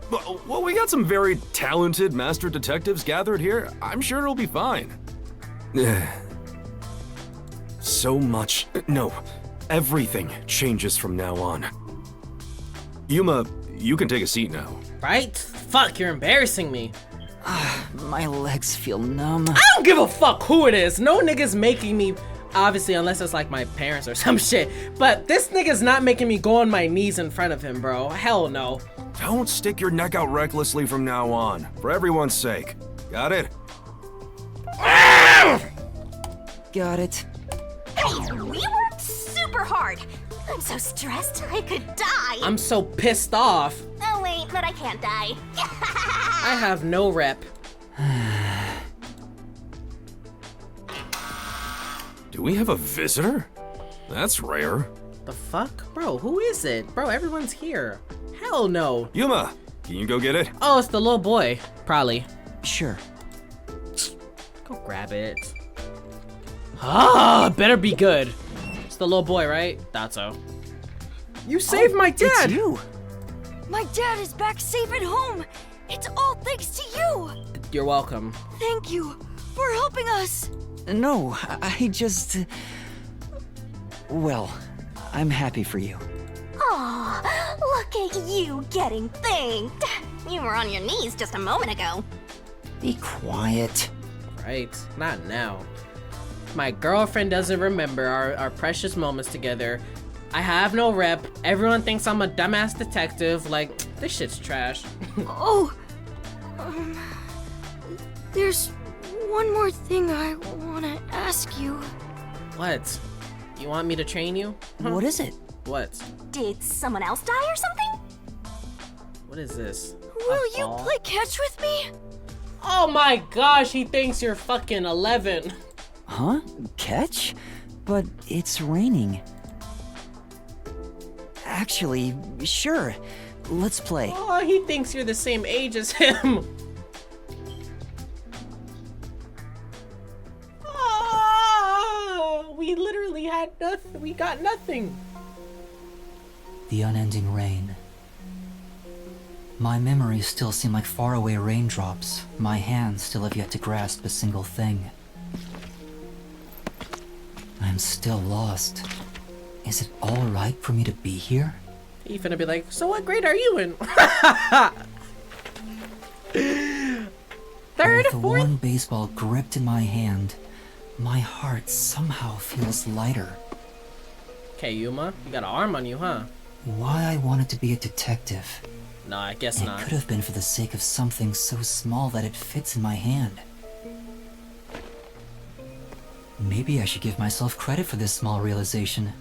Well, we got some very talented master detectives gathered here. I'm sure it'll be fine. So much. No, everything changes from now on. Yuma, you can take a seat now. Right? Fuck, you're embarrassing me. My legs feel numb. I don't give a fuck who it is. No nigga's making me, obviously, unless it's like my parents or some shit. But this nigga's not making me go on my knees in front of him, bro. Hell no. Don't stick your neck out recklessly from now on, for everyone's sake. Got it? Got it. Hey, we worked super hard. I'm so stressed I could die. I'm so pissed off. Oh wait, but I can't die. I have no rep. Do we have a visitor? That's rare. The fuck? Bro, who is it? Bro, everyone's here. Hell no. Yuma, can you go get it? Oh, it's the little boy. Probably. Sure. Go grab it. Ah, better be good. It's the little boy, right? Thought so. You saved my dad! It's you! My dad is back safe at home! It's all thanks to you! You're welcome. Thank you for helping us! No, I just... Well, I'm happy for you. Aw, look at you getting thanked. You were on your knees just a moment ago. Be quiet. Right, not now. My girlfriend doesn't remember our precious moments together. I have no rep. Everyone thinks I'm a dumbass detective. Like, this shit's trash. Oh, there's one more thing I want to ask you. What? You want me to train you? What is it? What? Did someone else die or something? What is this? Will you play catch with me? Oh my gosh, he thinks you're fucking 11. Huh? Catch? But it's raining. Actually, sure. Let's play. Oh, he thinks you're the same age as him. Oh, we literally had nothing. We got nothing. The unending rain. My memories still seem like faraway raindrops. My hands still have yet to grasp a single thing. I'm still lost. Is it alright for me to be here? He finna be like, so what grade are you in? Third, With the fourth? one baseball gripped in my hand, my heart somehow feels lighter. Okay, Yuma, you got an arm on you, huh? Why I wanted to be a detective? No, I guess It not. could have been for the sake of something so small that it fits in my hand. Maybe I should give myself credit for this small realization.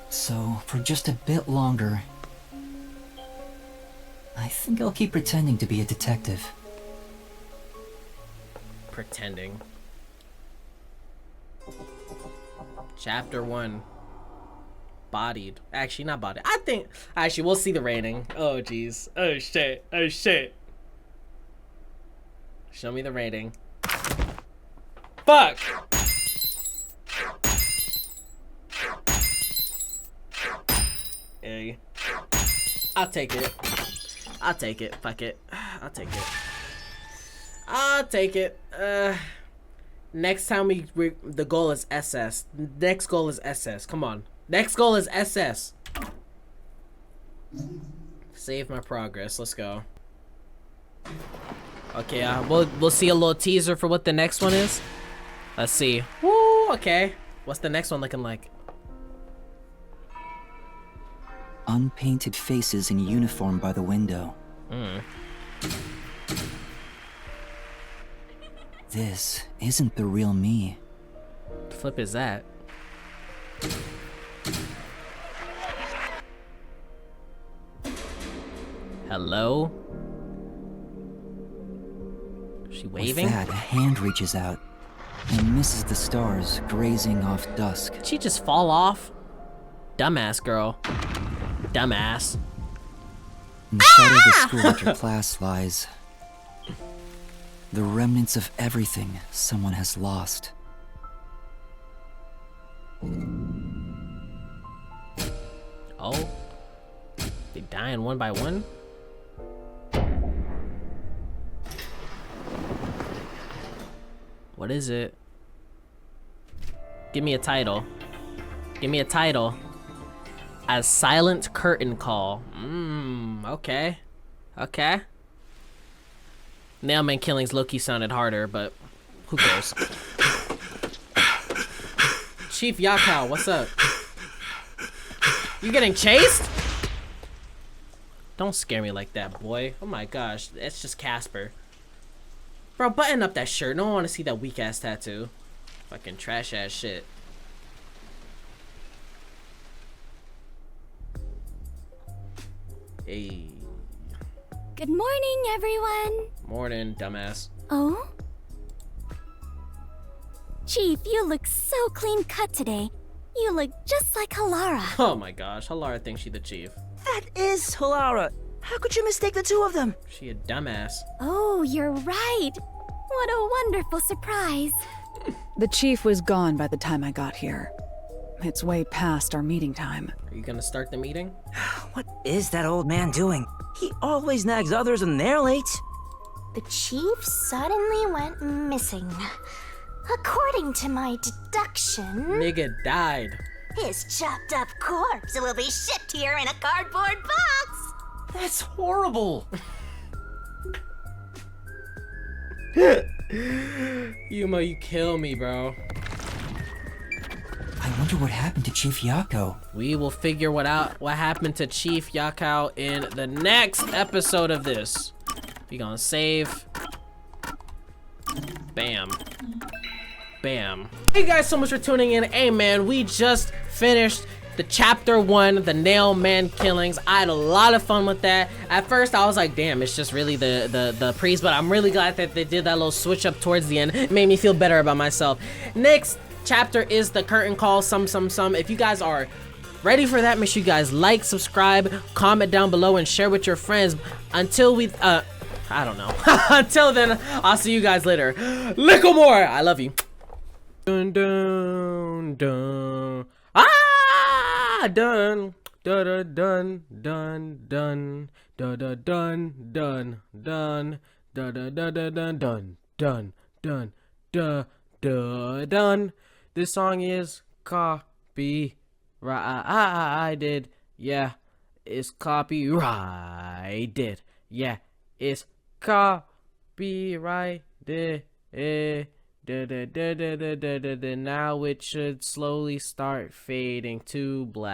So, for just a bit longer, I think I'll keep pretending to be a detective. Pretending. Chapter 1. Bodied. Actually, not bodied. I think... Actually, we'll see the rating. Oh, jeez. Oh, shit. Oh, shit. Show me the rating. Fuck! A. I'll take it. I'll take it. Fuck it. I'll take it. I'll take it. Next time the goal is SS. Next goal is SS. Come on. Next goal is SS. Save my progress. Let's go. Okay, we'll see a little teaser for what the next one is. Let's see. Woo, okay. What's the next one looking like? Unpainted faces in uniform by the window. This isn't the real me. The flip is that? Hello? She waving? With that, a hand reaches out and misses the stars grazing off dusk. Did she just fall off? Dumbass girl. Dumbass. In the shadow of the school that your class lies, the remnants of everything someone has lost. Oh? They dying one by one? What is it? Give me a title. Give me a title. A silent curtain call. Okay. Okay. Nailman killings low-key sounded harder, but who cares? Chief Yakao, what's up? You getting chased? Don't scare me like that, boy. Oh my gosh, it's just Casper. Bro, button up that shirt. No one want to see that weak-ass tattoo. Fucking trash-ass shit. Hey. Good morning, everyone. Morning, dumbass. Oh? Chief, you look so clean cut today. You look just like Halara. Oh my gosh, Halara thinks she the chief. That is Halara. How could you mistake the two of them? She a dumbass. Oh, you're right. What a wonderful surprise. The chief was gone by the time I got here. It's way past our meeting time. Are you gonna start the meeting? What is that old man doing? He always nags others when they're late. The chief suddenly went missing. According to my deduction, Nigga died. his chopped up corpse will be shipped here in a cardboard box. That's horrible. Yuma, you kill me, bro. I wonder what happened to Chief Yako. We will figure what happened to Chief Yakao in the next episode of this. We gonna save. Bam. Bam. Thank you guys so much for tuning in. Hey man, we just finished the chapter 1, the Nail Man killings. I had a lot of fun with that. At first I was like, damn, it's just really the priest, but I'm really glad that they did that little switch up towards the end. It made me feel better about myself. Next chapter is the curtain call, some. If you guys are ready for that, make sure you guys like, subscribe, comment down below, and share with your friends. Until we, I don't know. Until then, I'll see you guys later. Little more. I love you. Dun dun dun. Ah, dun dun dun dun dun dun dun dun dun dun dun dun dun dun dun dun dun dun. done. This song is copyrighted. Yeah, it's copyrighted. Yeah, it's copyrighted. Now it should slowly start fading to black.